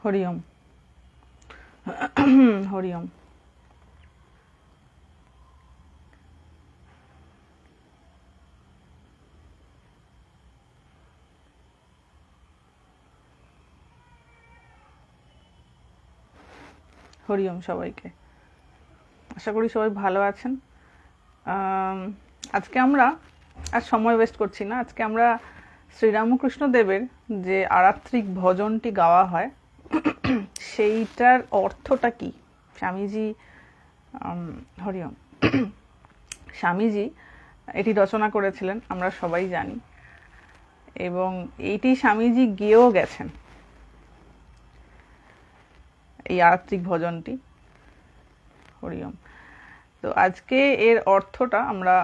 হরি ওম। হরি ওম। হরি ওম সবাইকে। আশা করি সবাই ভালো আছেন। আজকে আমরা আর সময় ওয়েস্ট করছি না। আজকে আমরা শ্রীরামকৃষ্ণ দেবের যে আরাত্রিক ভজনটি গাওয়া হয় সেইটার অর্থটা কি, স্বামীজি হরি ওম স্বামীজি এটি রচনা করেছিলেন আমরা সবাই জানি, এবং এইটি স্বামীজি গেয়েও গেছেন এই আরাত্রিক ভজনটি। হরি ওম। তো আজকে এর অর্থটা আমরা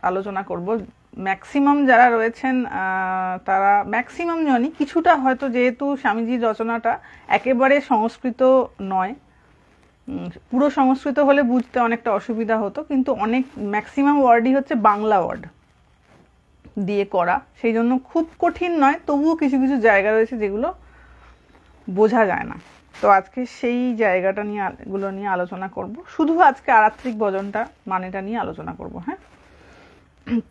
আলোচনা করব। ম্যাক্সিমাম যারা রয়েছেন তারা, ম্যাক্সিমাম জানি, কিছুটা হয়তো, যেহেতু স্বামীজির রচনাটা একেবারে সংস্কৃত নয়, পুরো সংস্কৃত হলে বুঝতে অনেকটা অসুবিধা হতো, কিন্তু অনেক ম্যাক্সিমাম ওয়ার্ডই হচ্ছে বাংলা ওয়ার্ড দিয়ে করা, সেই জন্য খুব কঠিন নয়, তবুও কিছু কিছু জায়গা রয়েছে যেগুলো বোঝা যায় না। তো আজকে সেই জায়গাটা নিয়ে এগুলো নিয়ে আলোচনা করব। শুধু আজকে আরাত্রিক ভজনটা মানেটা নিয়ে আলোচনা করব। হ্যাঁ,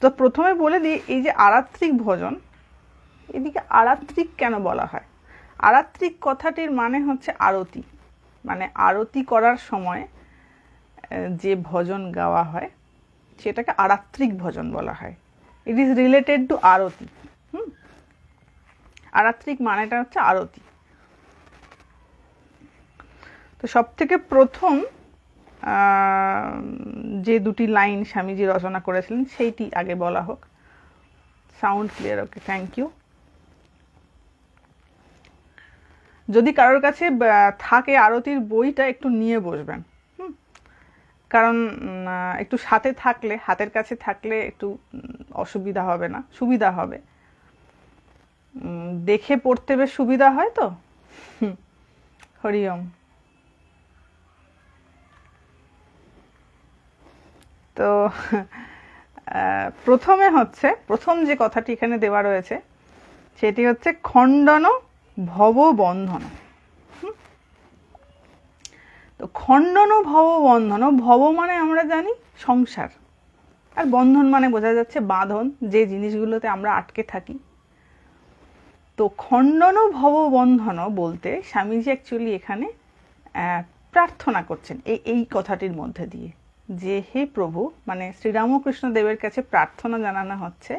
তো প্রথমে বলে দিই, এই যে আরাত্রিক ভজন, এদিকে আরাত্রিক কেন বলা হয়? আরাত্রিক কথাটির মানে হচ্ছে আরতি, মানে আরতি করার সময় যে ভজন গাওয়া হয় সেটাকে আরাত্রিক ভজন বলা হয়। ইট ইজ রিলেটেড টু আরতি। আরাত্রিক মানেটা হচ্ছে আরতি। তো সব থেকে প্রথম যে দুটি লাইন স্বামীজি রচনা করেছিলেন সেইটি আগে বলা হোক। Sound clear? Okay, thank you. যদি কারোর কাছে থাকে আরতির বইটা, একটু নিয়ে বসবেন, কারণ একটু সাথে থাকলে, হাতের কাছে থাকলে একটু অসুবিধা হবে না, সুবিধা হবে। দেখে পড়তে বেশ সুবিধা হয়। তো হরি ওম। তো প্রথমে হচ্ছে, প্রথম যে কথাটি এখানে দেওয়া রয়েছে সেটি হচ্ছে খণ্ডন ভব বন্ধন। তো খণ্ডন ভব বন্ধন, ভব মানে আমরা জানি সংসার, আর বন্ধন মানে বোঝা যাচ্ছে বাঁধন, যে জিনিসগুলোতে আমরা আটকে থাকি। তো খণ্ডন ভব বন্ধন বলতে স্বামীজি অ্যাকচুয়ালি এখানে প্রার্থনা করছেন এই কথাটির মধ্যে দিয়ে, যে হে প্রভু, মানে শ্রীরামকৃষ্ণ দেবের কাছে প্রার্থনা জানানো হচ্ছে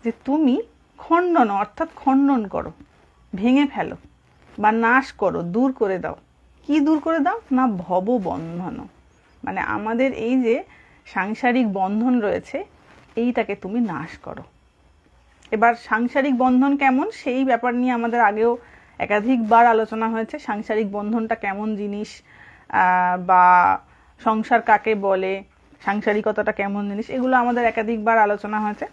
যে তুমি খণ্ডন অর্থাৎ খণ্ডন করো, ভেঙে ফেলো বা নাশ করো, দূর করে দাও। কি দূর করে দাও না? ভব বন্ধন, মানে আমাদের এই যে সাংসারিক বন্ধন রয়েছে এইটাকে তুমি নাশ করো। এবার সাংসারিক বন্ধন কেমন সেই ব্যাপার নিয়ে আমাদের আগেও একাধিকবার আলোচনা হয়েছে। সাংসারিক বন্ধনটা কেমন জিনিস, বা সংসার কাকে বলে, সাংসারিকতাটা কেমন জিনিস, এগুলো আমাদের একাধিকবার আলোচনা হয়েছে।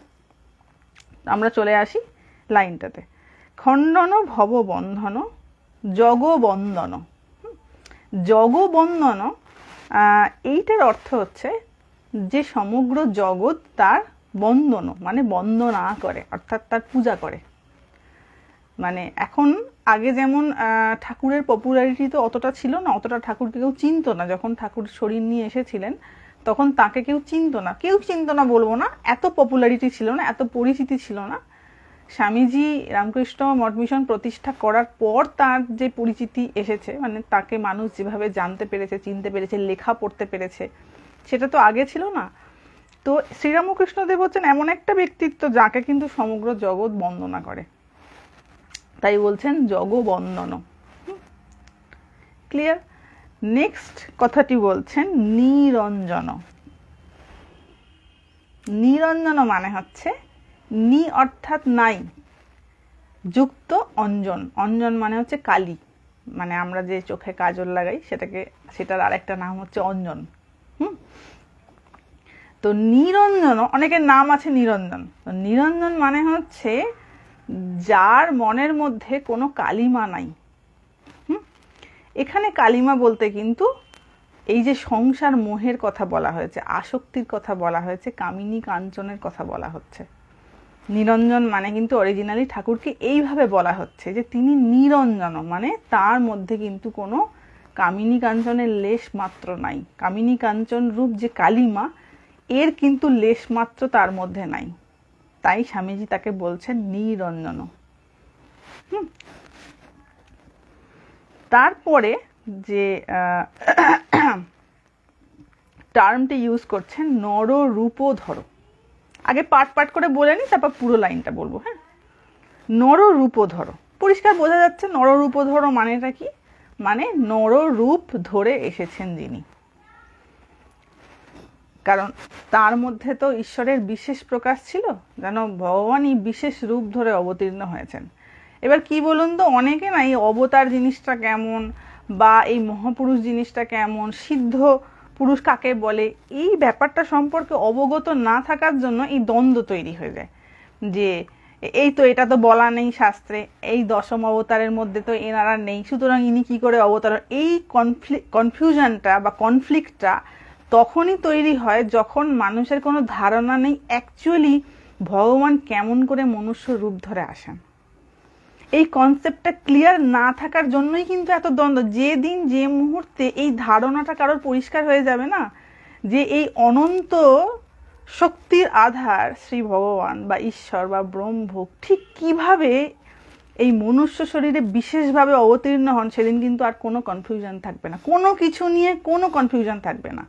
আমরা চলে আসি লাইনটাতে। খণ্ডন ভব বন্ধন জগবন্দন। জগবন্দন, এইটার অর্থ হচ্ছে যে সমগ্র জগৎ তার বন্দন, মানে বন্দনা করে, অর্থাৎ তার পূজা করে। মানে এখন আগে যেমন ঠাকুরের পপুলারিটি তো অতটা ছিল না, অতটা ঠাকুরকে কেউ চিনতো না। যখন ঠাকুর শরীর নিয়ে এসেছিলেন তখন তাকে কেউ চিনতো না, কেউ চিনতো না বলবো না, এত পপুলারিটি ছিল না, এত পরিচিতি ছিল না। স্বামীজি রামকৃষ্ণ মঠ মিশন প্রতিষ্ঠা করার পর তার যে পরিচিতি এসেছে, মানে তাকে মানুষ যেভাবে জানতে পেরেছে, চিনতে পেরেছে, লেখা পড়তে পেরেছে, সেটা তো আগে ছিল না। তো শ্রীরামকৃষ্ণদেব হচ্ছেন এমন একটা ব্যক্তিত্ব যাকে কিন্তু সমগ্র জগৎ বন্দনা করে, তাই বলছেন জগবন্দন। ক্লিয়ার? নেক্সট কথাটি বলছেন নিরঞ্জন। নিরঞ্জন মানে হচ্ছে নি অর্থাৎ নাই, যুক্ত অঞ্জন। অঞ্জন মানে হচ্ছে কালি, মানে আমরা যে চোখে কাজল লাগাই সেটার আরেকটা নাম হচ্ছে অঞ্জন। তো নিরঞ্জন, অনেকের নাম আছে নিরঞ্জন। তো নিরঞ্জন মানে হচ্ছে যার মনের মধ্যে কোনো কালিমা নাই। এখানে কালিমা বলতে কিন্তু এই যে সংসার মোহের কথা বলা হয়েছে, আসক্তির কথা বলা হয়েছে, কামিনী কাঞ্চনের কথা বলা হচ্ছে। নিরঞ্জন মানে কিন্তু অরিজিনালি ঠাকুরকে এইভাবে বলা হচ্ছে যে তিনি নিরঞ্জন, মানে তার মধ্যে কিন্তু কোনো কামিনী কাঞ্চনের লেশ মাত্র নাই। কামিনী কাঞ্চন রূপ যে কালিমা, এর কিন্তু লেশ মাত্র তার মধ্যে নাই। তাই স্বামীজি তাকে বলছেন নিরঞ্জন। তারপরে যে টার্মটি ইউজ করছেন নররূপধর। আগে পার্ট পার্ট করে বলে নি, তারপর পুরো লাইনটা বলবো। হ্যাঁ, নররূপধর, পরিষ্কার বোঝা যাচ্ছে নররূপধর মানেটা কি, মানে নররূপ ধরে এসেছেন যিনি। কারণ তার মধ্যে তো ঈশ্বরের বিশেষ প্রকাশ ছিল, যেন ভগবানই বিশেষ রূপ ধরে অবতীর্ণ হয়েছেন। এবার কি বলুন তো, অনেকে না এই অবতার জিনিসটা কেমন, বা এই মহাপুরুষ জিনিসটা কেমন, সিদ্ধ পুরুষ কাকে বলে, এই ব্যাপারটা সম্পর্কে অবগত না থাকার জন্য এই দ্বন্দ্ব তৈরি হয়ে যায় যে এই তো এটা তো বলা নেই শাস্ত্রে, এই দশম অবতারের মধ্যে তো এনারা নেই, সুতরাং ইনি কি করে অবতার। এই কনফিউশনটা বা কনফ্লিক্টটা তখনই তৈরি হয় যখন মানুষের কোনো ধারণা নেই অ্যাকচুয়ালি ভগবান কেমন করে মনুষ্য রূপ ধরে আসেন। এই কনসেপ্টটা ক্লিয়ার না থাকার জন্যই কিন্তু এত দ্বন্দ্ব। যে দিন যে মুহূর্তে এই ধারণাটা কারোর পরিষ্কার হয়ে যাবে না, যে এই অনন্ত শক্তির আধার শ্রী ভগবান বা ঈশ্বর বা ব্রহ্ম ঠিক কিভাবে এই মনুষ্য শরীরে বিশেষভাবে অবতীর্ণ হন, সেদিন কিন্তু আর কোনো কনফিউশন থাকবে না, কোনো কিছু নিয়ে কোনো কনফিউশন থাকবে না।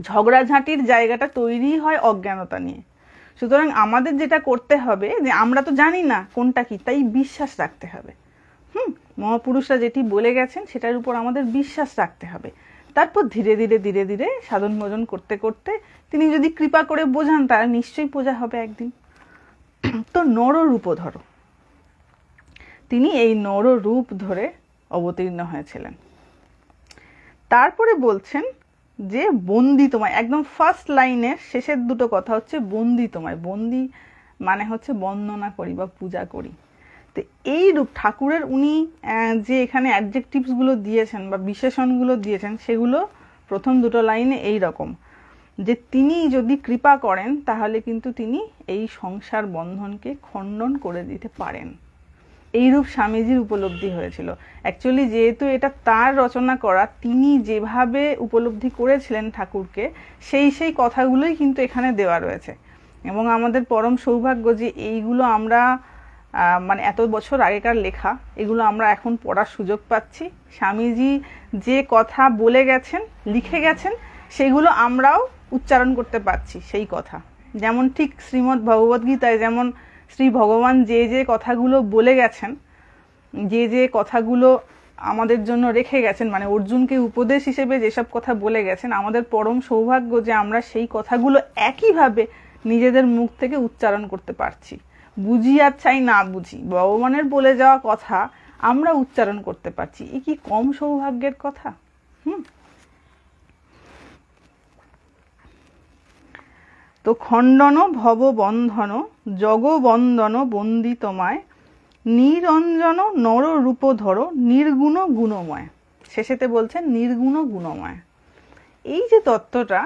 ঝগড়াঝাঁটির জায়গাটা তৈরি হয় অজ্ঞানতা নিয়ে। সুতরাং আমাদের যেটা করতে হবে, যে আমরা তো জানি না কোনটা কি, তাই বিশ্বাস রাখতে হবে। মহাপুরুষরা যেটি বলে গেছেন সেটার উপর আমাদের বিশ্বাস রাখতে হবে। তারপর ধীরে ধীরে ধীরে ধীরে সাধন ভজন করতে করতে তিনি যদি কৃপা করে বোঝান, তারা নিশ্চয়ই বোঝা হবে একদিন। তো নররূপধর, তিনি এই নররূপ ধরে অবতীর্ণ হয়েছিলেন। তারপরে বলছেন যে বন্দি তোমায়, একদম ফার্স্ট লাইনের শেষের দুটো কথা হচ্ছে বন্দি তোমায়। বন্দি মানে হচ্ছে বন্দনা করি বা পূজা করি। তো এই রূপ ঠাকুরের উনি যে এখানে অ্যাডজেক্টিভসগুলো দিয়েছেন বা বিশেষণগুলো দিয়েছেন, সেগুলো প্রথম দুটো লাইনে এই রকম, যে তিনি যদি কৃপা করেন তাহলে কিন্তু তিনি এই সংসার বন্ধনকে খণ্ডন করে দিতে পারেন। এইরূপ স্বামীজির উপলব্ধি হয়েছিল। অ্যাকচুয়ালি যেহেতু এটা তার রচনা করা, তিনি যেভাবে উপলব্ধি করেছিলেন ঠাকুরকে, সেই কথাগুলোই কিন্তু এখানে দেওয়া রয়েছে। এবং আমাদের পরম সৌভাগ্য যে এইগুলো আমরা মানে এত বছর আগেকার লেখা, এগুলো আমরা এখন পড়ার সুযোগ পাচ্ছি। স্বামীজি যে কথা বলে গেছেন, লিখে গেছেন, সেগুলো আমরাও উচ্চারণ করতে পারছি সেই কথা। যেমন ঠিক শ্রীমদ্ ভগবদ্গীতায় যেমন শ্রী ভগবান যে যে কথাগুলো বলে গেছেন, যে যে কথাগুলো আমাদের জন্য রেখে গেছেন, মানে অর্জুনকে উপদেশ হিসেবে যেসব কথা বলে গেছেন, আমাদের পরম সৌভাগ্য যে আমরা সেই কথাগুলো একইভাবে নিজেদের মুখ থেকে উচ্চারণ করতে পারছি। বুঝি আর চাই না বুঝি, ভগবানের বলে যাওয়া কথা আমরা উচ্চারণ করতে পারছি। এ কি কম সৌভাগ্যের কথা? তো খণ্ডন ভব বন্ধন জগবন্দন বন্দি তোমায় নিরঞ্জন নর রূপধর নির্গুণ গুণময়। শেষেতে বলছেন নির্গুণ গুণময়। এই যে তত্ত্বটা,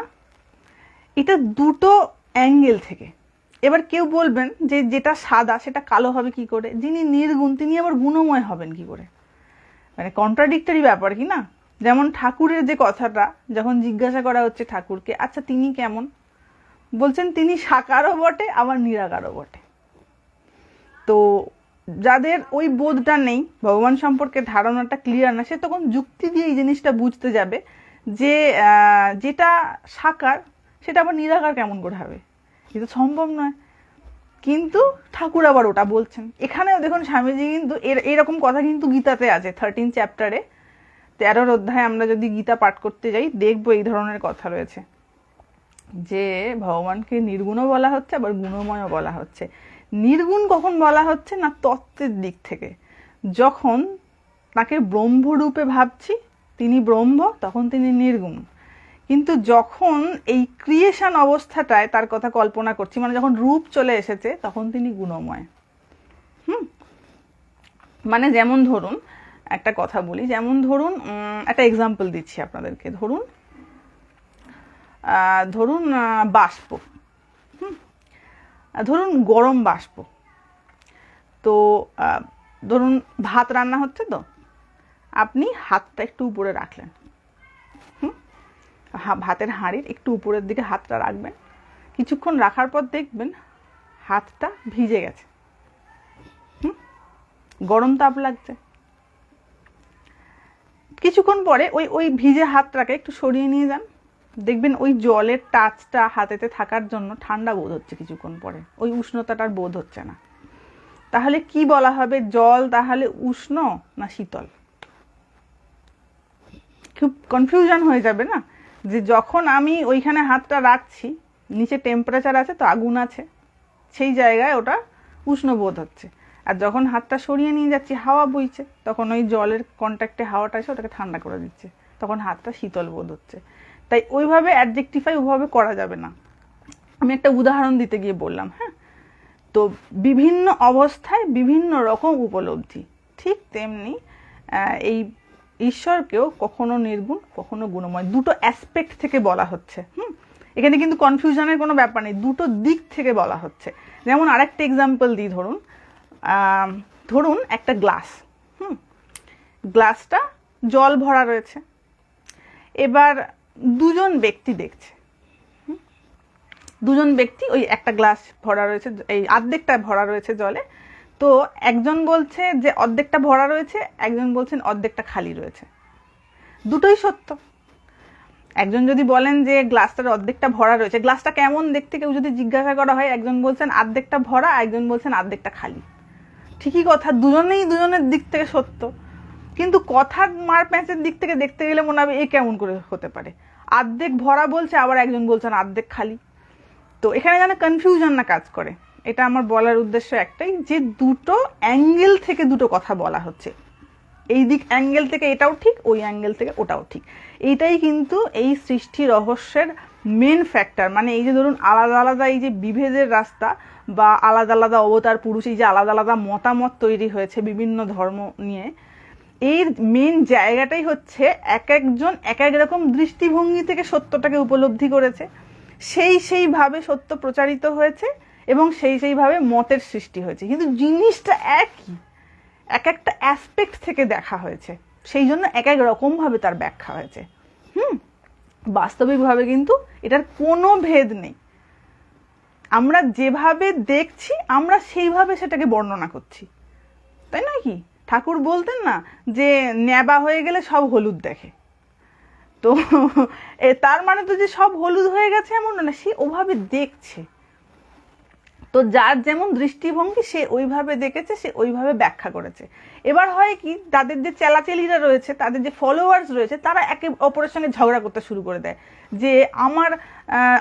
এটা দুটো অ্যাঙ্গেল থেকে। এবার কেউ বলবেন যে যেটা সাদা সেটা কালো হবে কি করে, যিনি নির্গুণ তিনি আবার গুণময় হবেন কি করে? মানে কন্ট্রাডিক্টরি ব্যাপার কি না? যেমন ঠাকুরের যে কথাটা যখন জিজ্ঞাসা করা হচ্ছে ঠাকুরকে, আচ্ছা তিনি কেমন, বলছেন তিনি সাকারও বটে আবার নিরাকারও বটে। তো যাদের ওই বোধটা নেই, ভগবান সম্পর্কে ধারণাটা ক্লিয়ার না, সে তখন যুক্তি দিয়ে এই জিনিসটা বুঝতে যাবে যে যেটা সাকার সেটা আবার নিরাকার কেমন করে হবে, এটা সম্ভব নয়। কিন্তু ঠাকুর আবার ওটা বলছেন। এখানেও দেখুন স্বামীজি কিন্তু এরকম কথা কিন্তু গীতাতে আছে। 13 চ্যাপ্টারে 13 অধ্যায়ে আমরা যদি গীতা পাঠ করতে যাই, দেখবো এই ধরনের কথা রয়েছে, যে ভগবানকে নির্গুণও বলা হচ্ছে আবার গুণময়ও বলা হচ্ছে। নির্গুণ কখন বলা হচ্ছে না, তত্ত্বের দিক থেকে। যখন তাকে ব্রহ্মরূপে ভাবছি, তিনি ব্রহ্ম, তখন তিনি নির্গুণ। কিন্তু যখন এই ক্রিয়েশন অবস্থাটায় তার কথা কল্পনা করছি, মানে যখন রূপ চলে এসেছে, তখন তিনি গুণময়। মানে যেমন ধরুন একটা কথা বলি, যেমন ধরুন একটা এক্সাম্পল দিচ্ছি আপনাদেরকে। ধরুন বাষ্প। ধরুন গরম বাষ্প, তো ধরুন ভাত রান্না হচ্ছে, তো আপনি হাতটা একটু উপরে রাখলেন, ভাতের হাঁড়ির একটু উপরের দিকে হাতটা রাখবেন, কিছুক্ষণ রাখার পর দেখবেন হাতটা ভিজে গেছে, গরম তাপ লাগছে। কিছুক্ষণ পরে ওই ওই ভিজে হাতটাকে একটু সরিয়ে নিয়ে যান, দেখবেন ওই জলের টাচটা হাতেতে থাকার জন্য ঠান্ডা বোধ হচ্ছে, কিছুক্ষণ পরে ওই উষ্ণতাটার বোধ হচ্ছে না। তাহলে কি বলা হবে, জল তাহলে উষ্ণ না শীতল? খুব কনফিউশন হয়ে যাবে না, যে যখন আমি ওইখানে হাতটা রাখছি নিচে টেম্পারেচার আছে, তো আগুন আছে, সেই জায়গায় ওটা উষ্ণ বোধ হচ্ছে, আর যখন হাতটা সরিয়ে নিয়ে যাচ্ছি হাওয়া বইছে, তখন ওই জলের কন্ট্যাক্টে হাওয়াটা এসে ওটাকে ঠান্ডা করে দিচ্ছে, তখন হাতটা শীতল বোধ হচ্ছে। তাই ওইভাবে অ্যাডজেক্টিফাই ওইভাবে করা যাবে না। আমি একটা উদাহরণ দিতে গিয়ে বললাম, হ্যাঁ। তো বিভিন্ন অবস্থায় বিভিন্ন রকম উপলব্ধি, ঠিক তেমনি এই ঈশ্বরকেও কখনো নির্গুণ কখনো গুণময়, দুটো অ্যাসপেক্ট থেকে বলা হচ্ছে। এখানে কিন্তু কনফিউশনের কোনো ব্যাপার নেই, দুটো দিক থেকে বলা হচ্ছে। যেমন আরেকটা এক্সাম্পল দিই, ধরুন একটা গ্লাস, গ্লাসটা জল ভরা রয়েছে, এবার দুজন ব্যক্তি দেখছে, দুজন ব্যক্তি ওই একটা গ্লাস ভরা রয়েছে, এই অর্ধেকটা ভরা রয়েছে জলে, তো একজন বলছে যে অর্ধেকটা ভরা রয়েছে, একজন বলছেন অর্ধেকটা খালি রয়েছে, দুটোই সত্য। একজন যদি বলেন যে গ্লাসটার অর্ধেকটা ভরা রয়েছে, গ্লাসটা কেমন দেখতে কেউ যদি জিজ্ঞাসা করা হয়, একজন বলছেন অর্ধেকটা ভরা, একজন বলছেন অর্ধেকটা খালি, ঠিকই কথা, দুজনেই দুজনের দিক থেকে সত্য, কিন্তু কথার মার প্যাঁচের দিক থেকে দেখতে গেলে মনে হবে এ কেমন করে হতে পারে, অর্ধেক ভরা বলছে আবার একজন বলছেন অর্ধেক খালি। তো এখানে যেন কনফিউশন না কাজ করে, এটা আমার বলার উদ্দেশ্য একটাই, যে দুটো অ্যাঙ্গেল থেকে দুটো কথা বলা হচ্ছে, এই দিক অ্যাঙ্গেল থেকে এটাও ঠিক, ওই অ্যাঙ্গেল থেকে ওটাও ঠিক। এইটাই কিন্তু এই সৃষ্টি রহস্যের মেন ফ্যাক্টর। মানে এই যে ধরুন আলাদা আলাদা এই যে বিভেদের রাস্তা বা আলাদা আলাদা অবতার পুরুষ, এই যে আলাদা আলাদা মতামত তৈরি হয়েছে বিভিন্ন ধর্ম নিয়ে, এর মেন জায়গাটাই হচ্ছে এক একজন এক এক রকম দৃষ্টিভঙ্গি থেকে সত্যটাকে উপলব্ধি করেছে, সেইভাবে সত্য প্রচারিত হয়েছে এবং সেইভাবে মতের সৃষ্টি হয়েছে, কিন্তু জিনিসটা একই, এক একটা অ্যাসপেক্ট থেকে দেখা হয়েছে, সেই জন্য এক এক রকমভাবে তার ব্যাখ্যা হয়েছে। বাস্তবিকভাবে কিন্তু এটার কোনো ভেদ নেই, আমরা যেভাবে দেখছি আমরা সেইভাবে সেটাকে বর্ণনা করছি, তাই নয় কি? ঠাকুর বলতেন না যে ন্যাবা হয়ে গেলে সব হলুদ দেখে, তো তার মানে তো যে সব হলুদ হয়ে গেছে এমন না, সে ওভাবে দেখছে, তো যার যেমন দৃষ্টিভঙ্গি সে ওইভাবে দেখেছে, সে ওইভাবে ব্যাখ্যা করেছে। এবার হয় কি, তাদের যে চেলাচেলিরা রয়েছে, তাদের যে ফলোয়ার্স রয়েছে, তারা একে অপরের সঙ্গে ঝগড়া করতে শুরু করে দেয় যে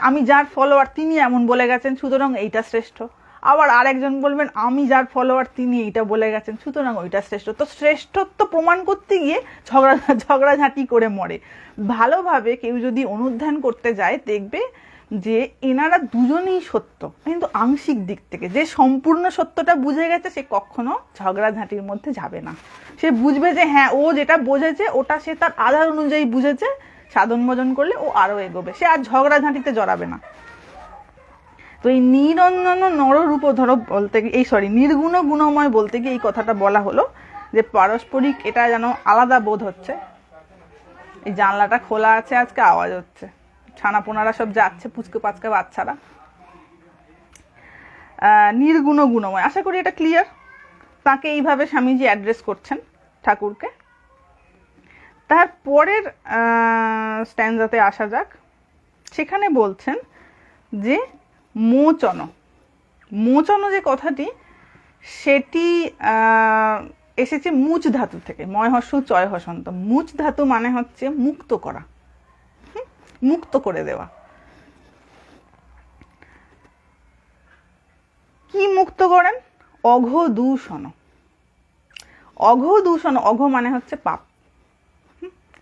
আমি যার ফলোয়ার তিনি এমন বলে গেছেন, সুতরাং এইটা শ্রেষ্ঠ। আবার আরেকজন বলবেন আমি যার ফলোয়ার তিনি এইটা বলে গেছেন, সুতরাং ওইটা শ্রেষ্ঠ। তো শ্রেষ্ঠত্ব প্রমাণ করতে গিয়ে ঝগড়াঝাঁটি করে মরে। ভালোভাবে কেউ যদি অনুধ্যান করতে যায় দেখবে যে এনারা দুজনেই সত্য, কিন্তু আংশিক দিক থেকে। যে সম্পূর্ণ সত্যটা বুঝে গেছে সে কখনো ঝগড়াঝাঁটির মধ্যে যাবে না, সে বুঝবে যে হ্যাঁ ও যেটা বোঝেছে ওটা সে তার আধার অনুযায়ী বুঝেছে, সাধন ভজন করলে ও আরো এগোবে, সে আর ঝগড়াঝাঁটিতে জড়াবে না। তো এই নিরঞ্জন নররূপ ধরো বলতে এই নির্গুণ গুণময় বলতে গিয়ে এই কথাটা বলা হলো যে পারস্পরিক এটা যেন আলাদা বোধ হচ্ছে। এই জানলাটা খোলা আছে, আজকে আওয়াজ হচ্ছে, ছানাপোনারা সব যাচ্ছে, পুচকে পাচকা বাচ্চারা। নির্গুণ গুণময়, আশা করি এটা ক্লিয়ার। তাকে এইভাবে স্বামীজি অ্যাড্রেস করছেন ঠাকুরকে। তারপরের স্ট্যান্জাতে আসা যাক, সেখানে বলছেন যে মোচন যে কথাটি, সেটি এসেছে মুচ ধাতু থেকে, ময় হস্য চয় হসন্ত। মুচ ধাতু মানে হচ্ছে মুক্ত করা, মুক্ত করে দেওয়া। কি মুক্ত করেন? অঘদূষণ। অঘদূষণ, অঘ মানে হচ্ছে পাপ।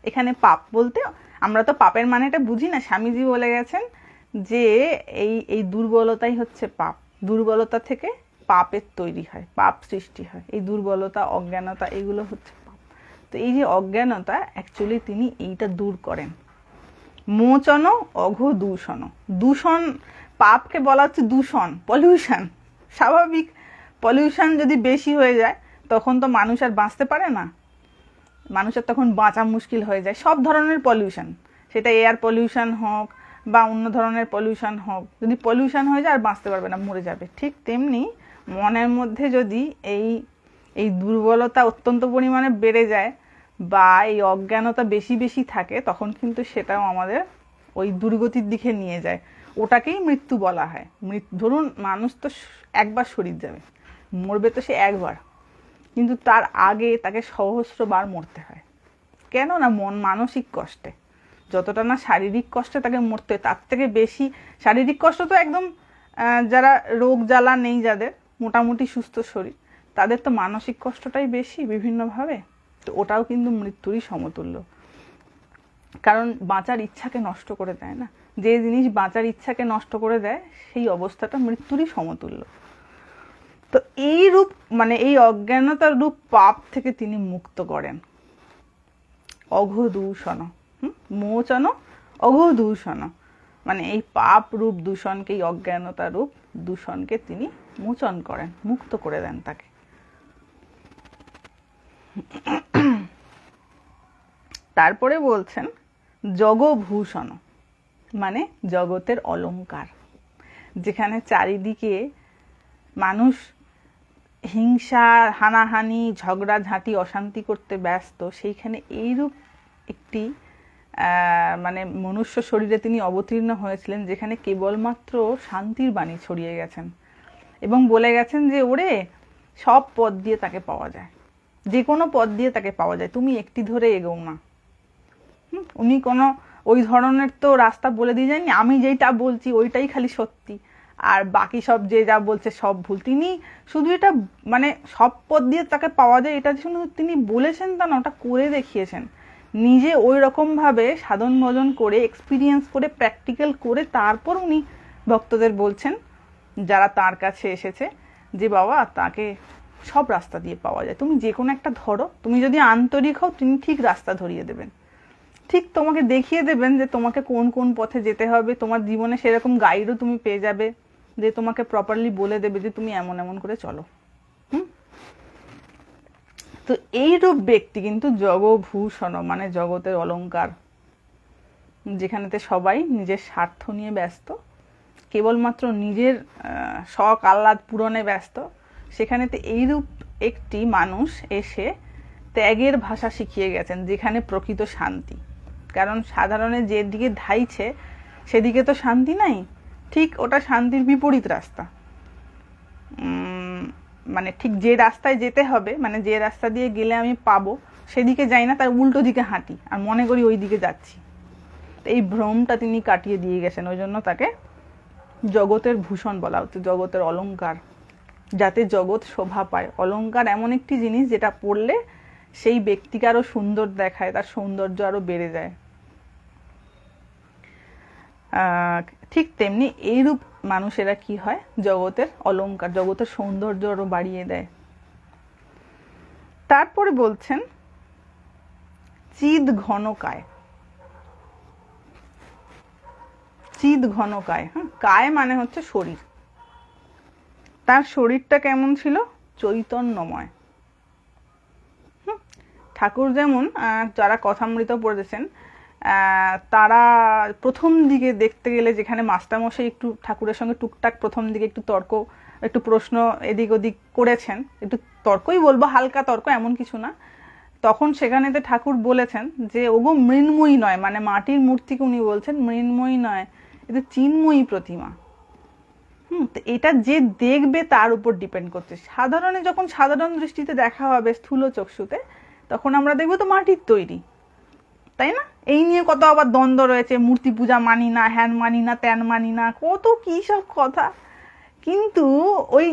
এখানে পাপ বলতে আমরা তো পাপের মানেটা বুঝি না, স্বামীজি বলে গেছেন যে এই দুর্বলতাই হচ্ছে পাপ, দুর্বলতা থেকে পাপের তৈরি হয়, পাপ সৃষ্টি হয়, এই দুর্বলতা অজ্ঞানতা এগুলো হচ্ছে পাপ। তো এই যে অজ্ঞানতা অ্যাকচুয়ালি তিনি এইটা দূর করেন। মোচন অঘদূষণ, দূষণ পাপকে বলা হচ্ছে দূষণ, পলিউশন। স্বাভাবিক, পলিউশন যদি বেশি হয়ে যায় তখন তো মানুষ আর বাঁচতে পারে না, মানুষের তখন বাঁচা মুশকিল হয়ে যায়। সব ধরনের পলিউশন, সেটা এয়ার পলিউশন হোক বা অন্য ধরনের পলিউশন হোক, যদি পলিউশন হয়ে যায় আর বাঁচতে পারবে না, মরে যাবে। ঠিক তেমনি মনের মধ্যে যদি এই এই দুর্বলতা অত্যন্ত পরিমাণে বেড়ে যায় বা এই অজ্ঞানতা বেশি বেশি থাকে, তখন কিন্তু সেটাও আমাদের ওই দুর্গতির দিকে নিয়ে যায়। ওটাকেই মৃত্যু বলা হয়। ধরুন মানুষ তো একবার শরীর যাবে, মরবে তো সে একবার, কিন্তু তার আগে তাকে সহস্রবার মরতে হয়। কেন না মানসিক কষ্টে, যতটা না শারীরিক কষ্টে তাকে মরতে হয়, তার থেকে বেশি শারীরিক কষ্ট তো একদম যারা রোগ জ্বালা নেই, যাদের মোটামুটি সুস্থ শরীর, তাদের তো মানসিক কষ্টটাই বেশি বিভিন্নভাবে। তো ওটাও কিন্তু মৃত্যুরই সমতুল্য, কারণ বাঁচার ইচ্ছাকে নষ্ট করে দেয় না। যে জিনিস বাঁচার ইচ্ছাকে নষ্ট করে দেয় সেই অবস্থাটা মৃত্যুরই সমতুল্য। তো এই রূপ মানে এই অজ্ঞানতার রূপ পাপ থেকে তিনি মুক্ত করেন। অঘদূষণ, মোচন অঘদূষণ, মানে এই পাপ রূপ দূষণকে, এই অজ্ঞানতা রূপ দূষণকে তিনি মোচন করেন, মুক্ত করে দেন তাকে। তারপরে বলছেন জগভূষণ, মানে জগতের অলংকার। যেখানে চারিদিকে মানুষ হিংসা, হানাহানি, ঝগড়াঝাঁটি, অশান্তি করতে ব্যস্ত, সেইখানে এইরূপ একটি মানে মনুষ্য শরীরে তিনি অবতীর্ণ হয়েছিলেন, যেখানে কেবলমাত্র শান্তির বাণী ছড়িয়ে গেছেন এবং বলে গেছেন যে ওরে সব পথ দিয়ে তাকে পাওয়া যায়, যে কোনো পথ দিয়ে তাকে পাওয়া যায়, তুমি একটি ধরে এগোও না। উনি কোনো ওই ধরনের তো রাস্তা বলে দিয়ে যায়নি, আমি যেইটা বলছি ওইটাই খালি সত্যি আর বাকি সব যে যা বলছে সব ভুল। তিনি শুধু এটা মানে সব পথ দিয়ে তাকে পাওয়া যায় এটা শুধু তিনি বলেছেন তা না, ওটা করে দেখিয়েছেন। নিজে ওই রকমভাবে সাধন ভজন করে, এক্সপিরিয়েন্স করে, প্র্যাকটিক্যাল করে তারপর উনি ভক্তদের বলছেন যারা তার কাছে এসেছে যে বাবা তাকে সব রাস্তা দিয়ে পাওয়া যায়, তুমি যে কোনো একটা ধরো, তুমি যদি আন্তরিক হও তিনি ঠিক রাস্তা ধরিয়ে দেবেন, ঠিক তোমাকে দেখিয়ে দেবেন যে তোমাকে কোন কোন পথে যেতে হবে। তোমার জীবনে সেরকম গাইডও তুমি পেয়ে যাবে যে তোমাকে প্রপারলি বলে দেবে যে তুমি এমন এমন করে চলো। তো এইরূপ ব্যক্তি কিন্তু জগভূষণ, মানে জগতের অলংকার। যেখানেতে সবাই নিজের স্বার্থ নিয়ে ব্যস্ত, কেবলমাত্র নিজের শখ আহ্লাদ পূরণে ব্যস্ত, সেখানেতে এইরূপ একটি মানুষ এসে ত্যাগের ভাষা শিখিয়ে গেছেন, যেখানে প্রকৃত শান্তি। কারণ সাধারণে যেদিকে ধাইছে সেদিকে তো শান্তি নাই, ঠিক ওটা শান্তির বিপরীত রাস্তা। মানে ঠিক যে রাস্তায় যেতে হবে, মানে যে রাস্তা দিয়ে গেলে আমি পাবো সেদিকে যাই না, তার উল্টো দিকে হাঁটি আর মনে করি ওই দিকে যাচ্ছি। এই ভ্রমটা তিনি কাটিয়ে দিয়ে গেছেন, ওই জন্য তাকে জগতের ভূষণ বলা হচ্ছে, জগতের অলংকার, যাতে জগৎ শোভা পায়। অলংকার এমন একটি জিনিস যেটা পড়লে সেই ব্যক্তিকে আরো সুন্দর দেখায়, তার সৌন্দর্য আরো বেড়ে যায়। ঠিক তেমনি এইরূপ মানুষেরা কি হয়, জগতের অলংকার, জগতের সৌন্দর্য আরো বাড়িয়ে দেয়। তারপরে বলছেন চিদ ঘনকায়। চিদ ঘনকায়, কায় মানে হচ্ছে শরীর। তার শরীরটা কেমন ছিল? চৈতন্যময়। ঠাকুর যেমন যারা কথামৃত পড়েছেন তারা প্রথম দিকে দেখতে গেলে, যেখানে মাস্টারমশাই একটু ঠাকুরের সঙ্গে টুকটাক প্রথম দিকে একটু তর্ক, একটু প্রশ্ন এদিক ওদিক করেছেন, একটু তর্কই বলবো, হালকা তর্ক, এমন কিছু না, তখন সেখানেতে ঠাকুর বলেছেন যে ওগো মৃন্ময়ী নয়, মানে মাটির মূর্তিকে উনি বলছেন মৃন্ময়ী নয়, এটা চিন্ময়ী প্রতিমা। তো এটা যে দেখবে তার উপর ডিপেন্ড করছে। সাধারণে যখন সাধারণ দৃষ্টিতে দেখা হবে স্থূল চক্ষুতে, তখন আমরা দেখবো তো মাটির তৈরি, তাই না? এই নিয়ে কত আবার দ্বন্দ্ব রয়েছে, মূর্তি পূজা মানি না, হ্যান মানি না, ত্যান মানি না, কত কি সব কথা। কিন্তু ওই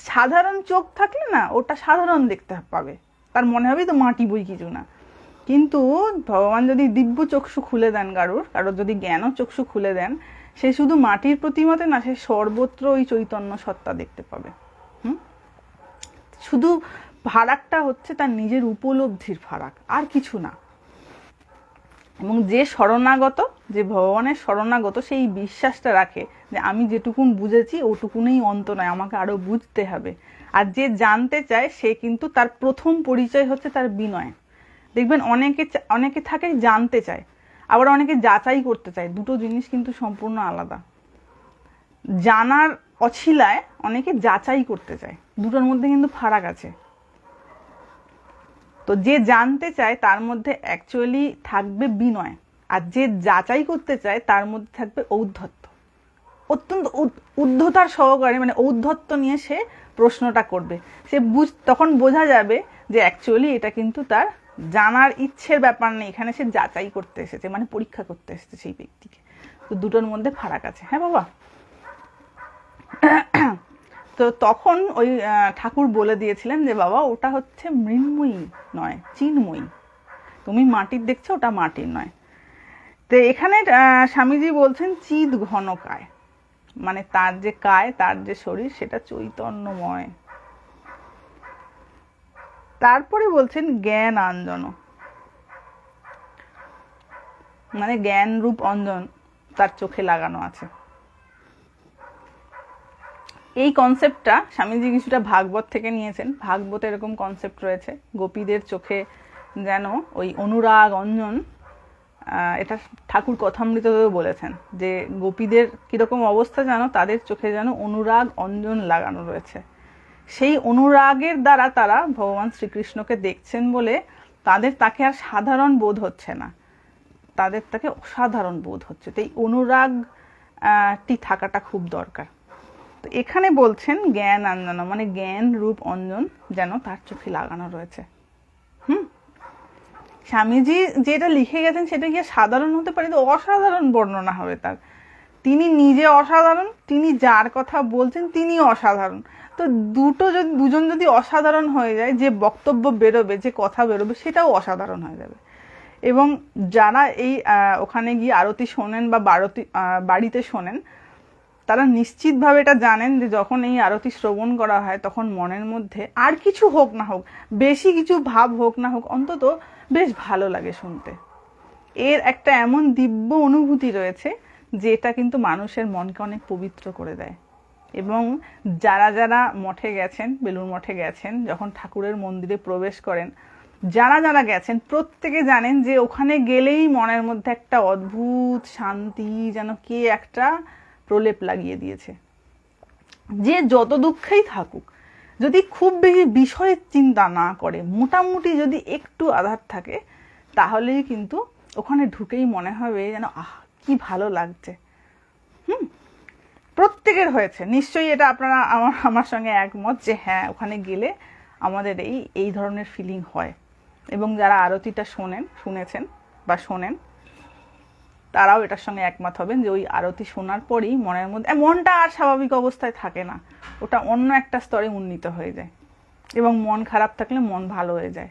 সাধারণ চোখ থাকলে না ওটা সাধারণ দেখতে পাবে, তার মনে হবে তো মাটি বই কিছু না। কিন্তু ভগবান যদি দিব্য চক্ষু খুলে দেন, কারোর যদি জ্ঞান চক্ষু খুলে দেন, সে শুধু মাটির প্রতিমাতে না, সে সর্বত্র ওই চৈতন্য সত্তা দেখতে পাবে। শুধু ফারাকটা হচ্ছে তার নিজের উপলব্ধির ফারাক, আর কিছু না। এবং যে শরণাগত, যে ভগবানের শরণাগত, সেই বিশ্বাসটা রাখে যে আমি যেটুকুন বুঝেছি ওটুকুনেই অন্ত নয়, আমাকে আরো বুঝতে হবে। আর যে জানতে চায় সে কিন্তু তার প্রথম পরিচয় হচ্ছে তার বিনয়। দেখবেন অনেকে থাকে জানতে চায়, আবার অনেকে যাচাই করতে চায়, দুটো জিনিস কিন্তু সম্পূর্ণ আলাদা। জানার অছিলায় অনেকে যাচাই করতে চায়, দুটোর মধ্যে কিন্তু ফারাক আছে। তো যে জানতে চায় তার মধ্যে অ্যাকচুয়ালি থাকবে বিনয়, আর যে যাচাই করতে চায় তার মধ্যে থাকবে ঔদ্ধত্য। অত্যন্ত উদ্ধতার সহকারে, মানে ঔদ্ধত্য নিয়ে সে প্রশ্নটা করবে। সে তখন বোঝা যাবে যে অ্যাকচুয়ালি এটা কিন্তু তার জানার ইচ্ছের ব্যাপার নেই, এখানে সে যাচাই করতে এসেছে, মানে পরীক্ষা করতে এসেছে সেই ব্যক্তিকে। তো দুটোর মধ্যে ফারাক আছে। হ্যাঁ বাবা। তো তখন ওই ঠাকুর বলে দিয়েছিলেন যে বাবা ওটা হচ্ছে মৃন্ময়ী নয়, চিন্ময়ী। তুমি মাটির দেখছো, ওটা মাটির নয়। তো এখানে স্বামীজি বলছেন চিদ ঘন কায়, মানে তার যে কায়, তার যে শরীর, সেটা চৈতন্যময়। তারপরে বলছেন জ্ঞান আঞ্জন, মানে জ্ঞান রূপ অঞ্জন তার চোখে লাগানো আছে। এই কনসেপ্টটা স্বামীজি কিছুটা ভাগবত থেকে নিয়েছেন। ভাগবতে এরকম কনসেপ্ট রয়েছে, গোপীদের চোখে যেন ওই অনুরাগ অঞ্জন, এটা ঠাকুর কথামৃততেও বলেছেন যে গোপীদের কিরকম অবস্থা জানো, তাদের চোখে যেন অনুরাগ অঞ্জন লাগানো রয়েছে। সেই অনুরাগের দ্বারা তারা ভগবান শ্রীকৃষ্ণকে দেখছেন বলে তাকে আর সাধারণ বোধ হচ্ছে না, তাকে অসাধারণ বোধ হচ্ছে। তো এই অনুরাগটি থাকাটা খুব দরকার। তো এখানে বলছেন জ্ঞান আঞ্জন, মানে জ্ঞান রূপ অঞ্জন যেন তার চোখে লাগানো রয়েছে। স্বামীজি যেটা লিখে গেছেন সেটা কি সাধারণ হতে পারে? তো অসাধারণ বর্ণনা হবে তার। তিনি নিজে অসাধারণ, তিনি যার কথা বলছেন তিনি অসাধারণ। তো দুজন যদি অসাধারণ হয়ে যায়, যে বক্তব্য বেরোবে, যে কথা বেরোবে, সেটাও অসাধারণ হয়ে যাবে। এবং যারা এই ওখানে গিয়ে আরতি শোনেন বা বাড়িতে শোনেন, তারা নিশ্চিতভাবে এটা জানেন যে যখন এই আরতি শ্রবণ করা হয় তখন মনের মধ্যে আর কিছু হোক না হোক, বেশি কিছু ভাব হোক না হোক, অন্তত বেশ ভালো লাগে শুনতে। এর একটা এমন দিব্য অনুভূতি রয়েছে যেটা কিন্তু মানুষের মনকে অনেক পবিত্র করে দেয়। এবং যারা যারা মঠে গেছেন, বেলুড় মঠে গেছেন, যখন ঠাকুরের মন্দিরে প্রবেশ করেন, যারা গেছেন প্রত্যেকে জানেন যে ওখানে গেলেই মনের মধ্যে একটা অদ্ভুত শান্তি, যেন কে একটা প্রলেপ লাগিয়ে দিয়েছে। যে যত দুঃখেই থাকুক, যদি খুব বেশি বিষয়ের চিন্তা না করে, মোটামুটি যদি একটু আধার থাকে, তাহলেই কিন্তু ওখানে ঢুকেই মনে হবে যেন কি ভালো লাগছে। প্রত্যেকের হয়েছে নিশ্চয়ই, এটা আপনারা আমার সঙ্গে একমত যে হ্যাঁ, ওখানে গেলে আমাদের এই ধরনের ফিলিং হয়। এবং যারা আরতিটা শুনেছেন বা শোনেন, তারাও এটার সঙ্গে একমত হবেন যে ওই আরতি শোনার পরেই মনের মধ্যে মনটা আর স্বাভাবিক অবস্থায় থাকে না, ওটা অন্য একটা স্তরে উন্নীত হয়ে যায়। এবং মন খারাপ থাকলে মন ভালো হয়ে যায়।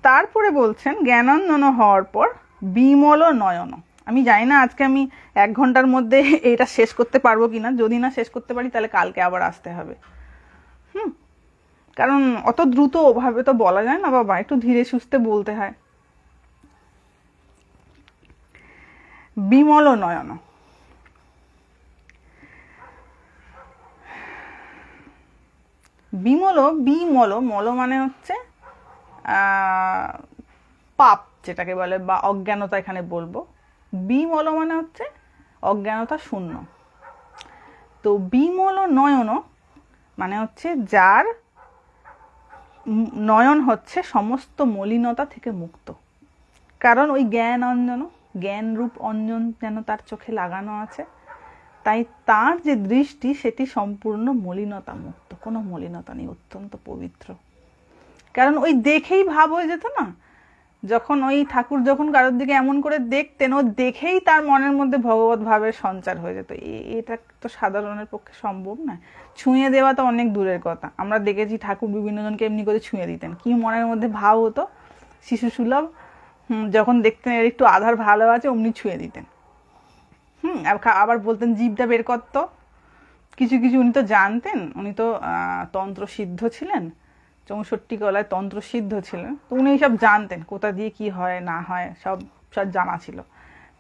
তারপরে বলছেন জ্ঞানাঞ্জন হওয়ার পর বিমল নয়ন। আমি জানি না আজকে আমি 1 ঘন্টার মধ্যে এটা শেষ করতে পারবো কিনা। যদি না শেষ করতে পারি তাহলে কালকে আবার আসতে হবে। কারণ অত দ্রুত ওভাবে তো বলা যায় না বাবা, একটু ধীরে সুস্থে বলতে হয়। বিমল নয়ন, বিমল মল মানে হচ্ছে পাপ যেটাকে বলে, বা অজ্ঞানতা এখানে বলবো। বিমল মানে হচ্ছে অজ্ঞানতা শূন্য। তো বিমল নয়ন মানে হচ্ছে যার নয়ন হচ্ছে সমস্ত মলিনতা থেকে মুক্ত। কারণ ওই জ্ঞান অঞ্জন, জ্ঞান রূপ অঞ্জন যেন তার চোখে লাগানো আছে, তাই তার যে দৃষ্টি সেটি সম্পূর্ণ মলিনতা মুক্ত, কোনো মলিনতা নেই, অত্যন্ত পবিত্র। কারণ ওই দেখেই ভাব হয়ে যেত না, যখন ওই ঠাকুর যখন কারোর দিকে এমন করে দেখতেন, ও দেখেই তার মনের মধ্যে ভগবত ভাবের সঞ্চার হয়ে যেত। এটা তো সাধারণের পক্ষে সম্ভব নয়। ছুঁয়ে দেওয়া তো অনেক দূরের কথা। আমরা দেখেছি ঠাকুর বিভিন্ন জনকে এমনি করে ছুঁয়ে দিতেন, কি মনের মধ্যে ভাব হতো, শিশু সুলভ। যখন দেখতেন এর একটু আধার ভালো আছে, অমনি ছুঁয়ে দিতেন। আবার বলতেন জিভটা বের করতো। কিছু উনি তো জানতেন, উনি তো তন্ত্র সিদ্ধ ছিলেন, 64 কলায় তন্ত্র সিদ্ধ ছিলেন। তো উনি এইসব জানতেন, কোথা দিয়ে কি হয় না হয় সব জানা ছিল।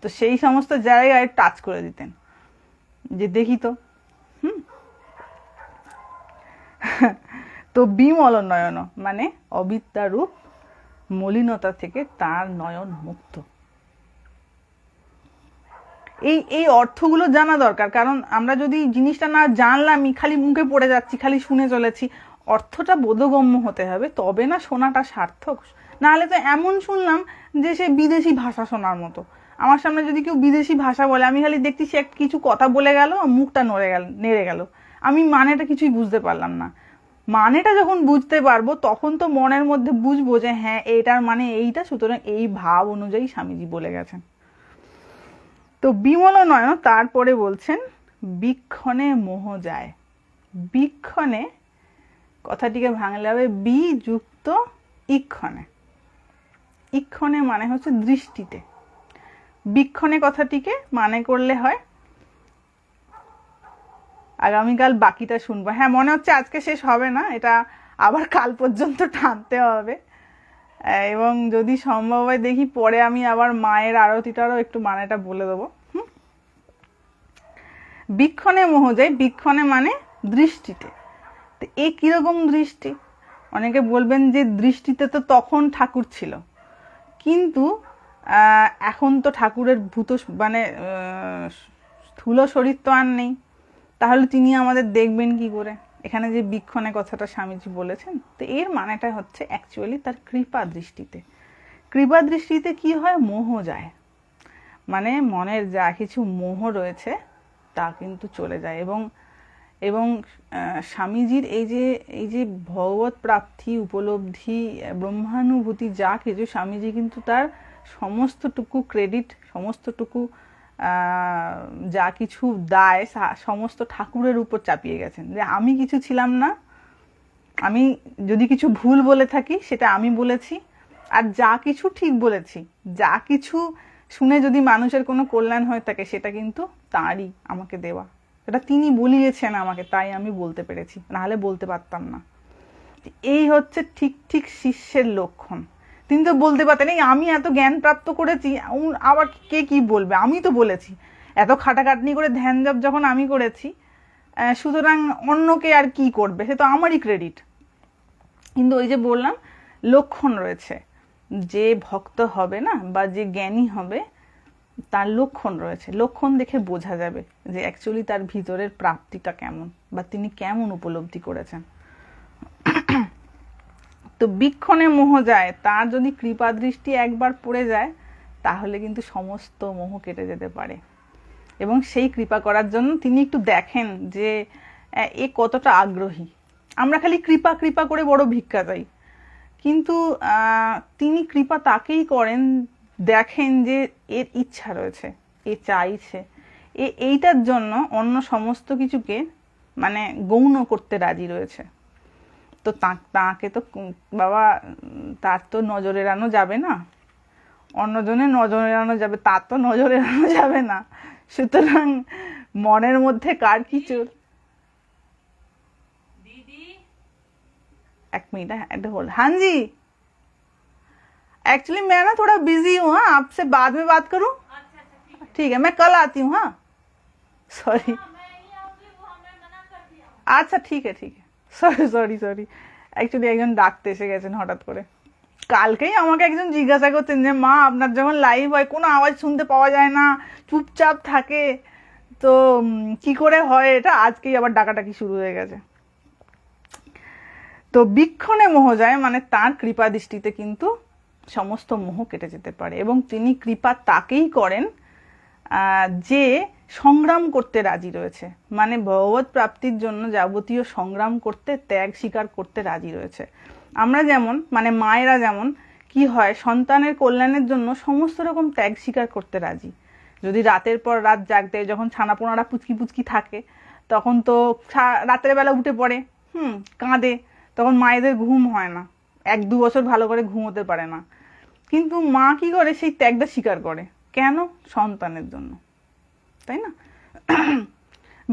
তো সেই সমস্ত জায়গায় টাচ করে দিতেন যে দেখি তো। তো বিমল নয়ন মানে অবিদ্যারূপ মলিনতা থেকে তার নয়ন মুক্ত। এই অর্থগুলো জানা দরকার, কারণ আমরা যদি জিনিসটা না জানলামই, খালি মুখে পড়ে যাচ্ছি, খালি শুনে চলেছি, অর্থটা বোধগম্য হতে হবে, তবে না শোনাটা সার্থক। নাহলে তো এমন শুনলাম যে সে বিদেশি ভাষা শোনার মতো। আমার সামনে যদি কেউ বিদেশি ভাষা বলে, আমি খালি দেখছি সে কিছু কথা বলে গেল, মুখটা নেড়ে গেল, আমি মানেটা কিছুই বুঝতে পারলাম না। মানেটা যখন বুঝতে পারবো তখন তো মনের মধ্যে বুঝবো যে হ্যাঁ এটার মানে এইটা, সুতরাং এই ভাব অনুযায়ী স্বামীজি বলে গেছেন। তো বিমল নয়ন তারপরে বলছেন বিক্ষণে মোহ যায়। বিক্ষণে কথাটিকে ভাঙলে হবে বি যুক্ত ইক্ষণে। ইক্ষণে মানে হচ্ছে দৃষ্টিতে। বিক্ষণে কথাটিকে মানে করলে হয়, আগামীকাল বাকিটা শুনবো। হ্যাঁ, মনে হচ্ছে আজকে শেষ হবে না, এটা আবার কাল পর্যন্ত টানতে হবে। এবং যদি সম্ভব হয় দেখি পরে আমি আবার মায়ের আরতিটারও একটু মানেটা বলে দেবো। বিক্ষণে মোহ যায়, বিক্ষণে মানে দৃষ্টিতে। তো এ কিরকম দৃষ্টি? অনেকে বলবেন যে দৃষ্টিতে তো তখন ঠাকুর ছিল, কিন্তু এখন তো ঠাকুরের ভূত মানে স্থূল শরীর তো আর নেই, তাহলে তিনি আমাদের দেখবেন কি করে? এখানে যে বিক্ষণে কথাটা স্বামীজি বলেছেন, তো এর মানেটা হচ্ছে অ্যাকচুয়ালি তার কৃপা দৃষ্টিতে। কৃপা দৃষ্টিতে কি হয়? মোহ যায়, মানে মনের যা কিছু মোহ রয়েছে তা কিন্তু চলে যায়। এবং স্বামীজির এই যে ভগবত প্রাপ্তি, উপলব্ধি, ব্রহ্মানুভূতি যা কিছু, স্বামীজি কিন্তু তার সমস্তটুকু ক্রেডিট, সমস্তটুকু যা কিছু দায় সমস্ত ঠাকুরের উপর চাপিয়ে গেছেন। যে আমি কিছু ছিলাম না, আমি যদি কিছু ভুল বলে থাকি সেটা আমি বলেছি, আর যা কিছু ঠিক বলেছি, যা কিছু শুনে যদি মানুষের কোনো কল্যাণ হয়ে থাকে সেটা কিন্তু তাঁরই আমাকে দেওয়া, সেটা তিনি বলিয়েছেন আমাকে, তাই আমি বলতে পেরেছি, নাহলে বলতে পারতাম না। এই হচ্ছে ঠিক ঠিক শিষ্যের লক্ষণ। তিনি তো বলতে পারতেন এই আমি এত জ্ঞান প্রাপ্ত করেছি, আবার কে কি বলবে, আমি তো বলেছি, এত খাটাখাটনি করে ধ্যান জপ যখন আমি করেছি, সুতরাং অন্যকে আর কি করবে, সে তো আমারই ক্রেডিট। কিন্তু ওই যে বললাম লক্ষণ রয়েছে, যে ভক্ত হবে না বা যে জ্ঞানী হবে তার লক্ষণ রয়েছে, লক্ষণ দেখে বোঝা যাবে যে অ্যাকচুয়ালি তার ভিতরের প্রাপ্তিটা কেমন বা তিনি কেমন উপলব্ধি করেছেন। তো বিক্ষণে মোহ যায়, তার যদি কৃপা দৃষ্টি একবার পড়ে যায় তাহলে কিন্তু সমস্ত মোহ কেটে যেতে পারে। এবং সেই কৃপা করার জন্য তিনি একটু দেখেন যে এ কতটা আগ্রহী। আমরা খালি কৃপা কৃপা করে বড় ভিক্ষা চাই, কিন্তু তিনি কৃপা তাকেই করেন দেখেন যে এর ইচ্ছা রয়েছে, এ চাইছে, এইটার জন্য অন্য সমস্ত কিছুকে মানে গৌণ করতে রাজি রয়েছে। তো তাকে তো বাবা তার তো নজর এড়ানো যাবে না, অন্যজনের নজর এড়ানো যাবে, তার তো নজর এড়ানো যাবে না। সুতরাং মনের মধ্যে কার কি চল, एक मिनट है होल्ड। हाँ जी, एक्चुअली मैं ना थोड़ा बिजी हूँ, हाँ आपसे बाद में बात करूँ? ठीक है, मैं कल आती हूँ। हाँ सॉरी, আচ্ছা ঠিক আছে ঠিক আছে, সরি অ্যাকচুয়ালি একজন ডাকতে এসে গেছেন হঠাৎ করে। কালকেই আমাকে একজন জিজ্ঞাসা করছেন যে মা আপনার যখন লাইভ হয় কোনো আওয়াজ শুনতে পাওয়া যায় না, চুপচাপ থাকে, তো কি করে হয় এটা? আজকেই আবার ডাকাডাকি শুরু হয়ে গেছে। তো বিক্ষণে মোহ যায় মানে তার কৃপা দৃষ্টিতে কিন্তু সমস্ত মোহ কেটে যেতে পারে। এবং তিনি কৃপা তাকেই করেন যে সংগ্রাম করতে রাজি রয়েছে, মানে ভগবত প্রাপ্তির জন্য যাবতীয় সংগ্রাম করতে, ত্যাগ স্বীকার করতে রাজি রয়েছে। আমরা যেমন মানে মায়েরা যেমন কি হয় সন্তানের কল্যাণের জন্য সমস্ত রকম ত্যাগ স্বীকার করতে রাজি। যদি রাতের পর রাত জাগতে, যখন ছানাপোনারা পুচকি পুচকি থাকে তখন তো রাতের বেলা উঠে পড়ে, কাঁদে, তখন মায়েদের ঘুম হয় না, 1-2 বছর ভালো করে ঘুমোতে পারে না, কিন্তু মা কি করে সেই ত্যাগটা স্বীকার করে, কেন? সন্তানের জন্য, তাই না?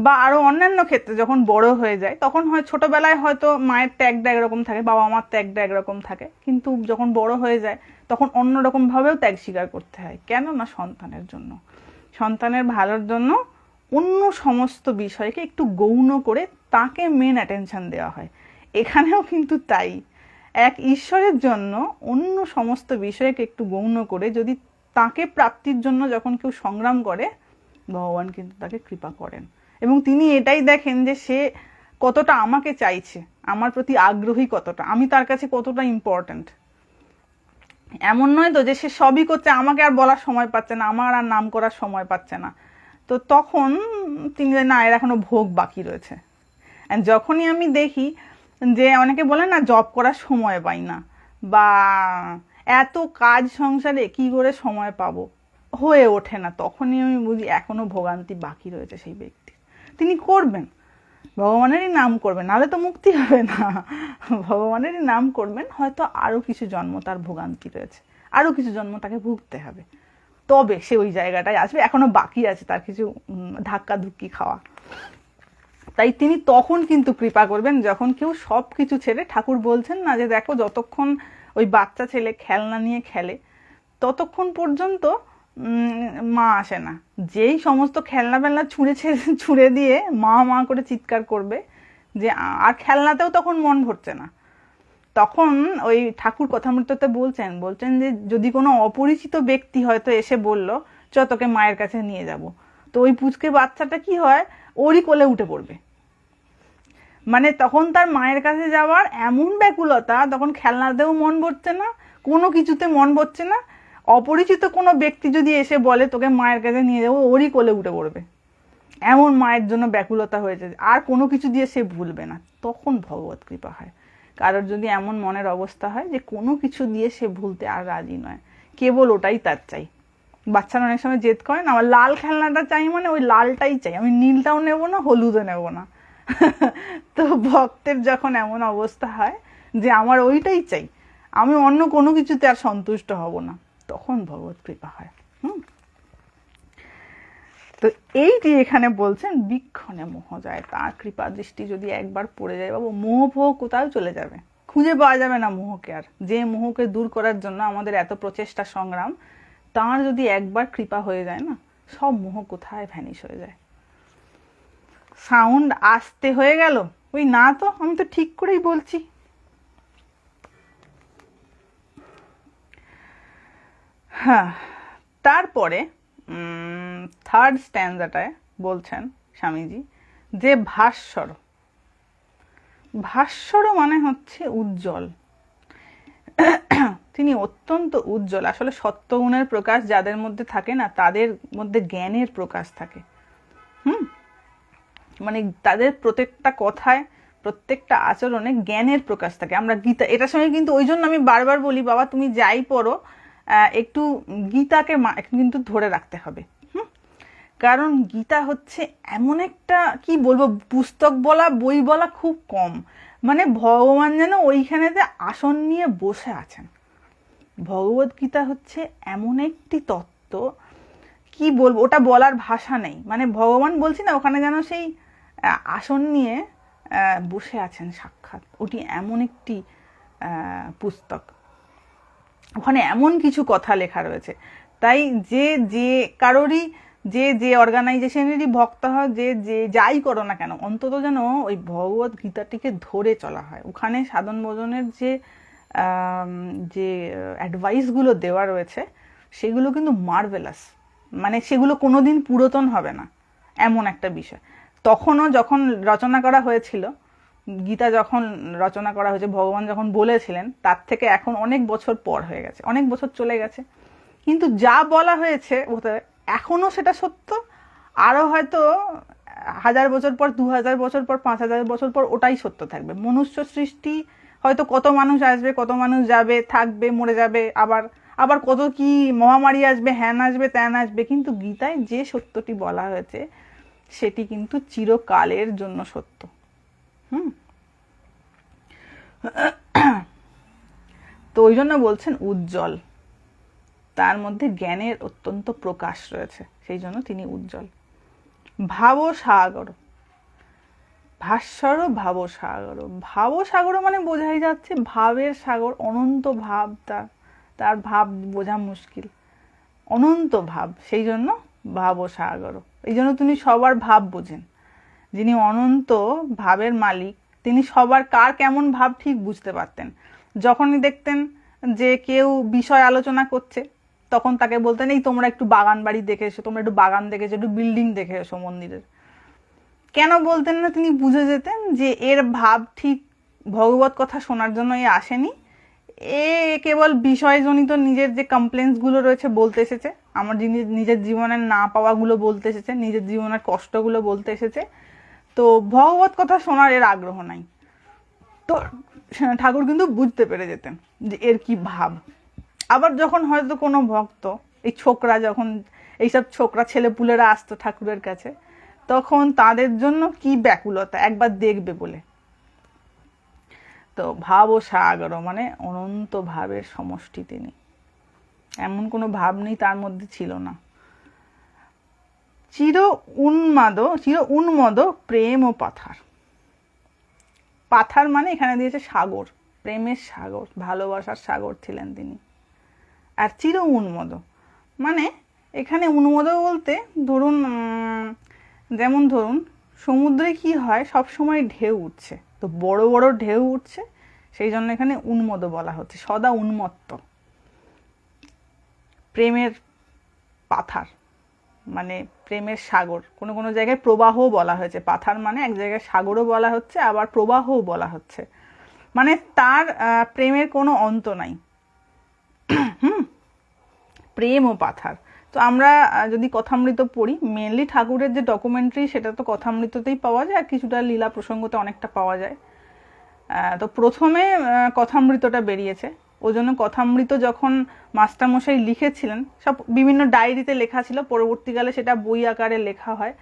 বা আরো অন্যান্য ক্ষেত্রে যখন বড় হয়ে যায়, তখন হয় ছোটবেলায় হয়তো মায়ের ত্যাগটা একরকম থাকে, বাবা মার ত্যাগটা একরকম থাকে, কিন্তু যখন বড় হয়ে যায় তখন অন্যরকম ভাবেও ত্যাগ স্বীকার করতে হয়। কেন না সন্তানের জন্য, সন্তানের ভালোর জন্য অন্য সমস্ত বিষয়কে একটু গৌণ করে তাকে মেন অ্যাটেনশন দেওয়া হয়। এখানেও কিন্তু তাই, এক ঈশ্বরের জন্য অন্য সমস্ত বিষয়কে একটু গৌণ করে যদি তাকে প্রাপ্তির জন্য যখন কেউ সংগ্রাম করে, ভগবান কিন্তু তাকে কৃপা করেন, এবং তিনি এটাই দেখেন যে সে কতটা আমাকে চাইছে, আমার প্রতি আগ্রহী কতটা, আমি তার কাছে কতটা ইম্পর্ট্যান্ট। এমন নয় তো যে সে সবই করছে, আমাকে আর বলার সময় পাচ্ছে না, আমার আর নাম করার সময় পাচ্ছে না, তো তখন তিনি না, এর এখনো ভোগ বাকি রয়েছে। যখনই আমি দেখি যে অনেকে বলে না জব করার সময় পাই না, বা এত কাজ সংসারে কি করে সময় পাবো, হয়ে ওঠে না, তখনই আমি বুঝি এখনো ভোগান্তি বাকি রয়েছে সেই ব্যক্তির। তিনি করবেন, ভগবানেরই নাম করবেন, নাহলে তো মুক্তি হবে না, ভগবানেরই নাম করবেন, হয়তো আরো কিছু জন্ম তার ভোগান্তি রয়েছে, আরো কিছু জন্ম তাকে ভুগতে হবে, তবে সে ওই জায়গাটায় আসবে, এখনো বাকি আছে তার কিছু ধাক্কা ধুক্কি খাওয়া। তাই তিনি তখন কিন্তু কৃপা করবেন যখন কেউ সব কিছু ছেড়ে, ঠাকুর বলছেন না যে দেখো যতক্ষণ ওই বাচ্চা ছেলে খেলনা নিয়ে খেলে ততক্ষণ পর্যন্ত মা আসে না, যেই সমস্ত খেলনা ফেলনা ছুঁড়ে দিয়ে মা মা করে চিৎকার করবে, যে আর খেলনাতেও তখন মন ভরছে না, তখন ওই ঠাকুর কথামৃততে বলছেন যে যদি কোনো অপরিচিত ব্যক্তি হয়তো এসে বলল চ তোকে মায়ের কাছে নিয়ে যাব, তো ওই পুচকে বাচ্চাটা কি হয়, ওরই কোলে উঠে পড়বে। মানে তখন তার মায়ের কাছে যাওয়ার এমন ব্যাকুলতা, তখন খেলনাতেও মন ভরছে না, কোনো কিছুতে মন ভরছে না, অপরিচিত কোনো ব্যক্তি যদি এসে বলে তোকে মায়ের কাছে নিয়ে যাবো, ওরই কোলে উঠে পড়বে, এমন মায়ের জন্য ব্যাকুলতা হয়েছে, আর কোনো কিছু দিয়ে সে ভুলবে না। তখন ভগবত কৃপা হয়। কারোর যদি এমন মনের অবস্থা হয় যে কোনো কিছু দিয়ে সে ভুলতে আর রাজি নয়, কেবল ওটাই তার চাই। বাচ্চারা অনেক সময় জেদ করেন আমার লাল খেলনাটা চাই, মানে ওই লালটাই চাই, আমি নীলটাও নেব না, হলুদও নেব না। তো ভক্তের যখন এমন অবস্থা হয় যে আমার ওইটাই চাই, আমি অন্য কোনো কিছুতে আর সন্তুষ্ট হব না, তখন ভগবত কৃপা হয়। তো এইটি এখানে বলছেন বিক্ষণে মোহ যায়, তার কৃপা দৃষ্টি যদি একবার পড়ে যায় বাবু, মোহ ফোহ কোথাও চলে যাবে, খুঁজে পাওয়া যাবে না মোহকে আর। যে মোহকে দূর করার জন্য আমাদের এত প্রচেষ্টা সংগ্রাম, তার যদি একবার কৃপা হয়ে যায় না, সব মোহ কোথায় ভ্যানিশ হয়ে যায়। সাউন্ড আসতে হয়ে গেল, ওই না তো আমি তো ঠিক করেই বলছি। হ্যাঁ, তারপরে থার্ড স্ট্যান্জাটায় বলছেন স্বামীজি যে ভাস্বর, ভাস্বর মানে হচ্ছে উজ্জ্বল, তিনি অত্যন্ত উজ্জ্বল। আসলে সত্যগুণের প্রকাশ যাদের মধ্যে থাকে না, তাদের মধ্যে জ্ঞানের প্রকাশ থাকে। মানে তাদের প্রত্যেকটা কথায়, প্রত্যেকটা আচরণে জ্ঞানের প্রকাশ থাকে। আমরা গীতা, এটার সঙ্গে কিন্তু ওই জন্য আমি বারবার বলি বাবা তুমি যাই পড়ো একটু গীতাকে কিন্তু ধরে রাখতে হবে। কারণ গীতা হচ্ছে এমন একটা, কি বলবো, পুস্তক বলা বই বলা খুব কম, মানে ভগবান যেন ওইখানেতে আসন নিয়ে বসে আছেন। ভগবত গীতা হচ্ছে এমন একটি তত্ত্ব, কি বলবো, ওটা বলার ভাষা নেই। মানে ভগবান বলছি না, ওখানে যেন সেই আসন নিয়ে বসে আছেন সাক্ষাৎ, ওটি এমন একটি পুস্তক, ওখানে এমন কিছু কথা লেখা রয়েছে। তাই যে যে কারোরই, যে অর্গানাইজেশনেরই ভক্ত হয়, যে যাই করো না কেন, অন্তত যেন ওই ভগবত গীতাটিকে ধরে চলা হয়। ওখানে সাধন ভজনের যে যে অ্যাডভাইসগুলো দেওয়া রয়েছে সেগুলো কিন্তু মার্ভেলাস, মানে সেগুলো কোনোদিন পুরাতন হবে না, এমন একটা বিষয়। তখনও যখন রচনা করা হয়েছিল, গীতা যখন রচনা করা হয়েছে, ভগবান যখন বলেছিলেন, তার থেকে এখন অনেক বছর পর হয়ে গেছে, অনেক বছর চলে গেছে, কিন্তু যা বলা হয়েছে এখনো সেটা সত্য। আরো হয়তো 1000 বছর পর, 2000 বছর পর, 5000 বছর পর ওটাই সত্য থাকবে। মনুষ্য সৃষ্টি হয়তো কত মানুষ আসবে, কত মানুষ যাবে, থাকবে, মরে যাবে, আবার আবার কত কি মহামারী আসবে, হ্যান আসবে, ত্যান আসবে, কিন্তু গীতায় যে সত্যটি বলা হয়েছে সেটি কিন্তু চিরকালের জন্য সত্য। তো ওই জন্য বলছেন উজ্জ্বল, তার মধ্যে জ্ঞানের অত্যন্ত প্রকাশ রয়েছে, সেই জন্য তিনি উজ্জ্বল। ভাব সাগর, ভাস্বর ভাবসাগর, ভাবসাগর মানে বোঝাই যাচ্ছে ভাবের সাগর, অনন্ত ভাব, তার ভাব বোঝা মুশকিল, অনন্ত ভাব, সেই জন্য ভাবসাগর। এই জন্য তিনি সবার ভাব বোঝেন, যিনি অনন্ত ভাবের মালিক তিনি সবার কার কেমন ভাব ঠিক বুঝতে পারতেন। যখনই দেখতেন যে কেউ বিষয় আলোচনা করছে তখন তাকে বলতেন এই তোমরা একটু বাগান বাড়ি দেখে এসো, তোমরা একটু বাগান দেখে এসো, একটু বিল্ডিং দেখে এসো মন্দিরের। কেন বলতেন না? তিনি বুঝে যেতেন যে এর ভাব ঠিক ভগবত কথা শোনার জন্য এ আসেনি, এ কেবল বিষয়জনিত নিজের যে কমপ্লেন্সগুলো রয়েছে বলতে এসেছে, আমার নিজের জীবনের না পাওয়াগুলো বলতে এসেছে, নিজের জীবনের কষ্টগুলো বলতে এসেছে, তো ভগবত কথা শোনার এর আগ্রহ নাই। তো ঠাকুর কিন্তু বুঝতে পেরে যেতেন যে এর কি ভাব। আবার যখন হয়তো কোনো ভক্ত, এই ছোকরা, যখন এইসব ছোকরা ছেলেপুলেরা আসতো ঠাকুরের কাছে, তখন তাদের জন্য কি ব্যাকুলতা একবার দেখবে বলে। তো ভাবসাগর মানে অনন্ত ভাবের সমষ্টি তিনি, এমন কোনো ভাব নেই তার মধ্যে ছিল না। চির উন্মদ প্রেম ও পাথার, পাথার মানে এখানে দিয়েছে সাগর, প্রেমের সাগর, ভালোবাসার সাগর ছিলেন তিনি। আর চির উন্মদ মানে এখানে উন্মদ বলতে ধরুন যেমন ধরুন সমুদ্রে কি হয়, সব সময় ঢেউ উঠছে, তো বড় বড় ঢেউ উঠছে, সেই জন্য এখানে উন্মদ বলা হচ্ছে, সদা উন্মত্ত। প্রেমের পাথার মানে প্রেমের সাগর, কোনো কোনো জায়গায় প্রবাহও বলা হয়েছে, পাথার মানে এক জায়গায় সাগরও বলা হচ্ছে, আবার প্রবাহও বলা হচ্ছে, মানে তার প্রেমের কোনো অন্ত নাই। প্রেম ও পাথার। তো আমরা যদি কথামৃত পড়ি, মেনলি ঠাকুরের যে ডকুমেন্টারি সেটা তো কথামৃততেই পাওয়া যায়, আর কিছুটা লীলা প্রসঙ্গতে অনেকটা পাওয়া যায়। তো প্রথমে কথামৃতটা বেরিয়েছে, ওই জন্য কথামৃত যখন মাস্টারমশাই লিখেছিলেন, সব বিভিন্ন ডায়েরিতে লেখা ছিল, পরবর্তীকালে সেটা বই আকারে লেখা হয়।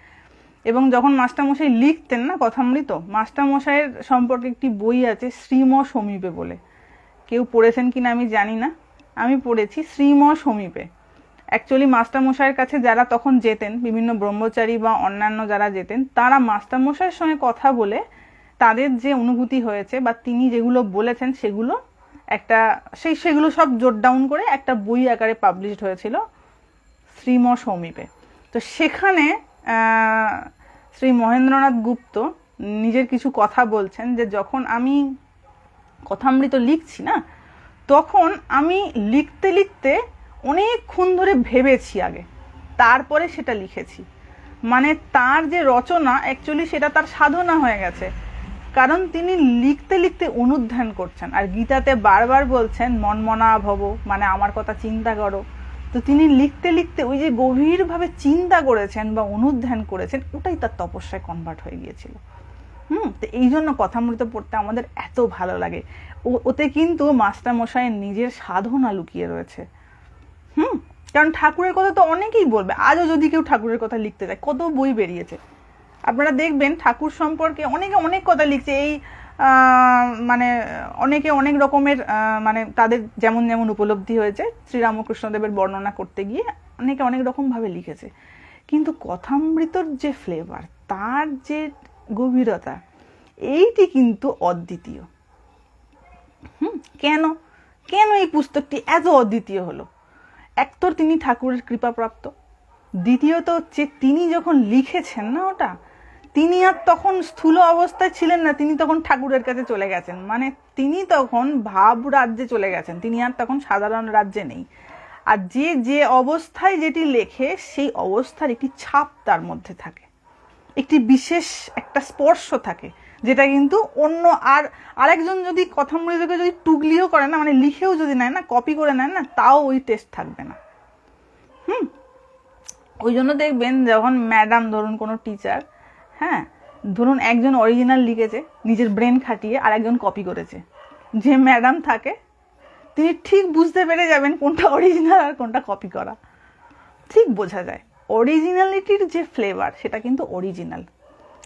এবং যখন মাস্টারমশাই লিখতেন না কথামৃত, মাস্টারমশাইয়ের সম্পর্কে একটি বই আছে শ্রীম সমীপে বলে, কেউ পড়েছেন কিনা আমি জানি না, আমি পড়েছি শ্রীম সমীপে। অ্যাকচুয়ালি মাস্টারমশাইয়ের কাছে যারা তখন যেতেন, বিভিন্ন ব্রহ্মচারী বা অন্যান্য যারা যেতেন, তারা মাস্টারমশাইয়ের সঙ্গে কথা বলে তাদের যে অনুভূতি হয়েছে বা তিনি যেগুলো বলেছেন সেগুলো একটা সেগুলো সব জোট ডাউন করে একটা বই আকারে পাবলিশড হয়েছিল শ্রীম সমীপে। তো সেখানে শ্রী মহেন্দ্রনাথ গুপ্ত নিজের কিছু কথা বলছেন যে যখন আমি কথামৃত লিখছি না, তখন আমি লিখতে লিখতে অনেকক্ষণ ধরে ভেবেছি আগে, তারপরে সেটা লিখেছি। মানে তার যে রচনা অ্যাকচুয়ালি সেটা তার সাধনা হয়ে গেছে, কারণ তিনি লিখতে লিখতে অনুধ্যান করছেন। আর গীতাতে বারবার বলছেন মনমনা ভব, মানে আমার কথা চিন্তা করো। তো তিনি লিখতে লিখতে ওই যে গভীরভাবে চিন্তা করেছেন বা অনুধ্যান করেছেন, ওটাই তার তপস্যায় কনভার্ট হয়ে গিয়েছিল। তো এই জন্য কথামৃত পড়তে আমাদের এত ভালো লাগে। ওতে কিন্তু মাস্টারমশাইয়ের নিজের সাধনা লুকিয়ে রয়েছে। কারণ ঠাকুরের কথা তো অনেকেই বলবে, আজও যদি কেউ ঠাকুরের কথা লিখতে যায়, কত বই বেরিয়েছে, আপনারা দেখবেন ঠাকুর সম্পর্কে অনেকে অনেক কথা লিখছে। এই মানে অনেকে অনেক রকমের মানে তাদের যেমন যেমন উপলব্ধি হয়েছে শ্রীরামকৃষ্ণদেবের বর্ণনা করতে গিয়ে অনেকে অনেক রকমভাবে লিখেছে, কিন্তু কথামৃতর যে ফ্লেভার, তার যে গভীরতা, এইটি কিন্তু অদ্বিতীয়। কেন কেন এই পুস্তকটি এত অদ্বিতীয় হলো? এক তো তিনি ঠাকুরের কৃপাপ্রাপ্ত, দ্বিতীয়ত হচ্ছে তিনি যখন লিখেছেন না ওটা, তিনি আর তখন স্থূল অবস্থায় ছিলেন না, তিনি তখন ঠাকুরের কাছে চলে গেছেন, মানে তিনি তখন ভাব রাজ্যে চলে গেছেন, তিনি আর তখন সাধারণ রাজ্যে নেই। আর যে যে অবস্থায় যেটি লেখে সেই অবস্থার একটি ছাপ তার মধ্যে থাকে, একটি বিশেষ একটা স্পর্শ থাকে, যেটা কিন্তু অন্য আরেকজন যদি কথামৃতকে যদি টুকলিও করে না, মানে লিখেও যদি নেয় না, কপি করে নেয় না, তাও ওই টেস্ট থাকবে না। ওই জন্য দেখবেন যখন ম্যাডাম, ধরুন কোনো টিচার, ধরুন একজন অরিজিনাল লিখেছে নিজের ব্রেন খাটিয়ে, আর একজন কপি করেছে, যে ম্যাডাম থাকে তিনি ঠিক বুঝতে পেরে যাবেন কোনটা অরিজিনাল আর কোনটা কপি করা, ঠিক বোঝা যায়। অরিজিনালিটির যে ফ্লেভার সেটা কিন্তু অরিজিনাল,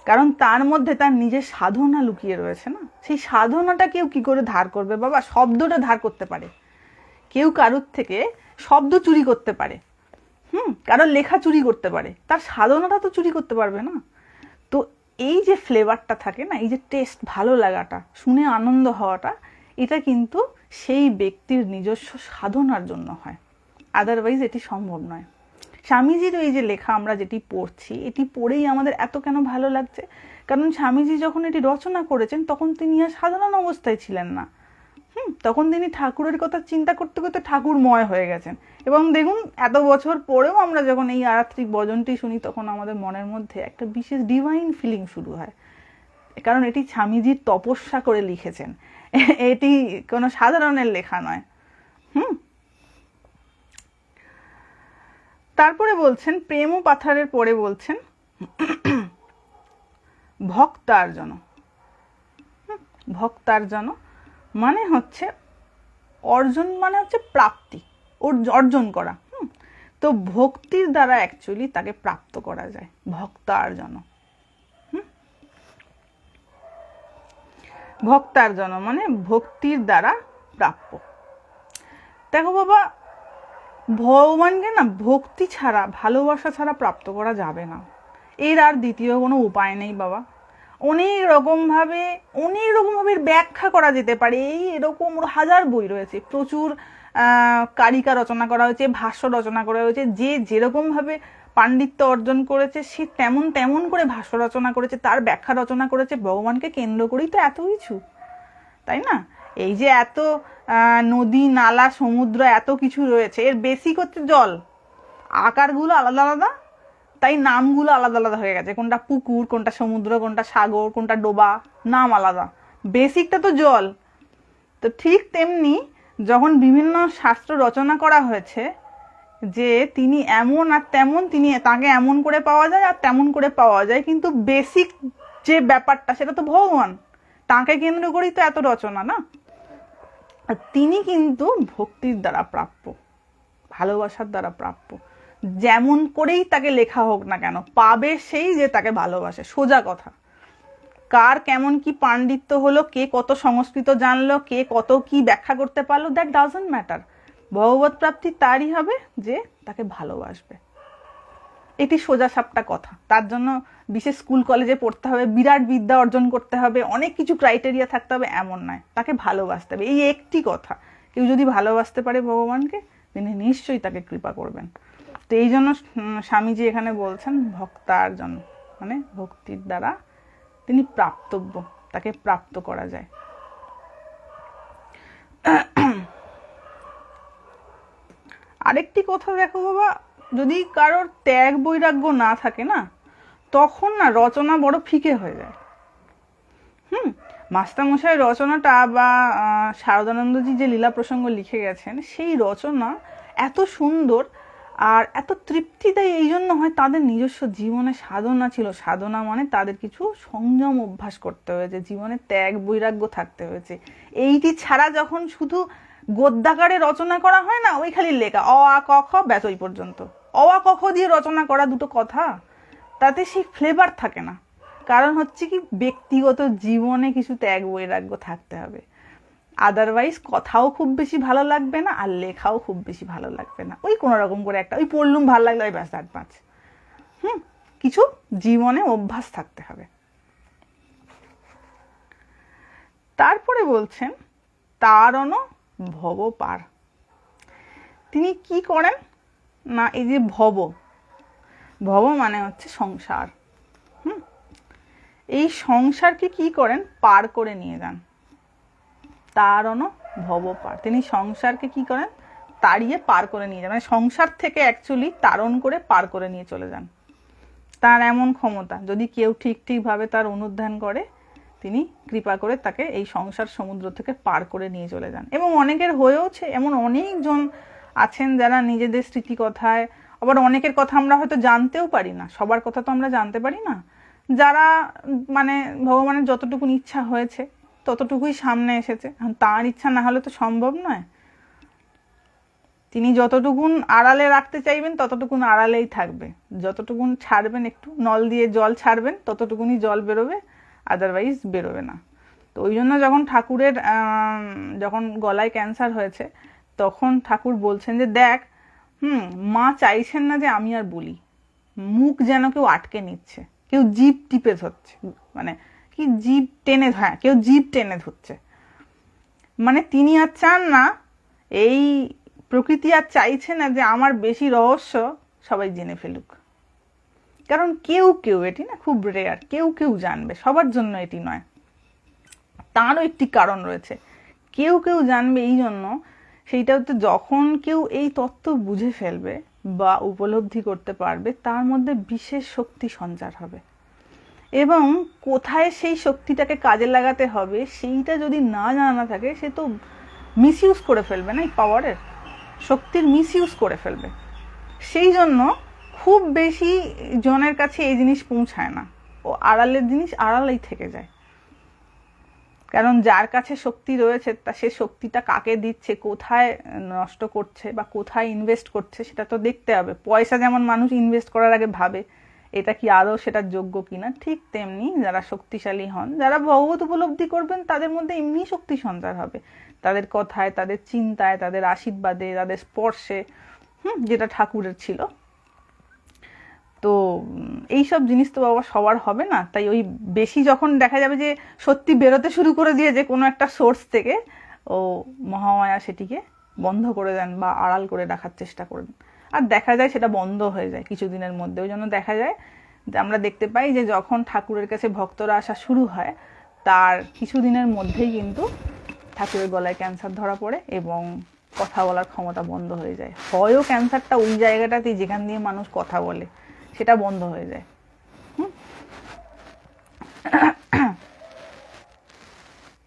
কারণ তার মধ্যে তার নিজের সাধনা লুকিয়ে রয়েছে না। সেই সাধনাটা কেউ কি করে ধার করবে বাবা? শব্দটা ধার করতে পারে কেউ, কারুর থেকে শব্দ চুরি করতে পারে, কারোর লেখা চুরি করতে পারে, তার সাধনাটা তো চুরি করতে পারবে না। তো এই যে ফ্লেভারটা থাকে না, এই যে টেস্ট, ভালো লাগাটা, শুনে আনন্দ হওয়াটা, এটা কিন্তু সেই ব্যক্তির নিজস্ব সাধনার জন্য হয়, আদারওয়াইজ এটি সম্ভব নয়। স্বামীজির এই যে লেখা আমরা যেটি পড়ছি, এটি পড়েই আমাদের এত কেন ভালো লাগছে? কারণ স্বামীজি যখন এটি রচনা করেছেন তখন তিনি আর সাধারণ অবস্থায় ছিলেন না। তখন তিনি ঠাকুরের কথা চিন্তা করতে করতে ঠাকুরময় হয়ে গেছেন। এবং দেখুন, এত বছর পরেও আমরা যখন এই আরাত্রিক ভজনটি শুনি তখন আমাদের মনের মধ্যে একটা বিশেষ ডিভাইন ফিলিং শুরু হয়, কারণ এটি স্বামীজি তপস্যা করে লিখেছেন, এটি কোনো সাধারণের লেখা নয়। তারপরে বলছেন প্রেম ও পাথারের পরে বলছেন ভক্তার্জন। ভক্তার্জন মানে হচ্ছে অর্জন, মানে হচ্ছে প্রাপ্তি, অর্জন করা। তো ভক্তির দ্বারা অ্যাকচুয়ালি তাকে প্রাপ্ত করা যায়, ভক্তার্জন। ভক্তার্জন মানে ভক্তির দ্বারা প্রাপ্য। দেখো বাবা, ভগবানকে না ভক্তি ছাড়া, ভালোবাসা ছাড়া প্রাপ্ত করা যাবে না। এর আর দ্বিতীয় কোনো উপায় নেই বাবা। অনেক রকমভাবে ব্যাখ্যা করা যেতে পারে। এরকম হাজার বই রয়েছে, প্রচুর কারিকা রচনা করা হয়েছে, ভাষ্য রচনা করা হয়েছে। যে যেরকমভাবে পাণ্ডিত্য অর্জন করেছে সে তেমন তেমন করে ভাষ্য রচনা করেছে, তার ব্যাখ্যা রচনা করেছে। ভগবানকে কেন্দ্র করেই তো এত কিছু, তাই না? এই যে এত নদী, নালা, সমুদ্র, এত কিছু রয়েছে, এর বেসিক হচ্ছে জল। আকারগুলো আলাদা আলাদা, তাই নামগুলো আলাদা আলাদা হয়ে গেছে। কোনটা পুকুর, কোনটা সমুদ্র, কোনটা সাগর, কোনটা ডোবা, নাম আলাদা। বেসিকটা তো জল। তো ঠিক তেমনি যখন বিভিন্ন শাস্ত্র রচনা করা হয়েছে যে তিনি এমন আর তেমন, তাকে এমন করে পাওয়া যায় আর তেমন করে পাওয়া যায়, কিন্তু বেসিক যে ব্যাপারটা সেটা তো ভগবান। তাকে কেন্দ্র করেই তো এত রচনা না। তিনি কিন্তু ভক্তির দ্বারা প্রাপ্য, ভালোবাসার দ্বারা প্রাপ্য। যেমন করেই তাকে লেখা হোক না কেন, পাবে সেই যে তাকে ভালোবাসে। সোজা কথা। কার কেমন কি পাণ্ডিত্য হলো, কে কত সংস্কৃত জানলো, কে কত কি ব্যাখ্যা করতে পারলো, দ্যাট ডাজন্ট ম্যাটার। ভগবত প্রাপ্তি তারই হবে যে তাকে ভালোবাসবে। এটি সোজা সাপটা কথা। তার জন্য বিশেষ স্কুল কলেজে পড়তে হবে, বিরাট বিদ্যা অর্জন করতে হবে, অনেক কিছু ক্রাইটেরিয়া থাকতে হবে, এমন নয়। তাকে ভালোবাসতে হবে, এই একটি কথা। কেউ যদি ভালোবাসতে পারে ভগবানকে, তিনি নিশ্চয়ই তাকে কৃপা করবেন। তো এই জন্য স্বামীজি এখানে বলছেন ভক্তার্জন, মানে ভক্তির দ্বারা তিনি প্রাপ্তব্য, তাকে প্রাপ্ত করা যায়। আরেকটি কথা দেখো বাবা, যদি কারোর ত্যাগ বৈরাগ্য না থাকে না, তখন না রচনা বড় ফিকে হয়ে যায়। মাস্টারমশাই রচনাটা বা শারদানন্দজি যে লীলা প্রসঙ্গ লিখে গেছেন, সেই রচনা এত সুন্দর আর এত তৃপ্তিদায়ী এই জন্য হয় তাদের নিজস্ব জীবনে সাধনা ছিল। সাধনা মানে তাদের কিছু সংযম অভ্যাস করতে হয়েছে, জীবনে ত্যাগ বৈরাগ্য থাকতে হয়েছে। এইটি ছাড়া যখন শুধু গদ্যাকারে রচনা করা হয় না, ওই খালি লেখা অ আ ক খ ব্যাস, ওই পর্যন্ত। অ আ ক খ দিয়ে রচনা করা দুটো কথা, তাতে সেই ফ্লেভার থাকে না। কারণ হচ্ছে কি, ব্যক্তিগত জীবনে কিছু ত্যাগ বৈরাগ্য থাকতে হবে, আদারওয়াইজ কথাও খুব বেশি ভালো লাগবে না আর লেখাও খুব বেশি ভালো লাগবে না। ওই কোনো রকম করে একটা ওই পড়লুম, ভালো লাগলো, ওই ব্যাস, 4-5। কিছু জীবনে অভ্যাস থাকতে হবে। তারপরে বলছেন তারণ ভব পার। তিনি কি করেন না, এই যে ভব মানে হচ্ছে সংসার, এই সংসারকে কি করেন, পার করে নিয়ে যান। তারণ ভব পার, তিনি সংসারকে কি করেন, তাড়িয়ে পার করে নিয়ে যান। মানে সংসার থেকে অ্যাকচুয়ালি তারণ করে পার করে নিয়ে চলে যান। তার এমন ক্ষমতা, যদি কেউ ঠিকভাবে তার অনুধ্যান করে, তিনি কৃপা করে তাকে এই সংসার সমুদ্র থেকে পার করে নিয়ে চলে যান। এবং অনেকের হয়েওছে, এমন অনেকজন আছেন যারা নিজেদের স্মৃতিকথায়, আবার অনেকের কথা আমরা হয়তো জানতেও পারি না, সবার কথা তো আমরা জানতে পারি না, যারা মানে ভগবানের যতটুকুন ইচ্ছা হয়েছে ততটুকুই সামনে এসেছে। তার ইচ্ছা না হলে তো সম্ভব নয়। তিনি যতটুকুন আড়ালে রাখতে চাইবেন ততটুকুন আড়ালেই থাকবে, যতটুকুন ছাড়বেন, একটু নল দিয়ে জল ছাড়বেন ততটুকুনই জল বেরোবে, আদারওয়াইজ বেরোবে না। তো ওই জন্য যখন ঠাকুরের যখন গলায় ক্যান্সার হয়েছে, তখন ঠাকুর বলছেন যে দেখ, মা চাইছেন না যে আমি আর বলি, মুখ যেন কেউ আটকে নিচ্ছে, কেউ জিভ টিপে ধরছে, মানে কি জিভ টেনে, হ্যাঁ কেউ জিভ টেনে ধরছে। মানে তিনি আর চান না, এই প্রকৃতি আর চাইছে না যে আমার বেশি রহস্য সবাই জেনে ফেলুক। কারণ কেউ কেউ, এটি না খুব রেয়ার, কেউ কেউ জানবে, সবার জন্য এটি নয়। তারও একটি কারণ রয়েছে, কেউ কেউ জানবে এই জন্য, সেইটা হচ্ছে যখন কেউ এই তত্ত্ব বুঝে ফেলবে বা উপলব্ধি করতে পারবে, তার মধ্যে বিশেষ শক্তি সঞ্চার হবে। এবং কোথায় সেই শক্তিটাকে কাজে লাগাতে হবে সেইটা যদি না জানা থাকে, সে তো মিসইউজ করে ফেলবে না, এই পাওয়ারের শক্তির মিসইউজ করে ফেলবে। সেই জন্য খুব বেশি জনের কাছে এই জিনিস পৌঁছায় না, ও আড়ালের জিনিস আড়ালেই থেকে যায়। কারণ যার কাছে শক্তি রয়েছে, তা সে শক্তিটা কাকে দিচ্ছে, কোথায় নষ্ট করছে বা কোথায় ইনভেস্ট করছে, সেটা তো দেখতে হবে। পয়সা যেমন মানুষ ইনভেস্ট করার আগে ভাবে এটা কি আদৌ সেটার যোগ্য কিনা, ঠিক তেমনি যারা শক্তিশালী হন, যারা ভগবত উপলব্ধি করবেন, তাদের মধ্যে এমনি শক্তি সঞ্চার হবে, তাদের কথায়, তাদের চিন্তায়, তাদের আশীর্বাদে, তাদের স্পর্শে, যেটা ঠাকুরের ছিল। তো এইসব জিনিস তো বাবা সবার হবে না, তাই ওই বেশি যখন দেখা যাবে যে সত্যি বেরোতে শুরু করে দিয়ে যে কোনো একটা সোর্স থেকে, ও মহামায়া সেটিকে বন্ধ করে দেন বা আড়াল করে রাখার চেষ্টা করেন। আর দেখা যায় সেটা বন্ধ হয়ে যায় কিছুদিনের মধ্যে। ওই জন্য দেখা যায় যে আমরা দেখতে পাই যে যখন ঠাকুরের কাছে ভক্তরা আসা শুরু হয়, তার কিছুদিনের মধ্যেই কিন্তু ঠাকুরের গলায় ক্যান্সার ধরা পড়ে এবং কথা বলার ক্ষমতা বন্ধ হয়ে যায়। হয়ও ক্যান্সারটা ওই জায়গাটাতেই যেখান দিয়ে মানুষ কথা বলে, সেটা বন্ধ হয়ে যায়।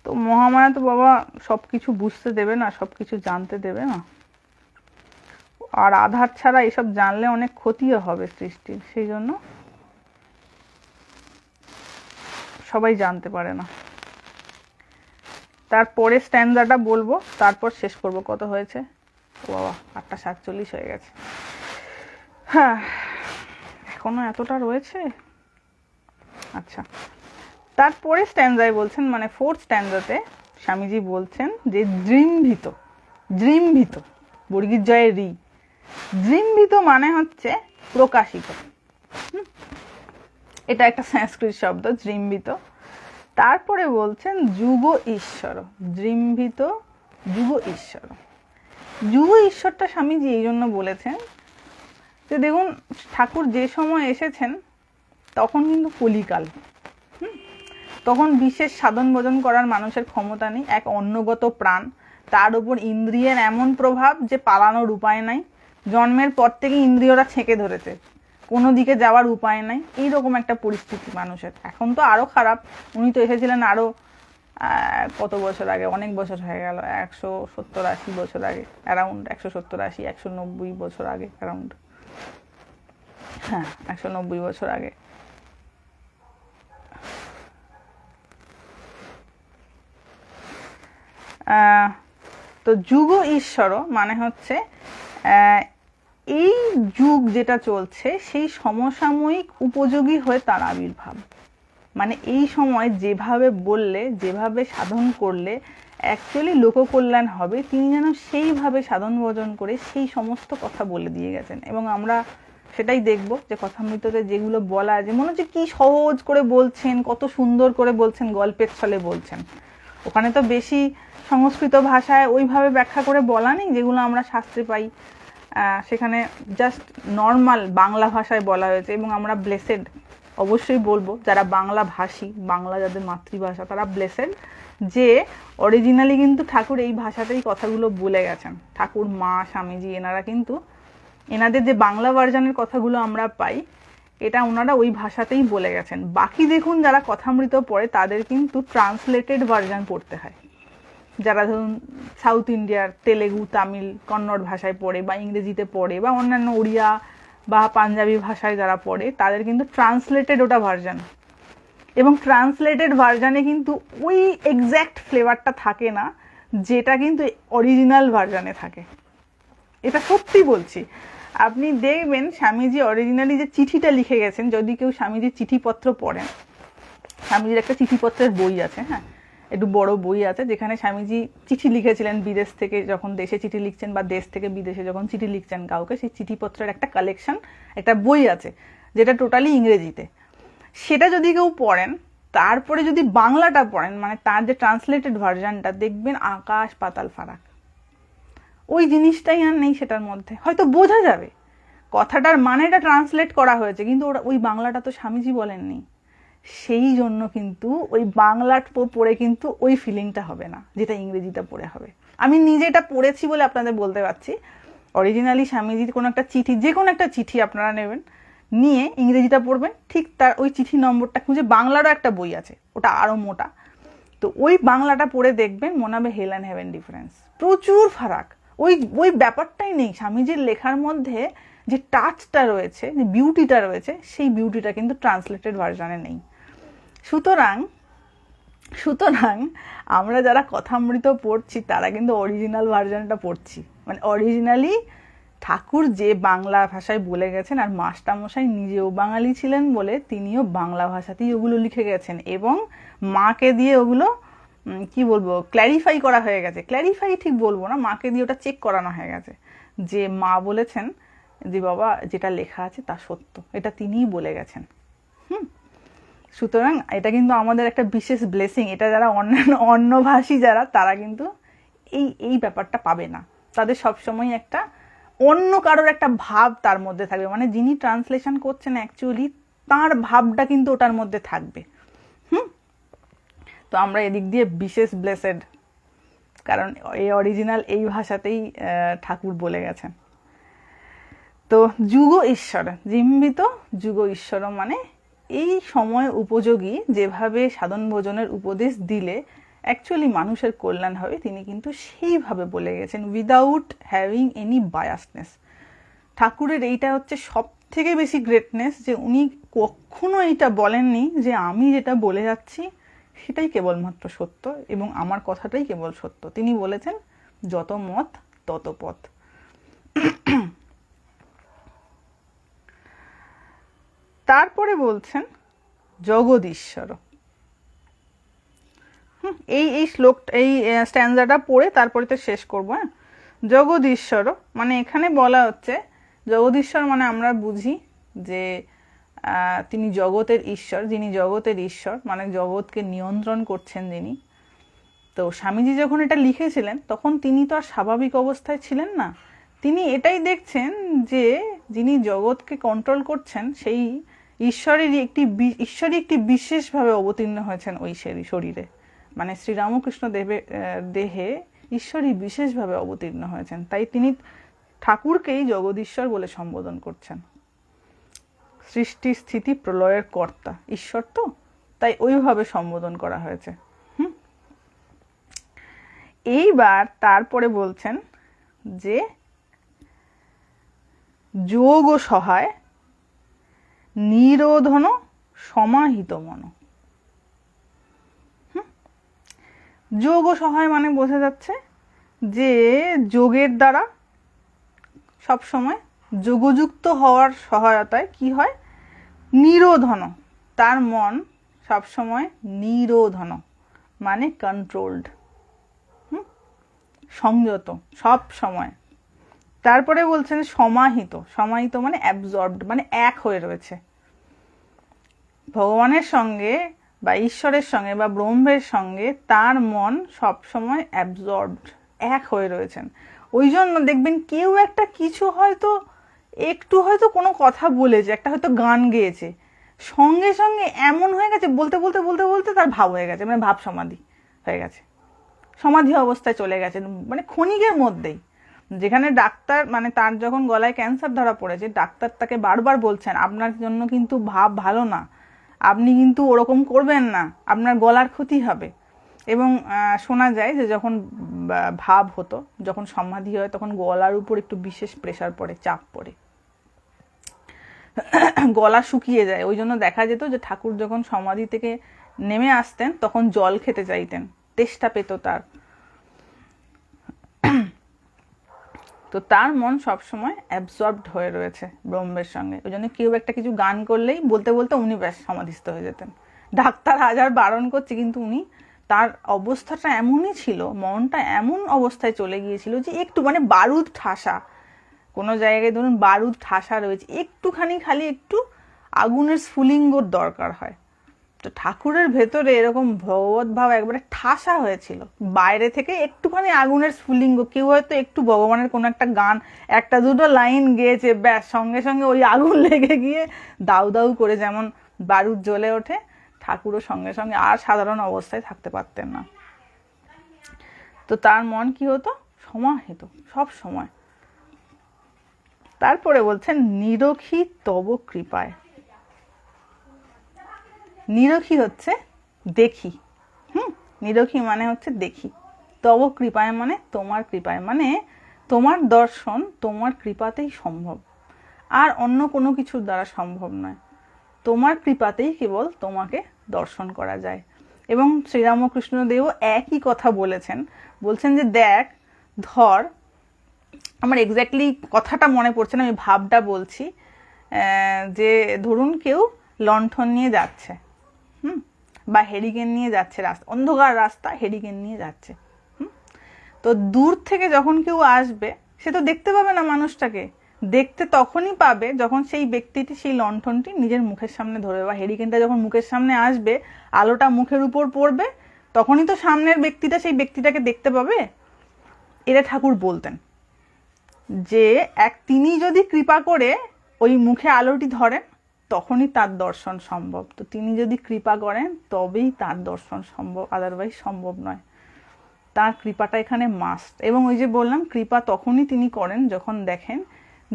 তো মহামায়া তো বাবা সবকিছু বুঝতে দেবে না, সবকিছু জানতে দেবে না। আর আধার ছাড়া এসব জানলে অনেক ক্ষতিও হবে সৃষ্টির, সেই জন্য সবাই জানতে পারে না। তারপরে স্ট্যান্ডারটা বলবো, তারপর শেষ করব। কত হয়েছে? ও বাবা, 8:47 হয়ে গেছে। হ্যাঁ, এখনো এতটা রয়েছে। আচ্ছা, তারপরে স্ট্যান্ডায় বলছেন, মানে 4th স্ট্যান্ডাতে স্বামীজি বলছেন যে দৃম্ভিত, দৃম্ভিত বর্গীর জয়ে রি, দৃম্ভিত মানে হচ্ছে প্রকাশিত। এটা একটা সংস্কৃত শব্দ, দৃম্ভিত। তারপরে বলছেন যুগ ঈশ্বর, দৃম্ভিত যুগ ঈশ্বর। যুগ ঈশ্বরটা স্বামীজি এই জন্য বলেছেন যে দেখুন, ঠাকুর যে সময় এসেছেন তখন কিন্তু কলিকাল, তখন বিশেষ সাধন ভজন করার মানুষের ক্ষমতা নেই, এক অন্নগত প্রাণ, তার উপর ইন্দ্রিয়ের এমন প্রভাব যে পালানোর উপায় নাই, জন্মের পর থেকে ইন্দ্রিয়রা ছেঁকে ধরেছে, কোনো দিকে যাওয়ার উপায় নাই, এইরকম একটা পরিস্থিতি মানুষের। এখন তো আরো খারাপ, উনি তো এসেছিলেন আরো কত বছর আগে, অনেক বছর হয়ে গেল, 170-80 বছর আগে, অ্যারাউন্ড 170-80-190 বছর আগে, অ্যারাউন্ড, হ্যাঁ 190 বছর আগে। তো যুগ ঈশ্বর মানে হচ্ছে এই যুগ যেটা চলছে সেই সমসাময়িক উপযোগী হয়ে তার আবির্ভাব। মানে এই সময় যেভাবে বললে, যেভাবে সাধন করলে অ্যাকচুয়ালি লোককল্যাণ হবে, তিনি যেন সেইভাবে সাধন ভজন করে সেই সমস্ত কথা বলে দিয়ে গেছেন। এবং আমরা সেটাই দেখব যে কথামৃততে যেগুলো বলা আছে, মনে হচ্ছে কি সহজ করে বলছেন, কত সুন্দর করে বলছেন, গল্পের ছলে বলছেন। ওখানে তো বেশি সংস্কৃত ভাষায় ওইভাবে ব্যাখ্যা করে বলা নেই যেগুলো আমরা শাস্ত্রে পাই, সেখানে জাস্ট নর্মাল বাংলা ভাষায় বলা হয়েছে। এবং আমরা ব্লেসেড, অবশ্যই বলবো যারা বাংলা ভাষী, বাংলা যাদের মাতৃভাষা, তারা ব্লেসেড যে অরিজিনালি কিন্তু ঠাকুর এই ভাষাতেই কথাগুলো বলে গেছেন। ঠাকুর, মা, স্বামীজি, এনারা কিন্তু এনাদের যে বাংলা ভার্সনের কথাগুলো আমরা পাই, এটা ওনারা ওই ভাষাতেই বলে গেছেন। বাকি দেখুন যারা কথামৃত পড়ে তাদের কিন্তু ট্রান্সলেটেড ভার্সন পড়তে হয়। যারা ধরুন সাউথ ইন্ডিয়ার তেলেগু, তামিল, কন্নড় ভাষায় পড়ে বা ইংরেজিতে পড়ে বা অন্যান্য ওড়িয়া বা পাঞ্জাবি ভাষায় যারা পড়ে, তাদের কিন্তু ট্রান্সলেটেড ওটা ভার্সন। এবং ট্রান্সলেটেড ভার্সনে কিন্তু ওই এক্স্যাক্ট ফ্লেভারটা থাকে না যেটা কিন্তু অরিজিনাল ভার্সনে থাকে। এটা সত্যি বলছি। আপনি দেখবেন স্বামীজি অরিজিনালি যে চিঠিটা লিখে গেছেন, যদি কেউ স্বামীজির চিঠিপত্র পড়েন, স্বামীজির একটা চিঠিপত্রের বই আছে, হ্যাঁ একটু বড় বই আছে, যেখানে স্বামীজি চিঠি লিখেছিলেন বিদেশ থেকে, যখন দেশে চিঠি লিখছেন বা দেশ থেকে বিদেশে যখন চিঠি লিখছেন কাউকে, সেই চিঠিপত্রের একটা কালেকশন, একটা বই আছে যেটা টোটালি ইংরেজিতে। সেটা যদি কেউ পড়েন, তারপরে যদি বাংলাটা পড়েন, মানে তার যে ট্রান্সলেটেড ভার্সনটা, দেখবেন আকাশ পাতাল ফারাক। ওই জিনিসটাই আর নেই সেটার মধ্যে। হয়তো বোঝা যাবে কথাটার মানেটা ট্রান্সলেট করা হয়েছে, কিন্তু ওই বাংলাটা তো স্বামীজি বলেননি। সেই জন্য কিন্তু ওই বাংলাটা পড়ে কিন্তু ওই ফিলিংটা হবে না যেটা ইংরেজিটা পড়ে হবে। আমি নিজে এটা পড়েছি বলে আপনাদের বলতে পারছি। অরিজিনালি স্বামীজির কোনো একটা চিঠি, যে কোনো একটা চিঠি আপনারা নেবেন, নিয়ে ইংরেজিটা পড়বেন, ঠিক তার ওই চিঠি নম্বরটা খুঁজে, বাংলারও একটা বই আছে ওটা আরও মোটা, তো ওই বাংলাটা পড়ে দেখবেন মনে হবে হেল অ্যান্ড হেভেন ডিফারেন্স, প্রচুর ফারাক। ওই ওই ব্যাপারটাই নেই স্বামীজির লেখার মধ্যে, যে টাচটা রয়েছে, যে বিউটিটা রয়েছে, সেই বিউটিটা কিন্তু ট্রান্সলেটেড ভার্সনে নেই। সুতরাং সুতরাং আমরা যারা কথামৃত পড়ছি তারা কিন্তু অরিজিনাল ভার্সনটা পড়ছি, মানে অরিজিনালি ঠাকুর যে বাংলা ভাষায় বলে গেছেন, আর মাস্টারমশাই নিজেও বাঙালি ছিলেন বলে তিনিও বাংলা ভাষাতেই ওগুলো লিখে গেছেন, এবং মাকে দিয়ে ওগুলো কি বলবো ক্ল্যারিফাই করা হয়ে গেছে। ক্ল্যারিফাই ঠিক বলবো না, মাকে দিয়ে ওটা চেক করানো হয়ে গেছে যে মা বলেছেন যে বাবা যেটা লেখা আছে তা সত্য, এটা তিনিই বলে গেছেন। সুতরাং এটা কিন্তু আমাদের একটা বিশেষ ব্লেসিং। এটা যারা অন্যভাষী যারা, তারা কিন্তু এই ব্যাপারটা পাবে না। তাদের সবসময় একটা অন্য কারোর একটা ভাব তার মধ্যে থাকবে, মানে যিনি ট্রান্সলেশন করছেন অ্যাকচুয়ালি তার ভাবটা কিন্তু ওটার মধ্যে থাকবে। তো আমরা এদিক দিয়ে বিশেষ ব্লেসেড, কারণ এই অরিজিনাল এই ভাষাতেই ঠাকুর বলে গেছেন। তো যুগ ঈশ্বর জিম্বিত, যুগ ঈশ্বর মানে এই সময় উপযোগী যেভাবে সাধন ভোজনের উপদেশ দিলে অ্যাকচুয়ালি মানুষের কল্যাণ হবে, তিনি কিন্তু সেইভাবে বলে গেছেন, উইদাউট হ্যাভিং এনি বায়াসনেস। ঠাকুরের এইটা হচ্ছে সব থেকে বেশি গ্রেটনেস, যে উনি কখনো এইটা বলেননি যে আমি যেটা বলে যাচ্ছি সেটাই কেবলমাত্র সত্য এবং আমার কথাটাই কেবল সত্য। তিনি বলেছেন যত মত তত পথ। তারপরে বলছেন জগদীশ্বর। এই শ্লোকটা, এই স্ট্যান্জাটা পড়ে তারপরে তো শেষ করবো। হ্যাঁ, জগদীশ্বর মানে এখানে বলা হচ্ছে, জগদীশ্বর মানে আমরা বুঝি যে তিনি জগতের ঈশ্বর, যিনি জগতের ঈশ্বর মানে জগৎকে নিয়ন্ত্রণ করছেন যিনি। তো স্বামীজি যখন এটা লিখেছিলেন তখন তিনি তো আর স্বাভাবিক অবস্থায় ছিলেন না, তিনি এটাই দেখছেন যে যিনি জগৎকে কন্ট্রোল করছেন সেই ঈশ্বরই একটি বিশেষভাবে অবতীর্ণ হয়েছেন ওই শরীরে, মানে শ্রীরামকৃষ্ণ দেহে ঈশ্বরই বিশেষভাবে অবতীর্ণ হয়েছেন। তাই তিনি ঠাকুরকেই জগদীশ্বর বলে সম্বোধন করছেন। সৃষ্টি স্থিতি প্রলয়ের কর্তা ঈশ্বর, তো তাই ওইভাবে সম্বোধন করা হয়েছে। এইবার তারপরে বলছেন যে যোগ সহায় নিরোধন সমাহিত মন। যোগ সহায় মানে বোঝা যাচ্ছে যে যোগের দ্বারা সবসময় যোগযুক্ত হওয়ার সহায়তায় কি হয়, নিরোধন, তার মন সবসময় নিরোধন মানে কন্ট্রোলড, সংযত সব সময়। তারপরে বলছেন সমাহিত, সমাহিত মানে অ্যাবজর্বড মানে এক হয়ে রয়েছে ভগবানের সঙ্গে বা ঈশ্বরের সঙ্গে বা ব্রহ্মের সঙ্গে, তার মন সবসময় অ্যাবজর্বড এক হয়ে রয়েছেন। ওই জন্য দেখবেন কেউ একটা কিছু হয়তো একটু হয়তো কোনো কথা বলেছে, একটা হয়তো গান গেয়েছে, সঙ্গে সঙ্গে এমন হয়ে গেছে বলতে বলতে বলতে বলতে তার ভাব হয়ে গেছে, মানে ভাব সমাধি হয়ে গেছে, সমাধি অবস্থায় চলে গেছে, মানে ক্ষণিকের মধ্যেই। যেখানে ডাক্তার মানে তার যখন গলায় ক্যান্সার ধরা পড়েছে, ডাক্তার তাকে বারবার বলছেন আপনার জন্য কিন্তু ভাব ভালো না, আপনি কিন্তু ওরকম করবেন না, আপনার গলার ক্ষতি হবে। এবং শোনা যায় যে যখন ভাব হতো, যখন সমাধি হয় তখন গলার উপর একটু বিশেষ প্রেসার পড়ে, চাপ পড়ে, গলা শুকিয়ে যায়। ওই জন্য দেখা যেত যে ঠাকুর যখন সমাধি থেকে নেমে আসতেন তখন জল খেতে চাইতেন, তেষ্টা পেত তার। তো তার মন সবসময় অ্যাবজর্বড হয়ে রয়েছে ব্রহ্মের সঙ্গে। ওই জন্য কেউ একটা কিছু গান করলেই বলতে বলতে উনি ব্যাস সমাধিস্থ হয়ে যেতেন। ডাক্তার হাজার বারণ করছে কিন্তু উনি, তার অবস্থাটা এমনই ছিল, মনটা এমন অবস্থায় চলে গিয়েছিল যে একটু মানে বারুদ ঠাসা, কোনো জায়গায় ধরুন বারুদ ঠাসা রয়েছে, একটুখানি খালি একটু আগুনের স্ফুলিঙ্গর দরকার হয়। তো ঠাকুরের ভেতরে এরকম ভগবত ভাব একবারে ঠাসা হয়েছিল, বাইরে থেকে একটুখানি আগুনের স্ফুলিঙ্গ, কেউ হয়তো একটু ভগবানের কোনো একটা গান একটা দুটো লাইন গেয়েছে, ব্যাস সঙ্গে সঙ্গে ওই আগুন লেগে গিয়ে দাউ দাউ করে যেমন বারুদ জ্বলে ওঠে, ঠাকুরও সঙ্গে সঙ্গে আর সাধারণ অবস্থায় থাকতে পারতেন না। তো তার মন কি হতো, সমাহিত সব সময়। তারপরে বলছেন নিরখী তব কৃপায়। নিরখী হচ্ছে দেখি, নিরখী মানে হচ্ছে দেখি, তব কৃপায় মানে তোমার কৃপায়, মানে তোমার দর্শন তোমার কৃপাতেই সম্ভব, আর অন্য কোনো কিছুর দ্বারা সম্ভব নয়। তোমার কৃপাতেই কেবল তোমাকে দর্শন করা যায়। এবং শ্রীরামকৃষ্ণদেবও একই কথা বলেছেন, বলছেন যে দেখ, ধর, আমার এক্স্যাক্টলি কথাটা মনে পড়ছে না, আমি ভাবটা বলছি, যে ধরুন কেউ লণ্ঠন নিয়ে যাচ্ছে, বা হেরিকেন নিয়ে যাচ্ছে, রাস্তা অন্ধকার রাস্তা, হেরিকেন নিয়ে যাচ্ছে। তো দূর থেকে যখন কেউ আসবে সে তো দেখতে পাবে না মানুষটাকে, দেখতে তখনই পাবে যখন সেই ব্যক্তিটি সেই লণ্ঠনটি নিজের মুখের সামনে ধরবে, বা হেরিকেনটা যখন মুখের সামনে আসবে, আলোটা মুখের উপর পড়বে, তখনই তো সামনের ব্যক্তিটা সেই ব্যক্তিটাকে দেখতে পাবে। এটা ঠাকুর বলতেন যে তিনি যদি কৃপা করে ওই মুখে আলোটি ধরেন তখনই তার দর্শন সম্ভব। তো তিনি যদি কৃপা করেন তবেই তার দর্শন সম্ভব, আদারওয়াইজ সম্ভব নয়। তার কৃপাটা এখানে মাস্ট। এবং ওই যে বললাম, কৃপা তখনই তিনি করেন যখন দেখেন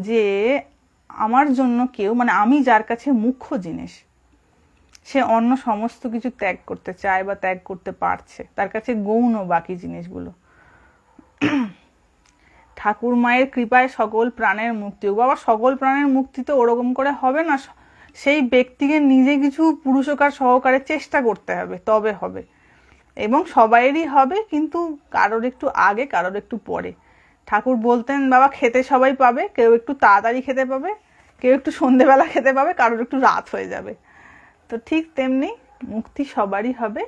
যে আমার জন্য কেউ, মানে আমি যার কাছে মুখ্য জিনিস, সে অন্য সমস্ত কিছু ত্যাগ করতে চায় বা ত্যাগ করতে পারছে, তার কাছে গৌণ বাকি জিনিসগুলো। ঠাকুর মায়ের কৃপায় সকল প্রাণের মুক্তি। ও বাবা, সকল প্রাণের মুক্তি তো ওরকম করে হবে না, সেই ব্যক্তিকে নিজে কিছু পুরুষকার সহকারে চেষ্টা করতে হবে, তবে হবে। এবং সবাইয়েরই হবে, কিন্তু কারোর একটু আগে, কারোর একটু পরে। ঠাকুর বলতেন বাবা, খেতে সবাই পাবে, কেউ একটু তাড়াতাড়ি খেতে পাবে, কেউ একটু সন্ধেবেলা খেতে পাবে, কারোর একটু রাত হয়ে যাবে। তো ঠিক তেমনি মুক্তি সবারই হবে,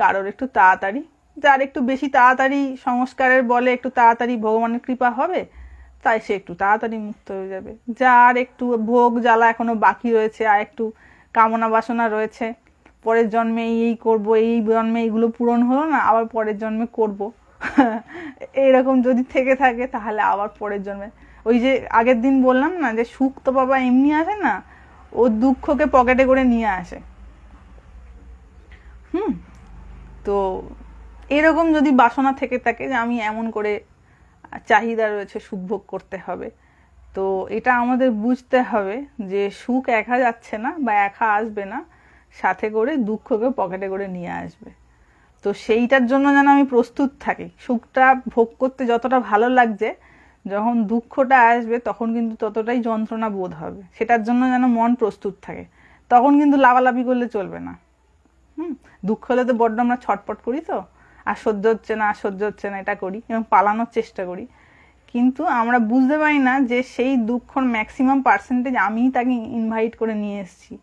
কারোর একটু তাড়াতাড়ি, যার একটু বেশি তাড়াতাড়ি সংস্কারের বলে একটু তাড়াতাড়ি ভগবানের কৃপা হবে, তাই সে একটু তাড়াতাড়ি মুক্ত হয়ে যাবে। যার একটু ভোগ জ্বালা এখনো বাকি রয়েছে, আর একটু কামনা বাসনা রয়েছে, পরের জন্মে এই করব, এই জন্মে এইগুলো পূরণ হলো না, আবার পরের জন্মে করব, এইরকম যদি থেকে থাকে তাহলে আবার পরের জন্মে। ওই যে আগের দিন বললাম না যে সুখ তো বাবা এমনি আসে না, ও দুঃখকে পকেটে করে নিয়ে আসে। তো এরকম যদি বাসনা থেকে থাকে যে আমি এমন করে চাহিদা রয়েছে সুখ ভোগ করতে হবে, তো এটা আমাদের বুঝতে হবে যে সুখ একা যাচ্ছে না বা একা আসবে না, সাথে করে দুঃখকে পকেটে করে নিয়ে আসবে। তো সেইটার জন্য যেন আমি প্রস্তুত থাকি। সুখটা ভোগ করতে যতটা ভালো লাগছে, যখন দুঃখটা আসবে তখন কিন্তু ততটাই যন্ত্রণা বোধ হবে। সেটার জন্য যেন মন প্রস্তুত থাকে, তখন কিন্তু লাফালাফি করলে চলবে না। দুঃখ হলে তো বড্ড আমরা ছটপট করি, তো আর সহ্য হচ্ছে না, আর সহ্য হচ্ছে না, এটা করি এবং পালানোর চেষ্টা করি। কিন্তু আমরা বুঝতে পারি না যে সেই দুঃখর ম্যাক্সিমাম পার্সেন্টেজ আমিই তাকে ইনভাইট করে নিয়ে এসেছি।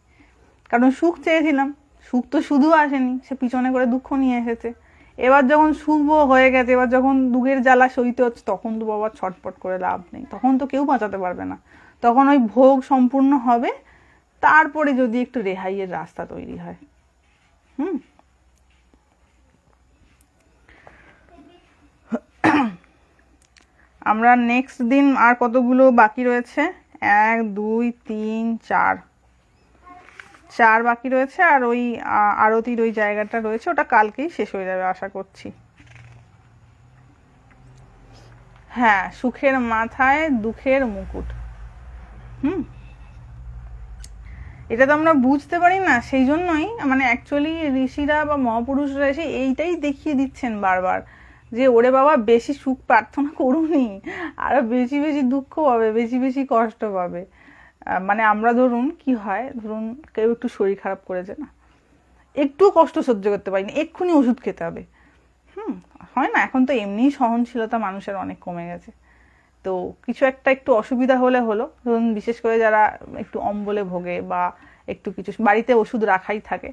কারণ সুখ চেয়েছিলাম, সুখ তো শুধু আসেনি, সে পিছনে করে দুঃখ নিয়ে এসেছে। এবার যখন সুখ হয়ে গেছে, এবার যখন দুঃখের জ্বালা সইতে হচ্ছে, তখন তো বাবা ছটপট করে লাভ নেই, তখন তো কেউ বাঁচাতে পারবে না। তখন ওই ভোগ সম্পূর্ণ হবে, তারপরে যদি একটু রেহাইয়ের রাস্তা তৈরি হয়। আমরা নেক্সট দিন আর কতগুলো বাকি রয়েছে, 1 2 3 4 বাকি রয়েছে, আর ওই আরতির ওই জায়গাটা রয়েছে, ওটা কালকেই শেষ হয়ে যাবে আশা করছি। হ্যাঁ, সুখের মাথায় দুঃখের মুকুট। এটা তো আমরা বুঝতে পারি না, সেই জন্যই মানে অ্যাকচুয়ালি ঋষিরা বা মহাপুরুষরা এসে এইটাই দেখিয়ে দিচ্ছেন বারবার যে ওরে বাবা, বেশি সুখ প্রার্থনা করুনি, আরো বেশি বেশি দুঃখ পাবে, বেশি বেশি কষ্ট পাবে। মানে আমরা ধরুন কি হয়, ধরুন কেউ একটু শরীর খারাপ করেছে না, একটু কষ্ট সহ্য করতে পারি না, এক্ষুনি ওষুধ খেতে হবে। হয় না, এখন তো এমনিই সহনশীলতা মানুষের অনেক কমে গেছে। তো কিছু একটা একটু অসুবিধা হলে হলো, ধরুন বিশেষ করে যারা একটু অম্বলে ভোগে বা একটু কিছু বাড়িতে ওষুধ রাখাই থাকে,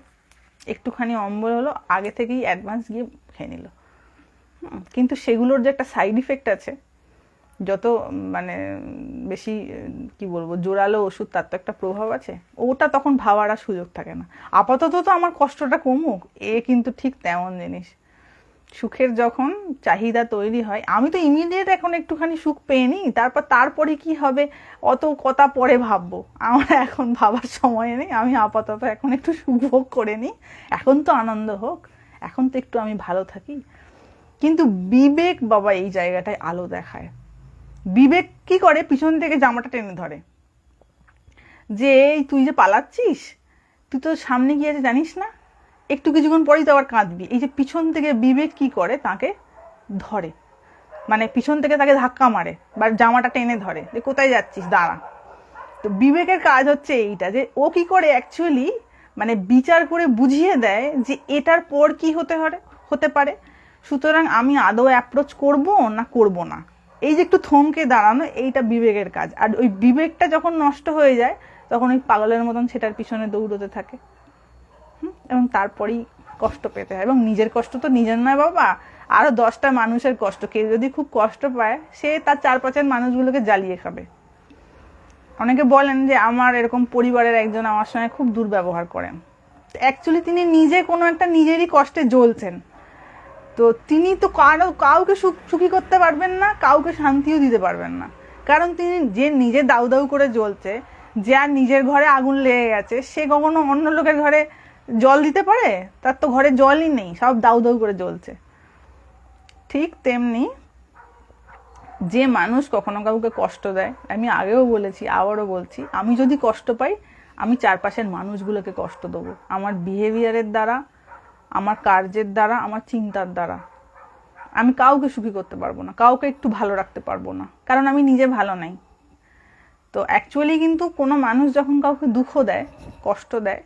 একটুখানি অম্বল হলো, আগে থেকেই অ্যাডভান্স গিয়ে খেয়ে নিল। কিন্তু সেগুলোর যে একটা সাইড ইফেক্ট আছে, যত মানে বেশি কি বলবো জোরালো ওষুধ তার তো একটা প্রভাব আছে, ওটা তখন ভাবার আর সুযোগ থাকে না। আপাতত তো আমার কষ্টটা কমুক, কিন্তু ঠিক তেমন জিনিস। সুখের যখন চাহিদা তৈরি হয়, আমি তো ইমিডিয়েট এখন একটুখানি সুখ পেয়ে নিই, তারপরে কি হবে অত কথা পরে ভাববো, আমার এখন ভাবার সময় নেই। আমি আপাতত এখন একটু সুখ ভোগ করে নিই, এখন তো আনন্দ হোক, এখন তো একটু আমি ভালো থাকি। কিন্তু বিবেক বাবা এই জায়গাটায় আলো দেখায়। বিবেক কি করে, পিছন থেকে জামাটা টেনে ধরে, যে এই তুই যে পালাচ্ছিস, তুই তো সামনে গিয়ে আছে জানিস না, একটু কিছুক্ষণ পরেই তো আবার কাঁদবি। এই যে পিছন থেকে বিবেক কি করে, তাকে ধরে, মানে পিছন থেকে তাকে ধাক্কা মারে বা জামাটা টেনে ধরে, যে কোথায় যাচ্ছিস দাঁড়া। তো বিবেকের কাজ হচ্ছে এইটা, যে ও কি করে অ্যাকচুয়ালি মানে বিচার করে বুঝিয়ে দেয় যে এটার পর কি হতে পারে, সুতরাং আমি আদৌ অ্যাপ্রোচ করব না করব না। এই যে একটু থমকে দাঁড়ানো, এইটা বিবেকের কাজ। আর ওই বিবেকটা যখন নষ্ট হয়ে যায়, তখন ওই পাগলের মতন সেটার পিছনে দৌড়তে থাকে, এবং তারপরেই কষ্ট পেতে হয়। এবং নিজের কষ্ট তো নিজের নয় বাবা, আরো 10টা মানুষের কষ্ট। কেউ যদি খুব কষ্ট পায়, সে তার চারপাশের মানুষগুলোকে জ্বালিয়ে খাবে। অনেকে বলেন যে আমার এরকম পরিবারের একজন আমার সঙ্গে খুব দুর্ব্যবহার করেন। অ্যাকচুয়ালি তিনি নিজে কোনো একটা নিজেরই কষ্টে জ্বলছেন, তো তিনি তো কাউকে সুখী করতে পারবেন না, কাউকে শান্তিও দিতে পারবেন না। কারণ তিনি যে নিজে দাউ দাউ করে জ্বলছে, যে আর নিজের ঘরে আগুন লেগে গেছে, সে কখনো অন্য লোকের ঘরে জল দিতে পারে? তার তো ঘরে জলই নেই, সব দাউ দাউ করে জ্বলছে। ঠিক তেমনি যে মানুষ কখনো কাউকে কষ্ট দেয়, আমি আগেও বলেছি আবারও বলছি, আমি যদি কষ্ট পাই, আমি চারপাশের মানুষগুলোকে কষ্ট দেবো, আমার বিহেভিয়ারের দ্বারা, আমার কার্যের দ্বারা, আমার চিন্তার দ্বারা। আমি কাউকে সুখী করতে পারবো না, কাউকে একটু ভালো রাখতে পারবো না, কারণ আমি নিজে ভালো নাই। তো অ্যাকচুয়ালি কিন্তু কোনো মানুষ যখন কাউকে দুঃখ দেয়, কষ্ট দেয়,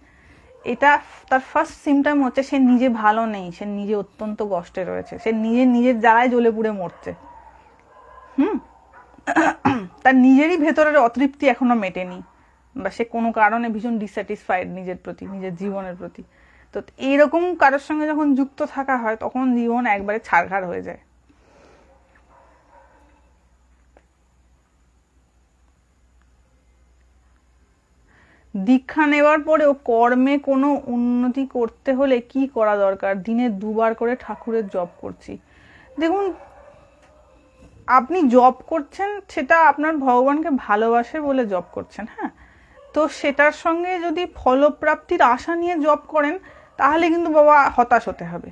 এটা তার ফার্স্ট সিমটম হচ্ছে সে নিজে ভালো নেই, সে নিজে অত্যন্ত কষ্টে রয়েছে, সে নিজের জ্বালায় জ্বলে পুড়ে মরছে। তার নিজেরই ভেতরের অতৃপ্তি এখনো মেটেনি, বা সে কোনো কারণে ভীষণ ডিস্যাটিসফাইড নিজের প্রতি, নিজের জীবনের প্রতি। তো এইরকম কারোর সঙ্গে যখন যুক্ত থাকা হয়, তখন জীবন একবারে ছারখার হয়ে যায়। দীক্ষা নেওয়ার পরেও কর্মে কোনো উন্নতি করতে হলে কি করা দরকার? দিনে 2বার করে ঠাকুরের জপ করছি। দেখুন, আপনি জপ করছেন, সেটা আপনার ভগবানকে ভালোবাসে বলে জপ করছেন, হ্যাঁ, তো সেটার সঙ্গে যদি ফলপ্রাপ্তির আশা নিয়ে জপ করেন, তাহলে কিন্তু বাবা হতাশ হতে হবে।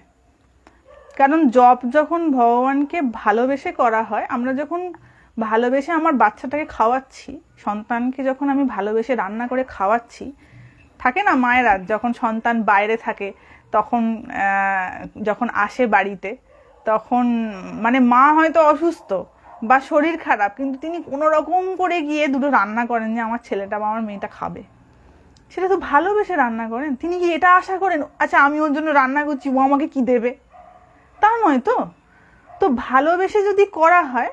কারণ জপ যখন ভগবানকে ভালোবেসে করা হয়, আমরা যখন ভালোবেসে আমার বাচ্চাটাকে খাওয়াচ্ছি, সন্তানকে যখন আমি ভালোবেসে রান্না করে খাওয়াচ্ছি, থাকে না মায়েরা যখন সন্তান বাইরে থাকে, তখন যখন আসে বাড়িতে, তখন মানে মা হয়তো অসুস্থ বা শরীর খারাপ, কিন্তু তিনি কোনো রকম করে গিয়ে দুটো রান্না করেন যে আমার ছেলেটা বা আমার মেয়েটা খাবে। সেটা তো ভালোবেসে রান্না করেন। তিনি কি এটা আশা করেন আচ্ছা আমি ওর জন্য রান্না করছি, ও আমাকে কি দেবে? তা নয় তো। তো ভালোবেসে যদি করা হয়,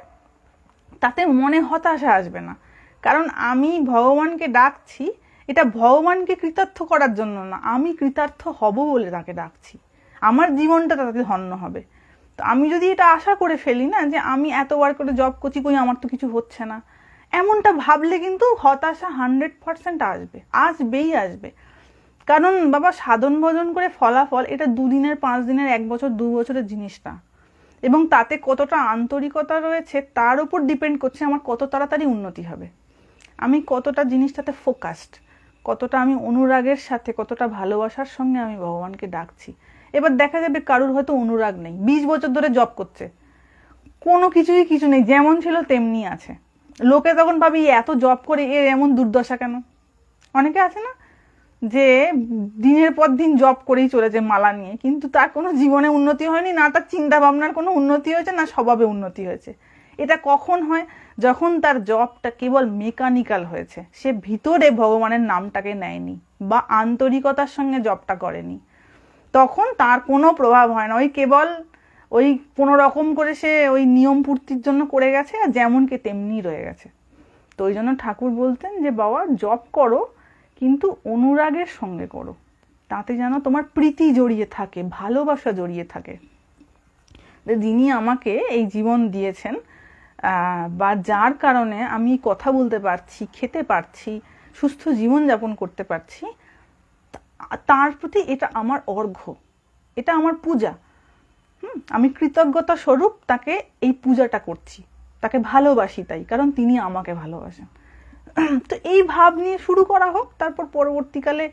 তাতে মনে হতাশা আসবে না। কারণ আমি ভগবানকে ডাকছি, এটা ভগবানকে কৃতার্থ করার জন্য না, আমি কৃতার্থ হব বলে তাকে ডাকছি, আমার জীবনটা তাতে ধন্য হবে। তো আমি যদি এটা আশা করে ফেলি না, যে আমি এতবার করে জব করছি, কই আমার তো কিছু হচ্ছে না, এমনটা ভাবলে কিন্তু হতাশা 100% আসবেই আসবে। কারণ বাবা, সাধন ভজন করে ফলাফল এটা 2 দিনের, 5 দিনের, 1 বছর, 2 বছরের জিনিস না। এবং তাতে কতটা আন্তরিকতা রয়েছে তার উপর ডিপেন্ড করছে আমার কত তাড়াতাড়ি উন্নতি হবে, আমি কতটা জিনিসটাতে ফোকাসড, কতটা আমি অনুরাগের সাথে, কতটা ভালোবাসার সঙ্গে আমি ভগবানকে ডাকছি। এবার দেখা যাবে কারুর হয়তো অনুরাগ নেই, 20 বছর ধরে জব করছে, কোনো কিছু নেই, যেমন ছিল তেমনি আছে। লোকে তখন ভাবি এত জব করে এর এমন দুর্দশা কেন? অনেকে আছে না যে দিনের পর দিন জব করেই চলেছে মালা নিয়ে, কিন্তু তার কোনো জীবনে উন্নতি হয়নি, না তার চিন্তা ভাবনার কোনো উন্নতি হয়েছে, না স্বভাবে উন্নতি হয়েছে। এটা কখন হয়? যখন তার জবটা কেবল মেকানিক্যাল হয়েছে, সে ভিতরে ভগবানের নামটাকে নেয়নি বা আন্তরিকতার সঙ্গে জবটা করেনি, তখন তার কোনো প্রভাব হয় না। ওই কোনো রকম করে সে ওই নিয়ম পূর্তির জন্য করে গেছে, আর যেমনকে তেমনি রয়ে গেছে। তো ওই জন্য ঠাকুর বলতেন যে বাবা জব করো, কিন্তু অনুরাগের সঙ্গে করো, তাতে যেন তোমার প্রীতি জড়িয়ে থাকে, ভালোবাসা জড়িয়ে থাকে। যিনি আমাকে এই জীবন দিয়েছেন, বা যার কারণে আমি কথা বলতে পারছি, খেতে পারছি, সুস্থ জীবনযাপন করতে পারছি, তার প্রতি এটা আমার অর্ঘ্য, এটা আমার পূজা। আমি কৃতজ্ঞতা স্বরূপ তাকে এই পূজাটা করছি, তাকে ভালোবাসি তাই, কারণ তিনি আমাকে ভালোবাসেন। তো এই ভাব নিয়ে শুরু করা হোক, তারপর পরবর্তীকালে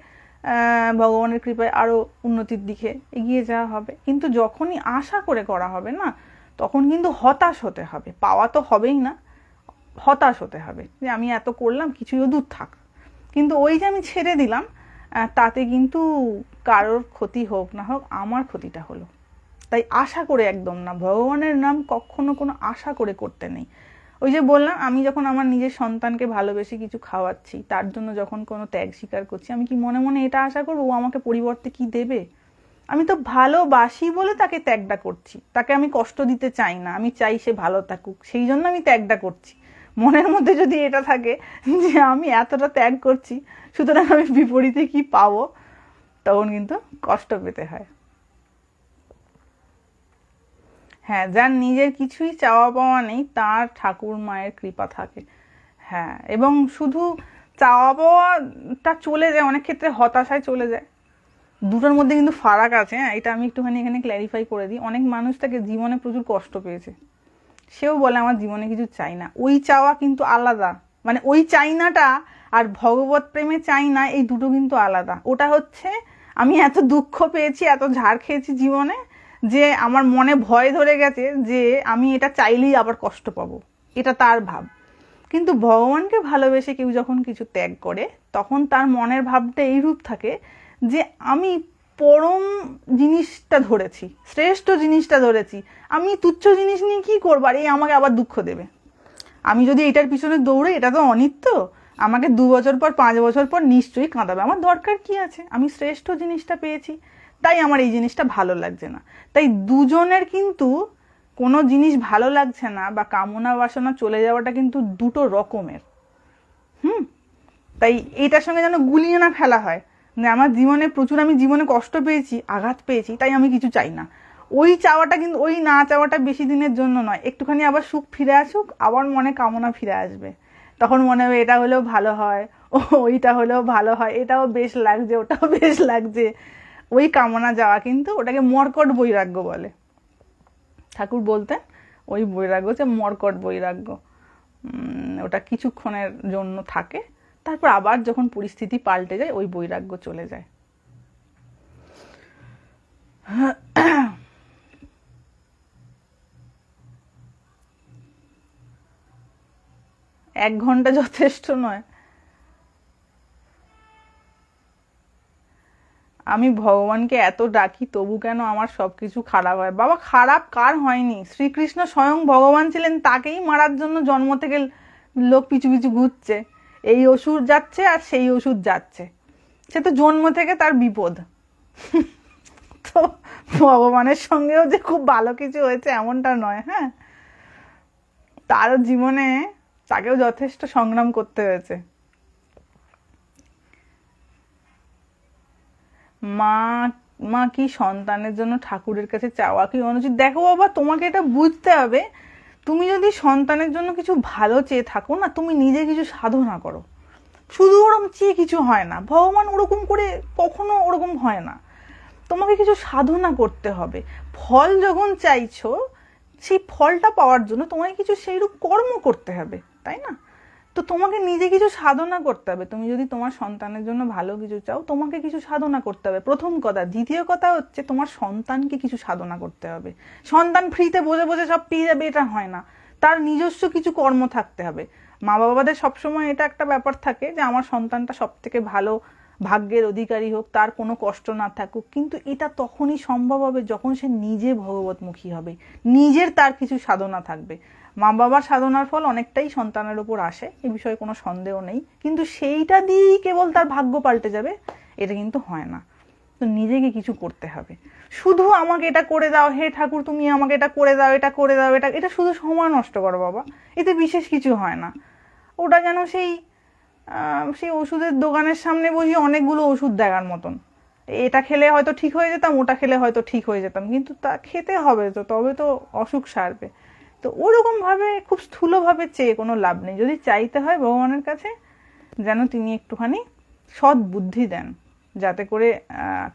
ভগবানের কৃপায় আরো উন্নতির দিকে এগিয়ে যাওয়া হবে। কিন্তু যখনই আশা করে করা হবে না, তখন কিন্তু হতাশ হতে হবে। পাওয়া তো হবেই না, হতাশ হতে হবে যে আমি এত করলাম, কিছুই দূর থাক। কিন্তু ওই যে আমি ছেড়ে দিলাম, তাতে কিন্তু কারোর ক্ষতি হোক না হোক, আমার ক্ষতিটা হলো। তাই আশা করে একদম না, ভগবানের নাম কখনো কোনো আশা করে করতে নেই। ওই যে বললাম, আমি যখন আমার নিজের সন্তানকে ভালোবেসে কিছু খাওয়াচ্ছি, তার জন্য যখন কোনো ত্যাগ স্বীকার করছি, আমি কি মনে মনে এটা আশা করবো ও আমাকে পরিবর্তে কি দেবে? আমি তো ভালোবাসি বলে তাকে ত্যাগটা করছি, তাকে আমি কষ্ট দিতে চাই না, আমি চাই সে ভালো থাকুক, সেই জন্য আমি ত্যাগটা করছি। মনের মধ্যে যদি এটা থাকে যে আমি এতটা ত্যাগ করছি, সুতরাং আমি বিপরীতে কি পাবো, তখন কিন্তু কষ্ট পেতে হয়। হ্যাঁ, যার নিজের কিছুই চাওয়া পাওয়া নেই, তার ঠাকুর মায়ের কৃপা থাকে। হ্যাঁ, এবং শুধু চাওয়া পাওয়াটা চলে যায়, অনেক ক্ষেত্রে হতাশায় চলে যায়। দুটোর মধ্যে কিন্তু ফারাক আছে। হ্যাঁ, এটা আমি একটুখানি এখানে ক্ল্যারিফাই করে দিই। অনেক মানুষ তাকে জীবনে প্রচুর কষ্ট পেয়েছে, সেও বলে আমার জীবনে কিছু চাই না। ওই চাওয়া কিন্তু আলাদা, মানে ওই চাইনাটা আর ভগবত প্রেমে চাই না, এই দুটো কিন্তু আলাদা। ওটা হচ্ছে আমি এত দুঃখ পেয়েছি, এত ঝাড় খেয়েছি জীবনে, যে আমার মনে ভয় ধরে গেছে যে আমি এটা চাইলেই আবার কষ্ট পাবো, এটা তার ভাব। কিন্তু ভগবানকে ভালোবেসে কেউ যখন কিছু ত্যাগ করে, তখন তার মনের ভাবটা এই রূপ থাকে যে আমি পরম জিনিসটা ধরেছি, শ্রেষ্ঠ জিনিসটা ধরেছি, আমি তুচ্ছ জিনিস নিয়ে কি করবো, আর এই আমাকে আবার দুঃখ দেবে। আমি যদি এটার পিছনে দৌড়ে, এটা তো অনিত্য, আমাকে 2 বছর পর 5 বছর পর নিশ্চয়ই কাঁদাবে, আমার দরকার কি আছে, আমি শ্রেষ্ঠ জিনিসটা পেয়েছি, তাই আমার এই জিনিসটা ভালো লাগছে না। তাই দুজনের কিন্তু কোনো জিনিস ভালো লাগছে না বা কামনা বাসনা চলে যাওয়াটা কিন্তু দুটো রকমের। তাই এটার সঙ্গে যেন গুলিয়ে না ফেলা হয় যে আমার জীবনে প্রচুর, আমি জীবনে কষ্ট পেয়েছি, আঘাত পেয়েছি, তাই আমি কিছু চাই না। ওই চাওয়াটা কিন্তু, ওই না চাওয়াটা বেশি দিনের জন্য নয়, একটুখানি আবার সুখ ফিরে আসুক, আবার মনে কামনা ফিরে আসবে, তখন মনে হবে এটা হলেও ভালো হয়, ওইটা হলেও ভালো হয়, এটাও বেশ লাগছে, ওটাও বেশ লাগছে। ওই কামনা যাওয়া কিন্তু, ওটাকে মর্কট বৈরাগ্য বলে। ঠাকুর বলতেন ওই বৈরাগ্য হচ্ছে মর্কট বৈরাগ্য। ওটা কিছুক্ষণের জন্য থাকে, তারপর আবার যখন পরিস্থিতি পাল্টে যায়, ওই বৈরাগ্য চলে যায়। 1 ঘন্টা যথেষ্ট নয়। আমি ভগবানকে এত ডাকি, তবু কেন আমার সবকিছু খারাপ হয়? বাবা, খারাপ কার হয়নি? শ্রীকৃষ্ণ স্বয়ং ভগবান ছিলেন, তাকেই মারার জন্য জন্ম থেকে লোক পিছু পিছু ঘুরছে, এই ওষুধ যাচ্ছে আর সেই ওষুধ যাচ্ছে, সে তো জন্ম থেকে তার বিপদ। তো ভগবানের সঙ্গেও যে খুব ভালো কিছু হয়েছে এমনটা নয়। হ্যাঁ, তারও জীবনে তাকেও যথেষ্ট সংগ্রাম করতে হয়েছে। মা মা কি সন্তানের জন্য ঠাকুরের কাছে চাওয়া কি অনুচিত? দেখো বাবা, তোমাকে এটা বুঝতে হবে, তুমি যদি সন্তানের জন্য কিছু ভালো চেয়ে থাকো না, তুমি নিজে কিছু সাধনা করো। শুধু ওরকম চেয়ে কিছু হয় না, ভগবান ওরকম করে কখনো ওরকম হয় না। তোমাকে কিছু সাধনা করতে হবে। ফল যখন চাইছো, সেই ফলটা পাওয়ার জন্য তোমাকে কিছু সেইরূপ কর্ম করতে হবে, তাই না? তো তোমাকে নিজে কিছু সাধনা করতে হবে। তুমি যদি তোমার সন্তানের জন্য ভালো কিছু চাও, তোমাকে কিছু সাধনা করতে হবে, প্রথম কথা। দ্বিতীয় কথা হচ্ছে তোমার সন্তানকে কিছু সাধনা করতে হবে। সন্তান ফ্রিতে বসে বসে সব পেয়ে যাবে, এটা হয় না, তার নিজস্ব কিছু কর্ম থাকতে হবে। মা বাবাদের সবসময় এটা একটা ব্যাপার থাকে যে আমার সন্তানটা সব থেকে ভালো ভাগ্যের অধিকারী হোক, তার কোনো কষ্ট না থাকুক। কিন্তু এটা তখনই সম্ভব হবে যখন সে নিজে ভগবতমুখী হবে, নিজের তার কিছু সাধনা থাকবে। মা বাবার সাধনার ফল অনেকটাই সন্তানের উপর আসে, এ বিষয়ে কোনো সন্দেহ নেই, কিন্তু সেইটা দিয়েই কেবল তার ভাগ্য পাল্টে যাবে, এটা কিন্তু হয় না। তো নিজেকে কিছু করতে হবে। শুধু আমাকে এটা করে দাও, হে ঠাকুর তুমি আমাকে এটা করে দাও, এটা করে দাও, এটা এটা শুধু সময় নষ্ট করো বাবা, এতে বিশেষ কিছু হয় না। ওটা যেন সেই সেই ওষুধের দোকানের সামনে বসে অনেকগুলো ওষুধ দেখার মতন। এটা খেলে হয়তো ঠিক হয়ে যেতাম, ওটা খেলে হয়তো ঠিক হয়ে যেতাম, কিন্তু তা খেতে হবে তো, তবে তো অসুখ সারবে। তো ওরকমভাবে খুব স্থূলভাবে চেয়ে কোনো লাভ নেই। যদি চাইতে হয় ভগবানের কাছে যেন তিনি একটুখানি সৎ বুদ্ধি দেন, যাতে করে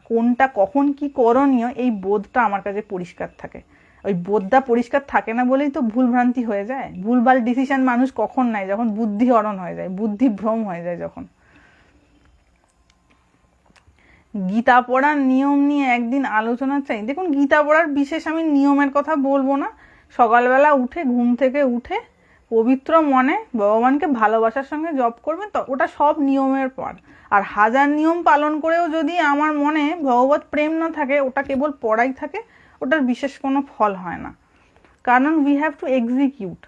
কোনটা কখন কি করণীয় এই বোধটা আমার কাছে পরিষ্কার থাকে। ওই বোধটা পরিষ্কার থাকে না বলেই তো ভুল ভ্রান্তি হয়ে যায়। ভুলভাল ডিসিশন মানুষ কখন নেয়? যখন বুদ্ধি হরণ হয়ে যায়, বুদ্ধি ভ্রম হয়ে যায় যখন। গীতা পড়ার নিয়ম নিয়ে একদিন আলোচনা চাই। দেখুন, গীতা পড়ার বিশেষ আমি নিয়মের কথা বলবো না। সকালবেলা উঠে, ঘুম থেকে উঠে পবিত্র মনে ভগবানকে ভালোবাসার সঙ্গে জপ করবেন, তো ওটা সব নিয়মের পর। আর হাজার নিয়ম পালন করেও যদি আমার মনে ভগবত প্রেম না থাকে, ওটা কেবল পড়াই থাকে, ওটার বিশেষ কোনো ফল হয় না। কারণ we have to execute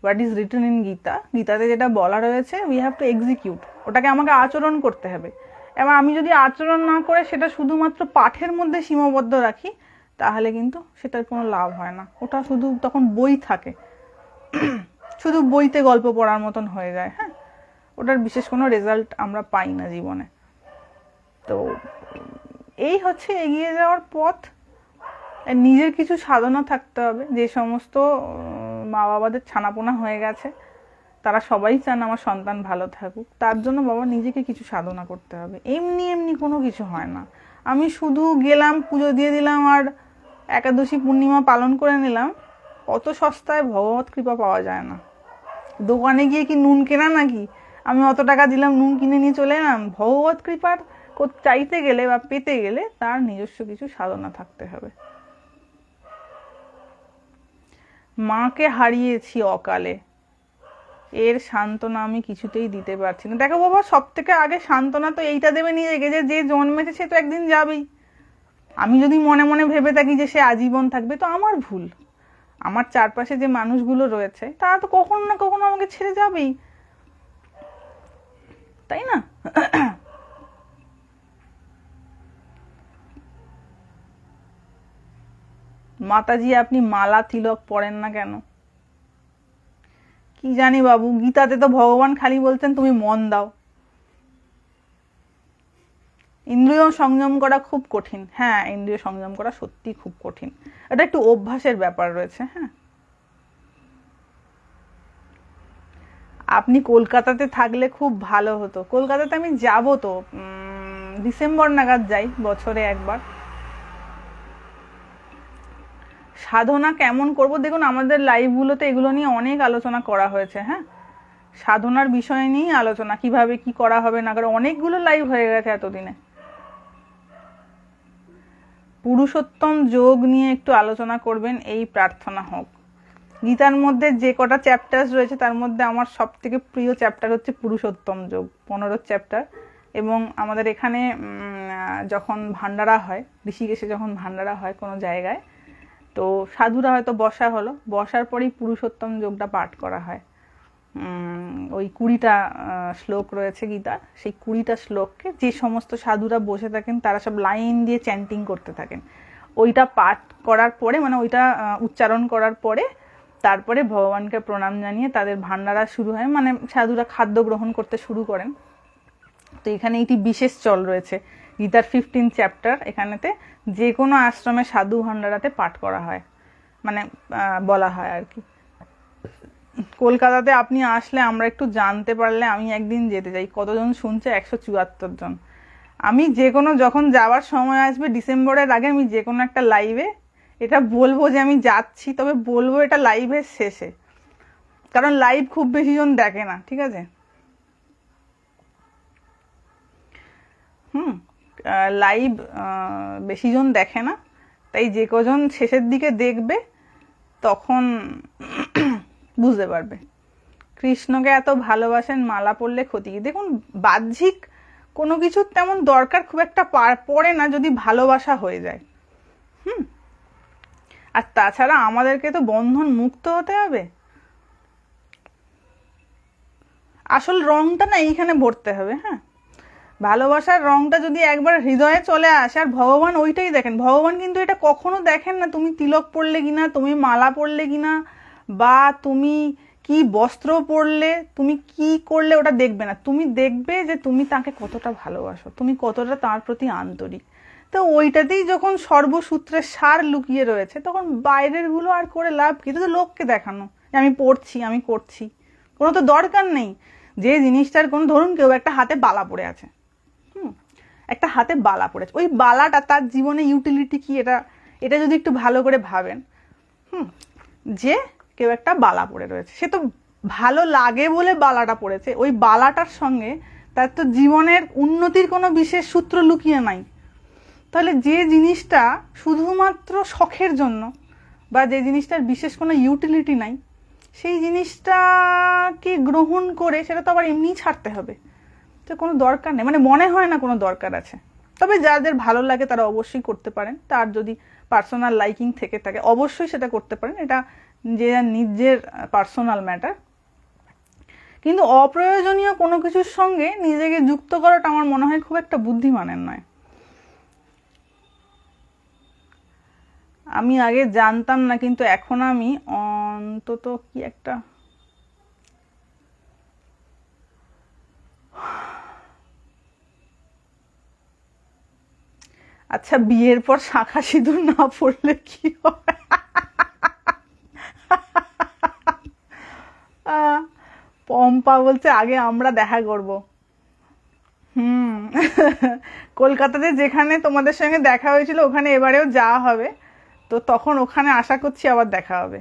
what is written in Gita. গীতাতে যেটা বলা রয়েছে, উই হ্যাভ টু এক্সিকিউট, ওটাকে আমাকে আচরণ করতে হবে। এবার আমি যদি আচরণ না করে সেটা শুধুমাত্র পাঠের মধ্যে সীমাবদ্ধ রাখি, তাহলে কিন্তু সেটার কোনো লাভ হয় না। ওটা শুধু তখন বই থাকে, শুধু বইতে গল্প পড়ার মতন হয়ে যায়। হ্যাঁ, ওটার বিশেষ কোনো রেজাল্ট আমরা পাই না জীবনে। তো এই হচ্ছে এগিয়ে যাওয়ার পথ। নিজের কিছু সাধনা থাকতে হবে। যে সমস্ত মা বাবাদের ছানাপোনা হয়ে গেছে, তারা সবাই চান আমার সন্তান ভালো থাকুক। তার জন্য বাবা নিজেকে কিছু সাধনা করতে হবে। এমনি এমনি কোনো কিছু হয় না। আমি শুধু গেলাম, পুজো দিয়ে দিলাম আর একাদশী পূর্ণিমা পালন করে নিলাম, অত সস্তায় ভগবত কৃপা পাওয়া যায় না। দোকানে গিয়ে কি নুন কেনা নাকি? আমি অত টাকা দিলাম, নুন কিনে নিয়ে চলে এলাম। ভগবত কৃপার চাইতে গেলে বা পেতে গেলে তার নিজস্ব কিছু সাধনা থাকতে হবে। মাকে হারিয়েছি অকালে, এর সান্ত্বনা আমি কিছুতেই দিতে পারছি না। দেখো বাবা, সব থেকে আগে সান্ত্বনা তো এইটা দেবে নিজেকে যে যে জন্মেছে সে তো একদিন যাবেই। আমি যদি মনে মনে ভেবে থাকি যে সে আজীবন থাকবে, তো আমার ভুল। আমার চারপাশে যে মানুষগুলো রয়েছে তারা তো কখনো না কখনো আমাকে ছেড়ে যাবেই, তাই না? মাতাজি, আপনি মালা তিলক পড়েন না কেন? কি জানি বাবু, গীতাতে তো ভগবান খালি বলতেন তুমি মন দাও। ইন্দ্রিয় সংযম করা খুব কঠিন। হ্যাঁ, ইন্দ্রিয় সংযম করা সত্যি খুব কঠিন। এটা একটু অভ্যাসের ব্যাপার রয়েছে। হ্যাঁ, আপনি কলকাতাতে থাকলে খুব ভালো হতো। কলকাতাতে আমি যাব তো, ডিসেম্বর নাগাদ যাই বছরে একবার। সাধনা কেমন করব? দেখুন, আমাদের লাইভগুলোতে এগুলো নিয়ে অনেক আলোচনা করা হয়েছে। হ্যাঁ, সাধনার বিষয় নিয়েই আলোচনা, কিভাবে কি করা হবে না করে, অনেকগুলো লাইভ হয়ে গেছে এতদিনে। পুরুষোত্তম যোগ নিয়ে একটু আলোচনা করবেন, এই প্রার্থনা হোক। গীতার মধ্যে যে কটা চ্যাপ্টার রয়েছে তার মধ্যে আমার সব থেকে প্রিয় চ্যাপ্টার হচ্ছে পুরুষোত্তম যোগ, 15 চ্যাপ্টার। এবং আমাদের এখানে যখন ভান্ডারা হয়, ঋষিকেশে যখন ভান্ডারা হয় কোনো জায়গায়, তো সাধুরা হয়তো বসা হলো, বসার পরেই পুরুষোত্তম যোগটা পাঠ করা হয়। ওই 20টা শ্লোক রয়েছে গীতার, সেই 20টা শ্লোককে যে সমস্ত সাধুরা বসে থাকেন তারা সব লাইন দিয়ে চ্যান্টিং করতে থাকেন। ওইটা পাঠ করার পরে, মানে ওইটা উচ্চারণ করার পরে তারপরে ভগবানকে প্রণাম জানিয়ে তাদের ভান্ডারা শুরু হয়, মানে সাধুরা খাদ্য গ্রহণ করতে শুরু করেন। তো এখানে একটি বিশেষ চল রয়েছে, গীতার 15 চ্যাপ্টার এখানেতে যে কোনো আশ্রমে সাধু ভান্ডারাতে পাঠ করা হয়, মানে বলা হয় আর কি। কলকাতাতে আপনি আসলে আমরা একটু জানতে পারলে আমি একদিন যেতে চাই। কতজন শুনছে? 174 জন। আমি যে কোনো, যখন যাওয়ার সময় আসবে ডিসেম্বরের আগে, আমি যে কোনো একটা লাইভে এটা বলবো যে আমি যাচ্ছি, তবে বলবো এটা লাইভের শেষে, কারণ লাইভ খুব বেশি জন দেখে না, ঠিক আছে? লাইভ বেশি জন দেখে না, তাই যে কজন শেষের দিকে দেখবে তখন বুঝতে পারবে। কৃষ্ণকে এত ভালোবাসেন, মালা পড়লে ক্ষতি কি? দেখুন, বাহ্যিক কোনো কিছুর তেমন দরকার খুব একটা পড়ে না যদি ভালোবাসা হয়ে যায়। আর তাছাড়া আমাদেরকে তো বন্ধন মুক্ত হতে হবে। আসল রংটা না এইখানে ভরতে হবে। হ্যাঁ, ভালোবাসার রংটা যদি একবার হৃদয়ে চলে আসে, আর ভগবান ওইটাই দেখেন। ভগবান কিন্তু এটা কখনো দেখেন না তুমি তিলক পরলে কিনা, তুমি মালা পরলে কিনা, বা তুমি কি বস্ত্র পরলে, তুমি কি করলে, ওটা দেখবে না। তুমি দেখবে যে তুমি তাকে কতটা ভালোবাসো, তুমি কতটা তার প্রতি আন্তরিক। তো ওইটাতেই যখন সর্বসূত্রের সার লুকিয়ে রয়েছে, তখন বাইরের গুলো আর করে লাভ কি? তো লোককে দেখানো যে আমি পড়ছি, আমি করছি, কোনো তো দরকার নেই। যে জিনিসটার কোনো, ধরুন কেউ একটা হাতে বালা পড়ে আছে, একটা হাতে বালা পড়েছে, ওই বালাটা তার জীবনে ইউটিলিটি কি, এটা এটা যদি একটু ভালো করে ভাবেন, যে কেউ একটা বালা পড়ে রয়েছে, সে তো ভালো লাগে বলে বালাটা পড়েছে, ওই বালাটার সঙ্গে তার তো জীবনের উন্নতির কোনো বিশেষ সূত্র লুকিয়ে নাই। তাহলে যে জিনিসটা শুধুমাত্র শখের জন্য, বা যে জিনিসটার বিশেষ কোনো ইউটিলিটি নাই, সেই জিনিসটাকে গ্রহণ করে সেটা তো আবার এমনিই ছাড়তে হবে, তো কোনো দরকার নেই, মানে মনে হয় না কোনো দরকার আছে। তবে যাদের ভালো লাগে তারা অবশ্যই করতে পারেন, তার যদি পার্সোনাল লাইকিং থেকে থাকে অবশ্যই সেটা করতে পারেন, এটা যে নিজের পার্সোনাল ম্যাটার। কিন্তু অপ্রয়োজনীয় কোনো কিছুর সঙ্গে নিজেকে যুক্ত করাটা আমার মনে হয় খুব একটা বুদ্ধিমানের নয়। আমি আগে জানতাম না, কিন্তু এখন আমি অন্তত কি একটা, আচ্ছা বিয়ের পর শাঁখা সিঁদুর না পড়লে কি হয়? পম্পা বলছে আগে আমরা দেখা করব। কলকাতাতে যেখানে তোমাদের সঙ্গে দেখা হয়েছিল ওখানে এবারেও যাওয়া হবে, তো তখন ওখানে আশা করছি আবার দেখা হবে।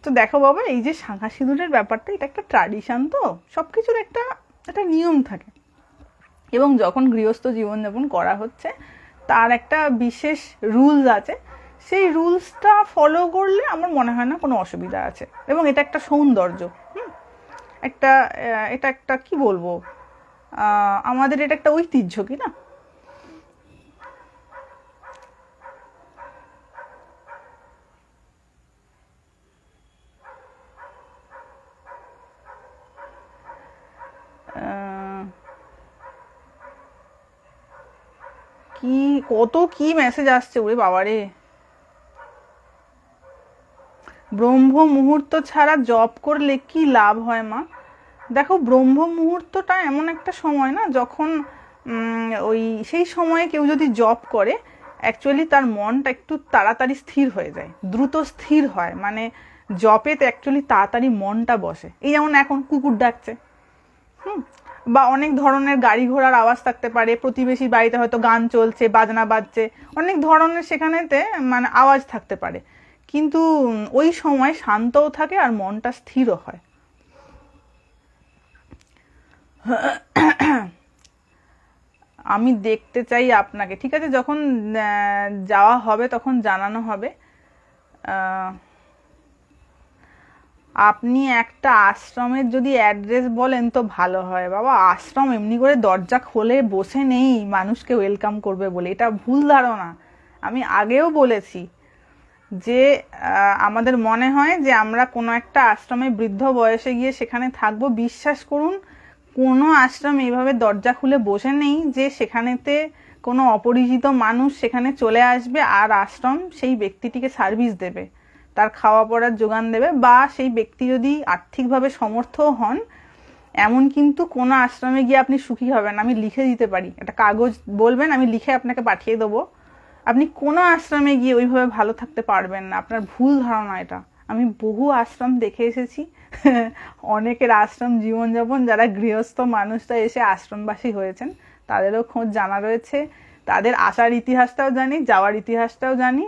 তো দেখো বাবা, এই যে শাঁখা সিঁদুরের ব্যাপারটা, এটা একটা ট্র্যাডিশন, তো সবকিছুর একটা একটা নিয়ম থাকে, এবং যখন গৃহস্থ জীবনযাপন করা হচ্ছে তার একটা বিশেষ রুলস আছে, সেই রুলসটা ফলো করলে আমার মনে হয় না কোনো অসুবিধা আছে, এবং এটা একটা সৌন্দর্য, একটা এটা একটা কি বলবো, আমাদের এটা একটা ঐতিহ্য, কি না? কি কত কি মেসেজ আসছে, ওরে বাবারে। ব্রহ্ম মুহূর্ত ছাড়া জব করলে কি লাভ হয় মা? দেখো, ব্রহ্ম মুহূর্তটা এমন একটা সময় না, যখন ওই সেই সময়ে কেউ যদি জব করে, অ্যাকচুয়ালি তার মনটা একটু তাড়াতাড়ি স্থির হয়ে যায়, দ্রুত স্থির হয়, মানে জপেতে অ্যাকচুয়ালি তাড়াতাড়ি মনটা বসে। এই যেমন এখন কুকুর ডাকছে, বা অনেক ধরনের গাড়ি ঘোড়ার আওয়াজ থাকতে পারে, প্রতিবেশী বাড়িতে হয়তো গান চলছে, বাজনা বাজছে, অনেক ধরনের সেখানেতে মানে আওয়াজ থাকতে পারে, কিন্তু ওই সময় শান্তও থাকে আর মনটা স্থিরও হয়। আমি দেখতে চাই আপনাকে, ঠিক আছে, যখন যাওয়া হবে তখন জানানো হবে। আপনি একটা আশ্রমের যদি অ্যাড্রেস বলেন তো ভালো হয় বাবা। আশ্রম এমনি করে দরজা খোলে বসে নেই মানুষকে ওয়েলকাম করবে বলে, এটা ভুল ধারণা। আমি আগেও বলেছি যে আমাদের মনে হয় যে আমরা কোনো একটা আশ্রমে বৃদ্ধ বয়সে গিয়ে সেখানে থাকবো। বিশ্বাস করুন, কোনো আশ্রম এইভাবে দরজা খুলে বসে নেই যে সেখানেতে কোনো অপরিচিত মানুষ সেখানে চলে আসবে আর আশ্রম সেই ব্যক্তিটিকে সার্ভিস দেবে, তার খাওয়া পড়ার যোগান দেবে, বা সেই ব্যক্তি যদি আর্থিকভাবে সমর্থও হন, এমন কিন্তু কোনো আশ্রমে গিয়ে আপনি সুখী হবেন। আমি লিখে দিতে পারি, একটা কাগজ বলবেন, আমি লিখে আপনাকে পাঠিয়ে দেবো, আপনি কোনো আশ্রমে গিয়ে ওইভাবে ভালো থাকতে পারবেন না। আপনার ভুল ধারণা এটা। আমি বহু আশ্রম দেখে এসেছি, অনেকের আশ্রম জীবনযাপন, যারা গৃহস্থ মানুষরা এসে আশ্রমবাসী হয়েছেন তাদেরও খোঁজ জানা রয়েছে, তাদের আসার ইতিহাসটাও জানি, যাওয়ার ইতিহাসটাও জানি।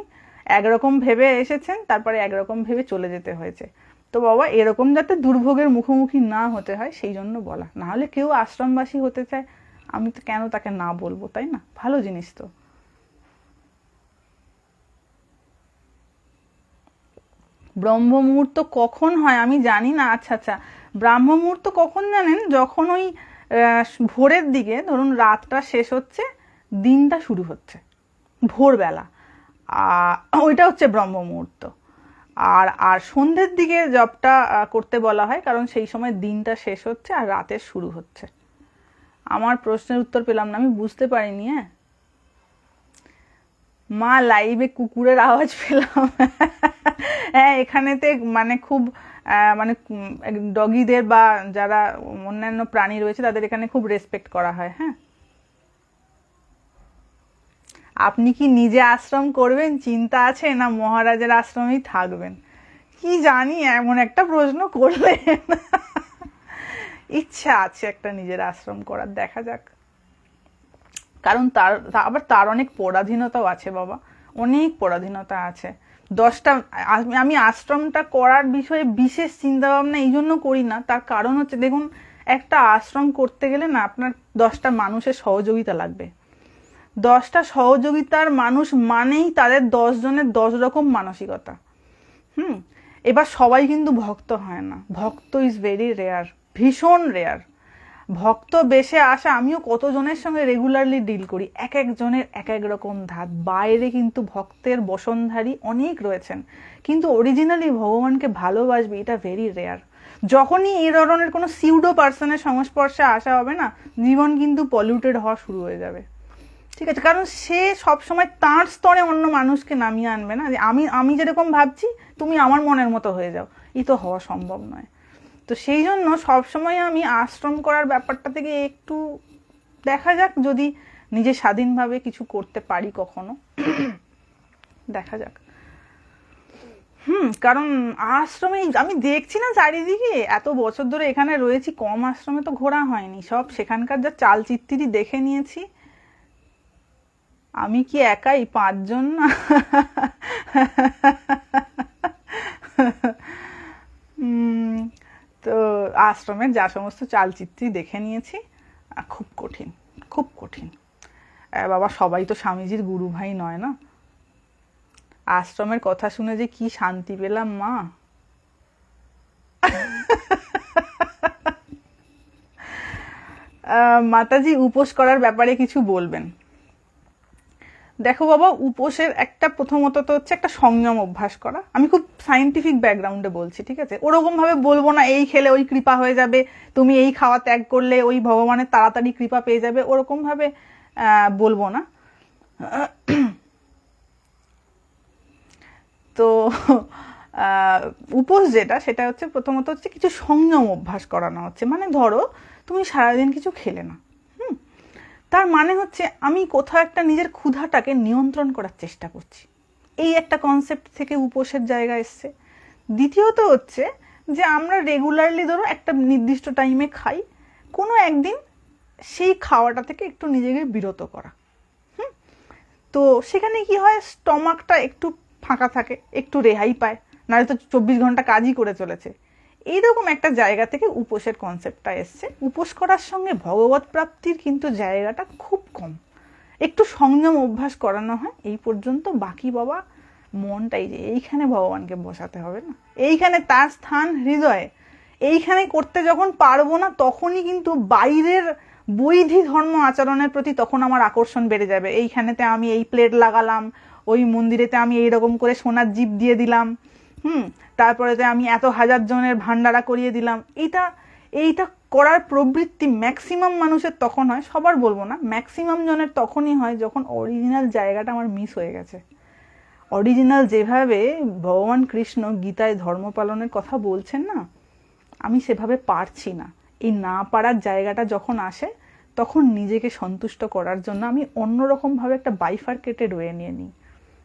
একরকম ভেবে এসেছেন, তারপরে একরকম ভেবে চলে যেতে হয়েছে। তো বাবা, এরকম যাতে দুর্ভোগের মুখোমুখি না হতে হয় সেই জন্য বলা। না হলে কেউ আশ্রমবাসী হতে চায়, আমি তো কেন তাকে না বলবো, তাই না? ভালো জিনিস তো। ব্রহ্ম মুহূর্ত কখন হয় আমি জানি না। আচ্ছা আচ্ছা, ব্রাহ্ম মুহূর্ত কখন জানেন? যখন ওই ভোরের দিকে, ধরুন রাতটা শেষ হচ্ছে, দিনটা শুরু হচ্ছে, ভোরবেলা, ওইটা হচ্ছে ব্রহ্ম মুহূর্ত। আর আর সন্ধ্যের দিকে জবটা করতে বলা হয়, কারণ সেই সময় দিনটা শেষ হচ্ছে আর রাতের শুরু হচ্ছে। আমার প্রশ্নের উত্তর পেলাম না, আমি বুঝতে পারিনি। হ্যাঁ মা, লাইভে কুকুরের আওয়াজ পেলাম। হ্যাঁ, এখানেতে মানে খুব মানে ডগিদের বা যারা অন্যান্য প্রাণী রয়েছে তাদের এখানে খুব রেসপেক্ট করা হয়। হ্যাঁ, আপনি কি নিজে আশ্রম করবেন চিন্তা আছে, না মহারাজের আশ্রমেই থাকবেন? কি জানি এমন একটা প্রশ্ন করলেন। ইচ্ছা আছে একটা নিজের আশ্রম করার, দেখা যাক। কারণ আবার তার অনেক পরাধীনতাও আছে বাবা, অনেক পরাধীনতা আছে। 10টা আমি আশ্রমটা করার বিষয়ে বিশেষ চিন্তা ভাবনা এই জন্য করি না, তার কারণ হচ্ছে দেখুন, একটা আশ্রম করতে গেলে না আপনার 10টা মানুষের সহযোগিতা লাগবে। 10টা সহযোগিতার মানুষ মানেই তাদের 10 জনের 10 রকম মানসিকতা। এবার সবাই কিন্তু ভক্ত হয় না, ভক্ত ইজ ভেরি রেয়ার, ভীষণ রেয়ার। ভক্ত বেশে আসা, আমিও কতজনের সঙ্গে রেগুলারলি ডিল করি, এক একজনের এক এক রকম ধাত। বাইরে কিন্তু ভক্তের বসনধারী অনেক রয়েছেন, কিন্তু অরিজিনালি ভগবানকে ভালোবাসবে এটা ভেরি রেয়ার। যখনই এই ধরনের কোনো সিউডো পার্সনের সংস্পর্শে আসা হবে না, জীবন কিন্তু পলিউটেড হওয়া শুরু হয়ে যাবে। ঠিক আছে, কারণ সে সবসময় তার স্তরে অন্য মানুষকে নামিয়ে আনবে না, যে আমি যেরকম ভাবছি তুমি আমার মনের মতো হয়ে যাও, এই তো হওয়া সম্ভব নয়। তো সেই জন্য সবসময় আমি আশ্রম করার ব্যাপারটা থেকে একটু দেখা যাক, যদি নিজে স্বাধীনভাবে কিছু করতে পারি কখনো, দেখা যাক। কারণ আশ্রমে আমি দেখছি না চারিদিকে, এত বছর ধরে এখানে রয়েছি, কম আশ্রমে তো ঘোরা হয়নি, সব সেখানকার যা চালচিত্রি দেখে নিয়েছি। আমি কি একাই, 5 জন না। তো আশ্রমের যা সমস্ত চালচিত্রি দেখে নিয়েছি, খুব কঠিন, খুব কঠিন বাবা। সবাই তো স্বামীজির গুরু ভাই নয় না। আশ্রমের কথা শুনে যে কি শান্তি পেলাম মা। মাতাজি উপোস করার ব্যাপারে কিছু বলবেন? দেখো বাবা, উপোসের একটা প্রথমত তো হচ্ছে একটা সংযম অভ্যাস করা। আমি খুব সায়েন্টিফিক ব্যাকগ্রাউন্ডে বলছি, ঠিক আছে? ওরকম ভাবে বলবো না এই খেলে ওই কৃপা হয়ে যাবে, তুমি এই খাওয়া ত্যাগ করলে ওই ভগবানের তাড়াতাড়ি কৃপা পেয়ে যাবে, ওরকম ভাবে বলবো না। তো উপোস যেটা, সেটা হচ্ছে প্রথমত হচ্ছে কিছু সংযম অভ্যাস করানো হচ্ছে। মানে ধরো তুমি সারাদিন কিছু খেলে না, তার মানে হচ্ছে আমি কোথাও একটা নিজের ক্ষুধাটাকে নিয়ন্ত্রণ করার চেষ্টা করছি, এই একটা কনসেপ্ট থেকে উপোসের জায়গা এসছে। দ্বিতীয়ত হচ্ছে যে আমরা রেগুলারলি ধরো একটা নির্দিষ্ট টাইমে খাই, কোনো একদিন সেই খাওয়াটা থেকে একটু নিজেকে বিরত করা। তো সেখানে কি হয়, স্টমাকটা একটু ফাঁকা থাকে, একটু রেহাই পায়, নাহলে তো 24 ঘন্টা কাজই করে চলেছে। এইরকম একটা জায়গা থেকে উপোসের কনসেপ্টটা এসছে। উপোস করার সঙ্গে ভগবত প্রাপ্তির কিন্তু জায়গাটা খুব কম, একটু সংযম অভ্যাস করানো হয় এই পর্যন্ত। বাকি বাবা মনটাই যে এইখানে ভগবানকে বসাতে হবে না, এইখানে তার স্থান হৃদয়ে, এইখানে করতে যখন পারবো না তখনই কিন্তু বাইরের বৈধি ধর্ম আচরণের প্রতি তখন আমার আকর্ষণ বেড়ে যাবে। এইখানেতে আমি এই প্লেট লাগালাম, ওই মন্দিরেতে আমি এইরকম করে সোনার জিপ দিয়ে দিলাম, তারপরেতে আমি এত হাজার জনের ভান্ডারা করিয়ে দিলাম। এইটা করার প্রবৃত্তি ম্যাক্সিমাম মানুষের তখন হয়, সবার বলবো না, ম্যাক্সিমাম জনের তখনই হয় যখন অরিজিনাল জায়গাটা আমার মিস হয়ে গেছে। অরিজিনাল যেভাবে ভগবান কৃষ্ণ গীতায় ধর্ম পালনের কথা বলছেন না, আমি সেভাবে পারছি না। এই না পারার জায়গাটা যখন আসে, তখন নিজেকে সন্তুষ্ট করার জন্য আমি অন্যরকমভাবে একটা বাইফার্কেটেড ওয়ে নিয়ে নিই,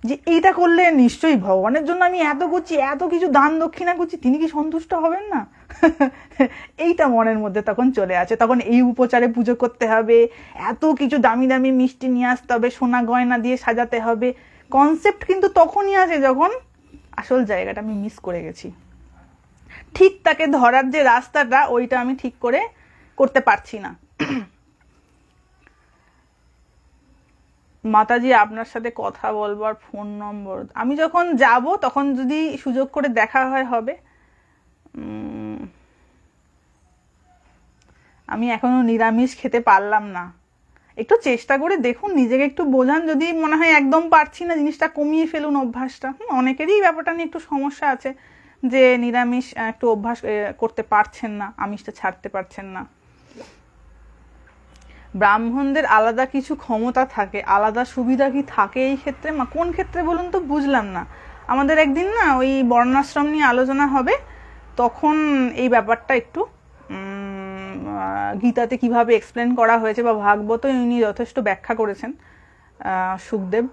যে এইটা করলে নিশ্চয়ই ভগবানের জন্য আমি এত করছি, এত কিছু দান দক্ষিণা করছি, তিনি কি সন্তুষ্ট হবেন না? এইটা মনের মধ্যে তখন চলে আসে। তখন এই উপচারে পুজো করতে হবে, এত কিছু দামি দামি মিষ্টি নিয়ে আসতে হবে, সোনা গয়না দিয়ে সাজাতে হবে। কনসেপ্ট কিন্তু তখনই আসে যখন আসল জায়গাটা আমি মিস করে গেছি, ঠিক তাকে ধরার যে রাস্তাটা ওইটা আমি ঠিক করে করতে পারছি না। মাতাজি আপনার সাথে কথা বলবার ফোন নম্বর, আমি যখন যাব তখন যদি সুযোগ করে দেখা হয় হবে। আমি এখনো নিরামিষ খেতে পারলাম না, একটু চেষ্টা করে দেখুন, নিজেকে একটু বোঝান, যদি মনে হয় একদম পারছি না জিনিসটা কমিয়ে ফেলুন অভ্যাসটা। অনেকেরই ব্যাপারটা নিয়ে একটু সমস্যা আছে, যে নিরামিষ একটু অভ্যাস করতে পারছেন না, আমিষটা ছাড়তে পারছেন না। ব্রাহ্মণদের আলাদা কিছু ক্ষমতা থাকে, আলাদা সুবিধা কি থাকে এই ক্ষেত্রে? কোন ক্ষেত্রে বলুন তো, বুঝলাম না। আমাদের একদিন না ওই বর্ণাশ্রম নিয়ে আলোচনা হবে, তখন এই ব্যাপারটা একটু গীতাতে কিভাবে এক্সপ্লেন করা হয়েছে বা ভাগবত উনি যথেষ্ট ব্যাখ্যা করেছেন, সুখদেব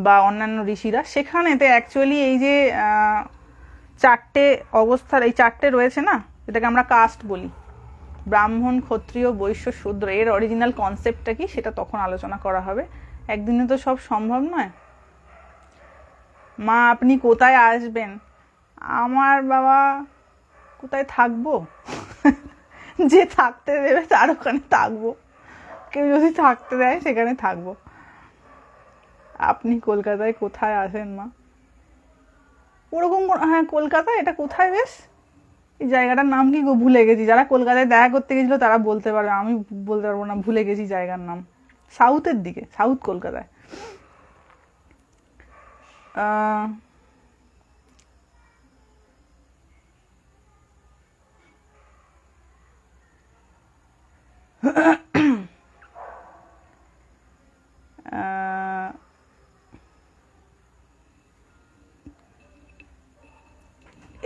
বা অন্যান্য ঋষিরা, সেখানেতে অ্যাকচুয়ালি এই যে চারটে অবস্থার এই চারটে রয়েছে না, এটাকে আমরা কাস্ট বলি, ব্রাহ্মণ, ক্ষত্রিয়, বৈশ্য, শূদ্র, এর অরিজিনাল কনসেপ্টটা কি সেটা তখন আলোচনা করা হবে। একদিনে তো সব সম্ভব নয়। মা আপনি কোথায় আসবেন? আমার বাবা কোথায় থাকবো? যে থাকতে দেবে তার ওখানে থাকবো, কেউ যদি থাকতে দেয় সেখানে থাকবো। আপনি কলকাতায় কোথায় আসেন মা? ওরকম হ্যাঁ, কলকাতা এটা কোথায় বেশ, এই জায়গাটার নাম কি গো, ভুলে গেছি। যারা কলকাতায় দেখা করতে গেছিল তারা বলতে পারবে, আমি বলতে পারবো না, ভুলে গেছি জায়গার নাম। সাউথের দিকে, সাউথ কলকাতায়।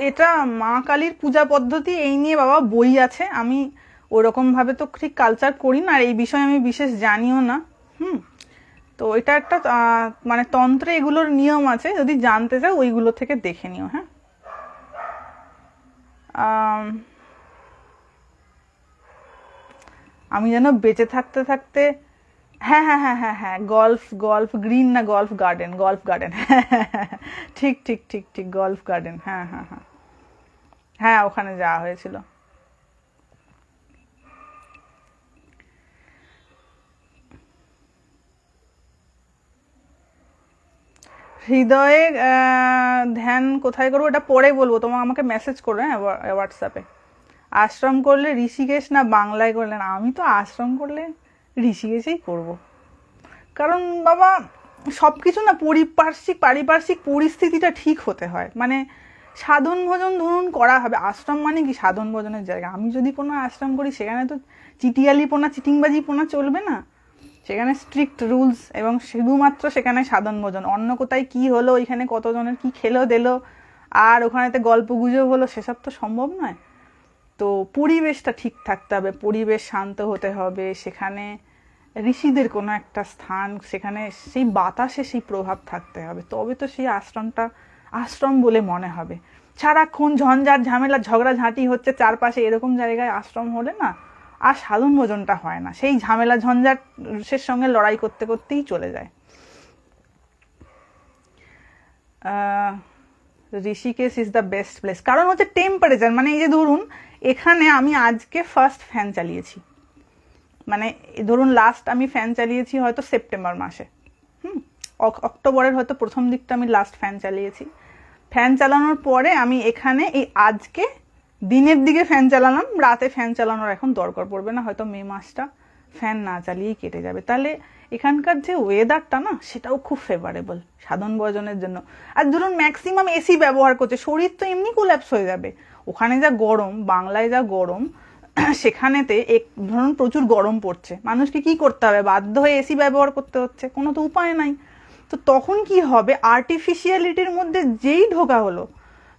এটা মা কালীর পূজা পদ্ধতি, এই নিয়ে বাবা বই আছে। আমি ওরকম ভাবে তো ঠিক কালচার করি না, আর এই বিষয়ে আমি বিশেষ জানিও না। তো এটা একটা মানে তন্ত্রে এগুলোর নিয়ম আছে, যদি জানতে চাও ওইগুলো থেকে দেখে নিও। হ্যাঁ, আমি যেন বেঁচে থাকতে থাকতে, হ্যাঁ হ্যাঁ হ্যাঁ হ্যাঁ হ্যাঁ, গল্ফ গল্ফ গ্রিন না গল্ফ গার্ডেন, গল্ফ গার্ডেন, ঠিক ঠিক ঠিক ঠিক, গল্ফ গার্ডেন, হ্যাঁ হ্যাঁ হ্যাঁ হ্যাঁ, ওখানে যাওয়া হয়েছিল। হৃদয়ে ধ্যান কোথায় করবো এটা পরে বলবো, তোমাকে আমাকে মেসেজ করো হ্যাঁ হোয়াটসঅ্যাপে। আশ্রম করলে ঋষিকেশ না বাংলায় করলে? না, আমি তো আশ্রম করলে ঋষিকেশেই করব। কারণ বাবা সব কিছু না পারিপার্শ্বিক পরিস্থিতিটা ঠিক হতে হয়। মানে সাধন ভোজন ধরুন করা হবে, আশ্রম মানে কি সাধন ভোজনের জায়গা। আমি যদি কোনো আশ্রম করি সেখানে তো চিটিয়ালিপোনা চিটিংবাজিপোনা চলবে না, সেখানে স্ট্রিক্ট রুলস, এবং শুধুমাত্র সেখানে সাধন ভোজন। অন্য কোথায় কি হলো, ওইখানে কতজনের কি খেলো দিলো, আর ওখানেতে গল্প গুজব হলো, সেসব তো সম্ভব নয়। তো পরিবেশটা ঠিক থাকতে হবে, পরিবেশ শান্ত হতে হবে, সেখানে ঋষিদের কোনো একটা স্থান, সেখানে সেই বাতাসে সেই প্রভাব থাকতে হবে, তবে তো সেই আশ্রমটা আশ্রম বলে মনে হবে। সারাক্ষণ ঝঞ্ঝাট ঝামেলা ঝগড়াঝাঁটি হচ্ছে চারপাশে, এরকম জায়গায় আশ্রম হলে না আর সাধন ভোজনটা হয় না, সেই ঝামেলা ঝঞ্ঝাটের সঙ্গে লড়াই করতে করতেই চলে যায়। Rishikesh is the best place, কারণ হচ্ছে টেম্পারেচার। মানে এই যে ধরুন এখানে আমি আজকে ফার্স্ট ফ্যান চালিয়েছি, মানে ধরুন লাস্ট আমি ফ্যান চালিয়েছি হয়তো সেপ্টেম্বর মাসে, অক্টোবরের হয়তো প্রথম দিকটা আমি লাস্ট ফ্যান চালিয়েছি। ফ্যান চালানোর পরে আমি এখানে এই আজকে দিনের দিকে ফ্যান চালালাম, রাতে ফ্যান চালানোর এখন দরকার পড়বে না, হয়তো মে মাসটা ফ্যান না চালিয়েই কেটে যাবে। তাহলে এখানকার যে ওয়েদারটা না সেটাও খুব ফেভারেবল সাধন ভোজনের জন্য। আর ধরুন ম্যাক্সিমাম এসি ব্যবহার করছে, শরীর তো এমনি কোল্যাপস হয়ে যাবে। ওখানে যা গরম, বাংলায় যা গরম, সেখানেতে ধরুন প্রচুর গরম পড়ছে, মানুষকে কি করতে হবে, বাধ্য হয়ে এসি ব্যবহার করতে হচ্ছে, কোনো তো উপায় নাই। তো তখন কি হবে, আর্টিফিশিয়ালিটির মধ্যে যেই ঢোকা হলো,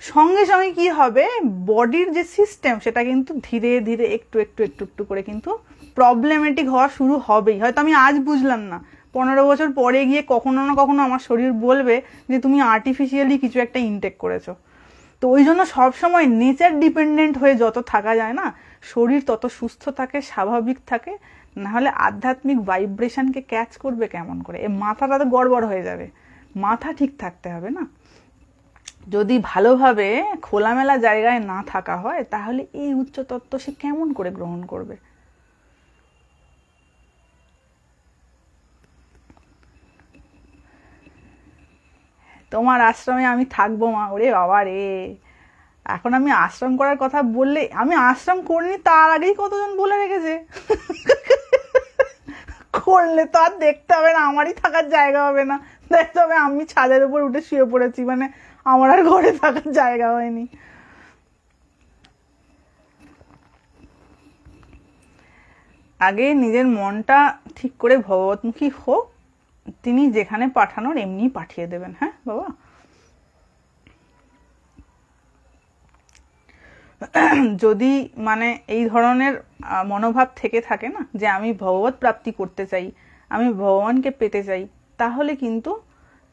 সঙ্গে সঙ্গে কি হবে, বডির যে সিস্টেম সেটা কিন্তু ধীরে ধীরে একটু একটু একটু একটু করে কিন্তু প্রবলেমেটিক হওয়া শুরু হবেই। হয়তো আমি আজ বুঝলাম না, 15 বছর পরে গিয়ে কখনো না কখনো আমার শরীর বলবে যে তুমি আর্টিফিশিয়ালি কিছু একটা ইনটেক করেছো। তো ওই জন্য সবসময় নেচার ডিপেন্ডেন্ট হয়ে যত থাকা যায় না, শরীর তত সুস্থ থাকে, স্বাভাবিক থাকে। নাহলে আধ্যাত্মিক ভাইব্রেশনকে ক্যাচ করবে কেমন করে, এ মাথাটা তো গড়বড় হয়ে যাবে। মাথা ঠিক থাকতে হবে না, যদি ভালোভাবে খোলামেলা জায়গায় না থাকা হয় তাহলে এই উচ্চ তত্ত্ব সে কেমন করে গ্রহণ করবে। তোমার আশ্রমে আমি থাকবো মা, ওরে বাবা রে। এখন আমি আশ্রম করার কথা বললে, আমি আশ্রম করিনি তার আগেই কতজন বলে রেখেছে। করলে তো আর দেখতে হবে না, আমারই থাকার জায়গা হবে না, দেখতে হবে আমি ছাদের উপর উঠে শুয়ে পড়েছি, মানে আমার আর ঘরে থাকার জায়গা হয়নি। আগে নিজের মনটা ঠিক করে ভগবতমুখী হোক, তিনি যেখানে পাঠানোর এমনি পাঠিয়ে দেবেন। হ্যাঁ বাবা, যদি মানে এই ধরনের মনোভাব থেকে থাকে না যে আমি ভগবত প্রাপ্তি করতে চাই, আমি ভগবানকে পেতে চাই, তাহলে কিন্তু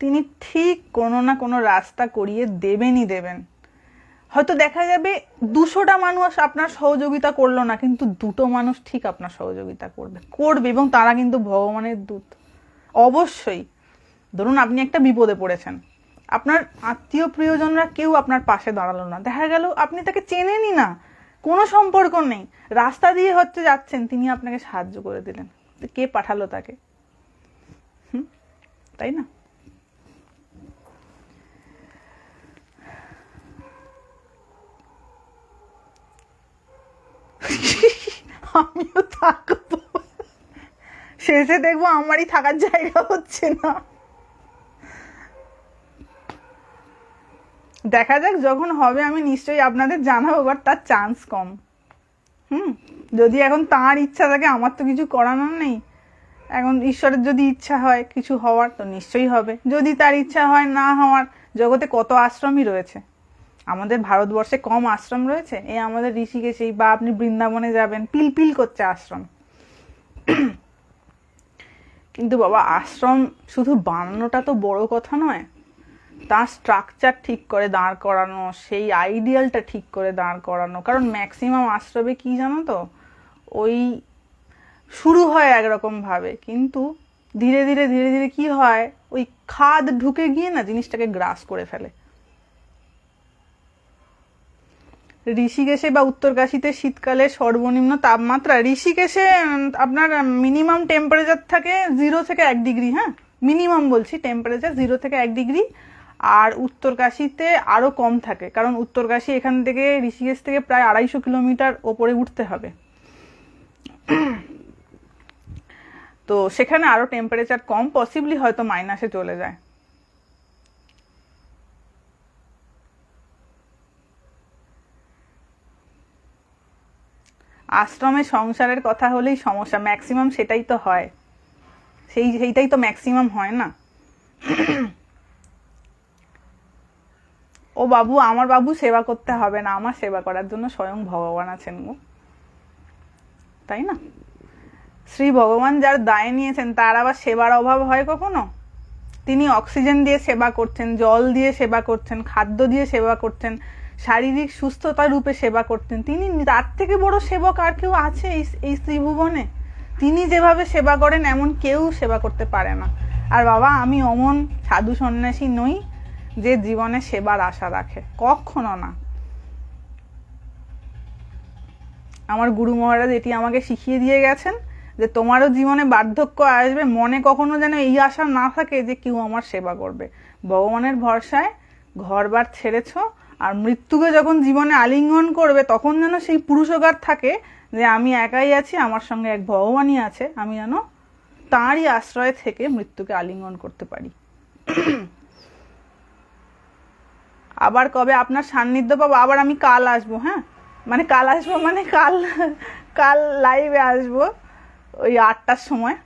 তিনি ঠিক কোনো না কোনো রাস্তা করিয়ে দেবেনই দেবেন। হয়তো দেখা যাবে 200টা মানুষ আপনার সহযোগিতা করলো না, কিন্তু 2টো মানুষ ঠিক আপনার সহযোগিতা করবে এবং তারা কিন্তু ভগবানের দূত। অবশ্যই ধরুন আপনি একটা বিপদে পড়েছেন, আপনার আত্মীয় প্রিয়জনরা কেউ আপনার পাশে দাঁড়ালো না, দেখা গেল আপনি তাকে চেনেনই না, কোনো সম্পর্ক নেই, রাস্তা দিয়ে হচ্ছে যাচ্ছেন, তিনি আপনাকে সাহায্য করে দিলেন, কে পাঠালো তাকে? তাই না? আমিও থাকবো, শেষে দেখবো আমারই থাকার জায়গা হচ্ছে না। দেখা যাক, যখন হবে আমি নিশ্চয়ই আপনাদের জানাবো, বাট তার চান্স কম। যদি এখন তার ইচ্ছা থাকে, আমার তো কিছু করানোর নেই। এখন ঈশ্বরের যদি ইচ্ছা হয় কিছু হওয়ার, তো নিশ্চয়ই হবে। যদি তার ইচ্ছা হয় না হওয়ার, জগতে কত আশ্রমই রয়েছে, আমাদের ভারতবর্ষে কম আশ্রম রয়েছে? এই আমাদের ঋষিকেশেই বা আপনি বৃন্দাবনে যাবেন, পিলপিল করছে আশ্রম। কিন্তু বাবা, আশ্রম শুধু বানানোটা তো বড় কথা নয়, তার স্ট্রাকচার ঠিক করে দাঁড় করানো, সেই আইডিয়ালটা ঠিক করে দাঁড় করানো। কারণ ম্যাক্সিমাম আশ্রমে কি জানো তো, ওই শুরু হয় একরকম ভাবে, কিন্তু ধীরে ধীরে ধীরে ধীরে কি হয়, ওই খাদ ঢুকে গিয়ে না জিনিসটাকে গ্রাস করে ফেলে। ঋষিকেশে বা উত্তরকাশীতে শীতকালে সর্বনিম্ন তাপমাত্রা, ঋষিকেশে আপনার মিনিমাম টেম্পারেচার থাকে 0 থেকে 1 ডিগ্রি, হ্যাঁ মিনিমাম বলছি, টেম্পারেচার 0 থেকে 1 ডিগ্রি। আর উত্তরকাশীতে আরও কম থাকে, কারণ উত্তরকাশী এখান থেকে, ঋষিকেশ থেকে প্রায় 250 কিলোমিটার ওপরে উঠতে হবে, তো সেখানে আরও টেম্পারেচার কম, পসিবলি হয়তো মাইনাসে চলে যায়। আশ্রমে সংসারের কথা হলেই সমস্যা, ম্যাক্সিমাম সেটাই তো হয়, সেইটাই তো ম্যাক্সিমাম হয় না। ও বাবু, আমার বাবু সেবা করতে হবে না, আমার সেবা করার জন্য স্বয়ং ভগবান আছেন গো, তাই না? শ্রী ভগবান যার দায় নিয়েছেন, তার আবার সেবার অভাব হয় কখনো? তিনি অক্সিজেন দিয়ে সেবা করছেন, জল দিয়ে সেবা করছেন, খাদ্য দিয়ে সেবা করছেন, শারীরিক সুস্থতা রূপে সেবা করতেন। তিনি, তার থেকে বড় সেবক আর কেউ আছে এই ত্রিভুবনে? তিনি যেভাবে সেবা করেন এমন কেউ সেবা করতে পারে না। আর বাবা, আমি অমন সাধু সন্ন্যাসী নই যে জীবনে সেবার আশা রাখে, কখনো না। আমার গুরু মহারাজ এটি আমাকে শিখিয়ে দিয়ে গেছেন, যে তোমারও জীবনে বার্ধক্য আসবে, মনে কখনো যেন এই আশা না থাকে যে কেউ আমার সেবা করবে। ভগবানের ভরসায় ঘরবার ছেড়েছ, আর মৃত্যুকে যখন জীবনে আলিঙ্গন করবে, তখন যেন সেই পুরুষকার থাকে যে আমি একাই আছি, আমার সঙ্গে এক ভগবানই আছে, আমি যেন তাঁরই আশ্রয় থেকে মৃত্যুকে আলিঙ্গন করতে পারি। আবার কবে আপনার সান্নিধ্য পাবো? আবার আমি কাল আসবো, হ্যাঁ, মানে কাল আসবো মানে কাল লাইভে আসবো ওই 8টার সময়।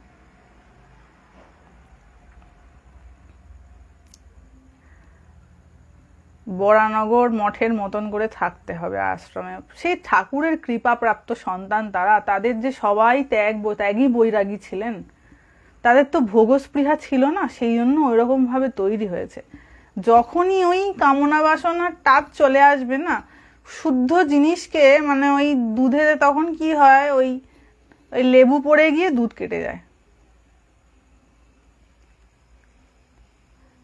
বরানগর মঠের মতন করে থাকতে হবে আশ্রমে। সেই ঠাকুরের কৃপাপ্রাপ্ত সন্তান তারা, তাদের যে সবাই ত্যাগী বৈরাগী ছিলেন, তাদের তো ভোগস্পৃহা ছিল না, সেই জন্য ওইরকম ভাবে তৈরি হয়েছে। যখনই ওই কামনা বাসনার টাচ চলে আসবে না, শুদ্ধ জিনিসকে, মানে ওই দুধে তখন কি হয়, ওই লেবু পড়ে গিয়ে দুধ কেটে যায়।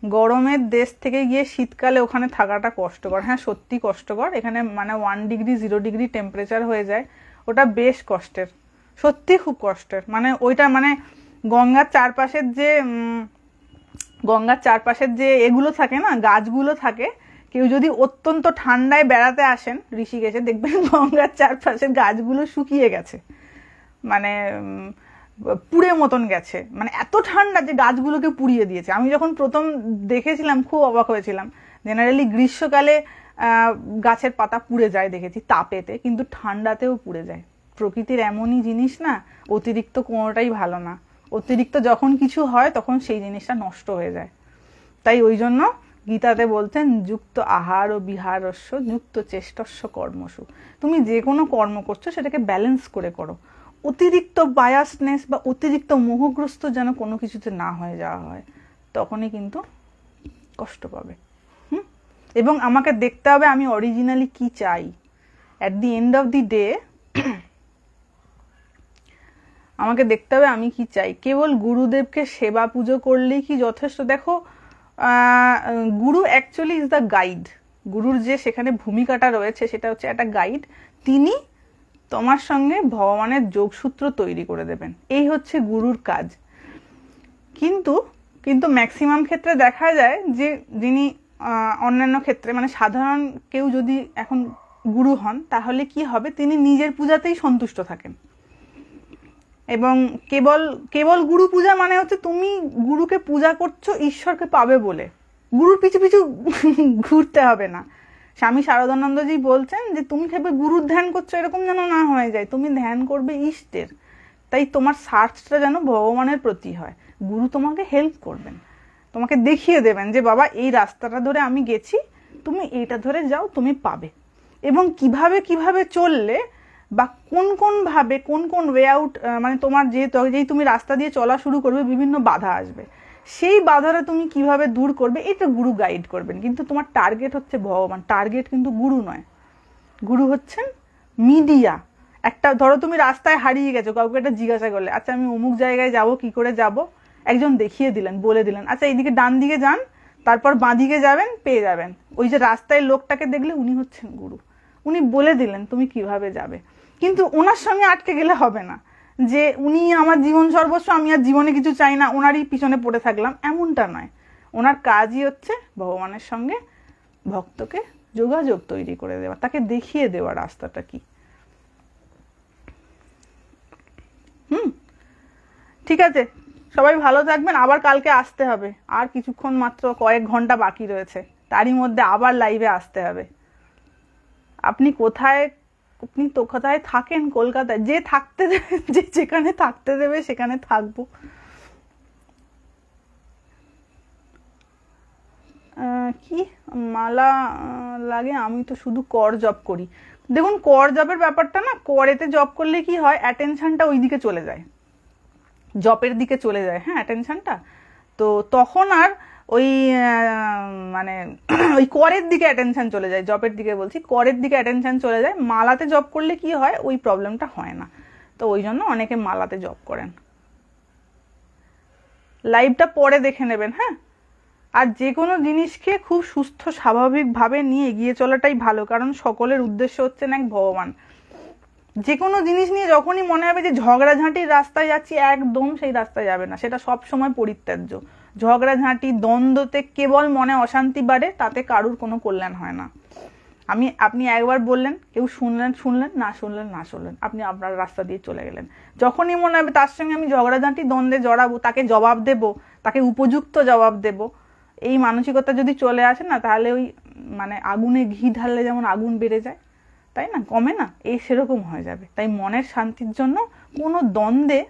গরমের দেশ থেকে গিয়ে শীতকালে ওখানে থাকাটা কষ্টকর, হ্যাঁ সত্যি কষ্টকর। এখানে মানে 1 ডিগ্রি 0 ডিগ্রি টেম্পারেচার হয়ে যায়, ওটা বেশ কষ্টের, সত্যি খুব কষ্টের। মানে ওইটা মানে গঙ্গার চারপাশের যে এগুলো থাকে না, গাছগুলো থাকে, কেউ যদি অত্যন্ত ঠান্ডায় বেড়াতে আসেন ঋষিকেশে, দেখবেন গঙ্গার চারপাশের গাছগুলো শুকিয়ে গেছে, মানে পুড়ে মতন গেছে, মানে এত ঠান্ডা যে গাছগুলোকে পুড়িয়ে দিয়েছে। আমি যখন প্রথম দেখেছিলাম খুব অবাক হয়েছিলাম। জেনারেলি গ্রীষ্মকালে গাছের পাতা পুড়ে যায় দেখেছি তাপেতে, কিন্তু ঠান্ডাতেও পুড়ে যায়। প্রকৃতির এমনই জিনিস না, অতিরিক্ত কোনোটাই ভালো না। অতিরিক্ত যখন কিছু হয় তখন সেই জিনিসটা নষ্ট হয়ে যায়। তাই ওই জন্য গীতাতে বলতেন, যুক্ত আহার ও বিহারস্য যুক্ত চেষ্টস্য কর্মসু। তুমি যে কোনো কর্ম করছো সেটাকে ব্যালেন্স করে করো, অতিরিক্ত বায়াসনেস বা অতিরিক্ত মোহগ্রস্ত যেন কোনো কিছুতে না হয়ে যাওয়া হয়। তখনই কিন্তু কষ্ট পাবে। এবং আমাকে দেখতে হবে আমি অরিজিনালি কি চাই। At the end of the day আমাকে দেখতে হবে আমি কি চাই। কেবল গুরুদেবকে সেবা পুজো করলেই কি যথেষ্ট? দেখো, গুরু অ্যাকচুয়ালি ইজ দ্য গাইড। গুরুর যে সেখানে ভূমিকাটা রয়েছে সেটা হচ্ছে একটা গাইড। তিনি তোমার সঙ্গে ভগবানের যোগসূত্র তৈরি করে দেবেন, এই হচ্ছে গুরুর কাজ। কিন্তু কিন্তু ম্যাক্সিমাম ক্ষেত্রে দেখা যায় যে যিনি অন্যান্য ক্ষেত্রে মানে সাধারণ কেউ যদি এখন গুরু হন তাহলে কি হবে, তিনি নিজের পূজাতেই সন্তুষ্ট থাকেন। এবং কেবল কেবল গুরু পূজা মানে হচ্ছে তুমি গুরুকে পূজা করছো ঈশ্বরকে পাবে বলে, গুরুর পিছু পিছু ঘুরতে হবে না। স্বামী শারদানন্দজি বলছেন যে তুমি ভেবে গুরুর ধ্যান করছো এরকম যেন না হয়ে যায়, তুমি ধ্যান করবে ইষ্টের। তাই তোমার সার্চটা যেন ভগবানের প্রতি হয়। গুরু তোমাকে হেল্প করবেন, তোমাকে দেখিয়ে দেবেন যে বাবা এই রাস্তাটা ধরে আমি গেছি, তুমি এইটা ধরে যাও, তুমি পাবে। এবং কিভাবে কিভাবে চললে বা কোন কোন ভাবে কোন কোন ওয়ে আউট, মানে তোমার যেই তুমি রাস্তা দিয়ে চলা শুরু করবে বিভিন্ন বাধা আসবে, সেই বাধাটা তুমি কিভাবে দূর করবে এটা গুরু গাইড করবেন। কিন্তু তোমার টার্গেট হচ্ছে ভগবান, টার্গেট কিন্তু গুরু নয়। গুরু হচ্ছেন মিডিয়া। একটা ধরো তুমি রাস্তায় হারিয়ে গেছো, কাউকে একটা জিজ্ঞাসা করলে আচ্ছা আমি অমুক জায়গায় যাব, কি করে যাব, একজন দেখিয়ে দিলেন, বলে দিলেন আচ্ছা এইদিকে ডান দিকে যান, তারপর বাঁ দিকে যাবেন, পেয়ে যাবেন। ওই যে রাস্তায় লোকটাকে দেখলে উনি হচ্ছেন গুরু, উনি বলে দিলেন তুমি কিভাবে যাবে। কিন্তু ওনার সঙ্গে আটকে গেলে হবে না যে উনি আমার জীবন সর্বস্ব, আমি আর জীবনে কিছু চাই না, ওনারই পিছনে পড়ে থাকলাম, এমনটা নয়। ওনার কাজই হচ্ছে ভগবানের সঙ্গে ভক্তকে যোগাযোগ তৈরি করে দেওয়া, তাকে দেখিয়ে দেওয়া রাস্তাটা কি। ঠিক আছে, সবাই ভালো থাকবেন। আবার কালকে আসতে হবে, আর কিছুক্ষণ মাত্র কয়েক ঘন্টা বাকি রয়েছে, তারই মধ্যে আবার লাইভে আসতে হবে। আপনি তো কোথায় থাকেন? কলকাতায়। যে থাকতে দেবে, যে যেখানে থাকতে দেবে সেখানে থাকবো। কি মালা লাগে? আমি তো শুধু কর জব করি। দেখুন, কর জবের ব্যাপারটা না, করেতে জব করলে কি হয়, অ্যাটেনশনটা ওই দিকে চলে যায়, জবের দিকে চলে যায়, হ্যাঁ অ্যাটেনশনটা। তো তখন আর ওই মানে ওই করের দিকে অ্যাটেনশন চলে যায়, জবের দিকে বলছি, করের দিকে অ্যাটেনশন চলে যায়। মালাতে জব করলে কি হয়, ওই প্রবলেমটা হয় না। তো ওই জন্য অনেকে মালাতে জব করেন। লাইভটা পরে দেখে নেবেন, হ্যাঁ। আর যে কোনো জিনিসকে খুব সুস্থ স্বাভাবিকভাবে নিয়ে এগিয়ে চলাটাই ভালো, কারণ সকলের উদ্দেশ্য হচ্ছেন এক ভগবান। যে কোনো জিনিস নিয়ে যখনই মনে হবে যে ঝগড়াঝাঁটির রাস্তায় যাচ্ছি, একদম সেই রাস্তায় যাবে না, সেটা সব সময় পরিত্যাজ্য। ঝগড়াঝাঁটি দ্বন্দ্বতে কেবল মনে অশান্তি বাড়ে, তাতে কারুর কোনো কল্যাণ হয় না। আপনি একবার বললেন, কেউ শুনলেন, না শুনলেন, আপনি আপনার রাস্তা দিয়ে চলে গেলেন। যখনই মনে হবে তার সঙ্গে আমি ঝগড়াঝাঁটি দ্বন্দ্বে জড়াবো, তাকে জবাব দেব, তাকে উপযুক্ত জবাব দেব, এই মানসিকতা যদি চলে আসে না, তাহলে ওই মানে আগুনে ঘি ঢাললে যেমন আগুন বেড়ে যায়, তাই না, কমে না, এই সেরকম হয়ে যাবে। তাই মনের শান্তির জন্য কোনো দ্বন্দ্বে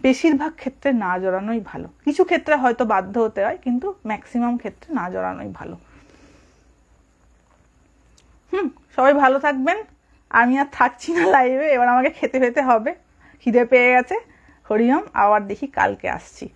বেশিরভাগ ক্ষেত্রে না জড়ানোই ভালো। কিছু ক্ষেত্রে হয়তো বাধ্য হতে হয়, কিন্তু ম্যাক্সিমাম ক্ষেত্রে না জড়ানোই ভালো। সবাই ভালো থাকবেন। আমি আর থাকছি না লাইভে, এবার আমাকে খেতে হবে, খিদে পেয়ে গেছে। হরিওম, আবার দেখি কালকে আসছি।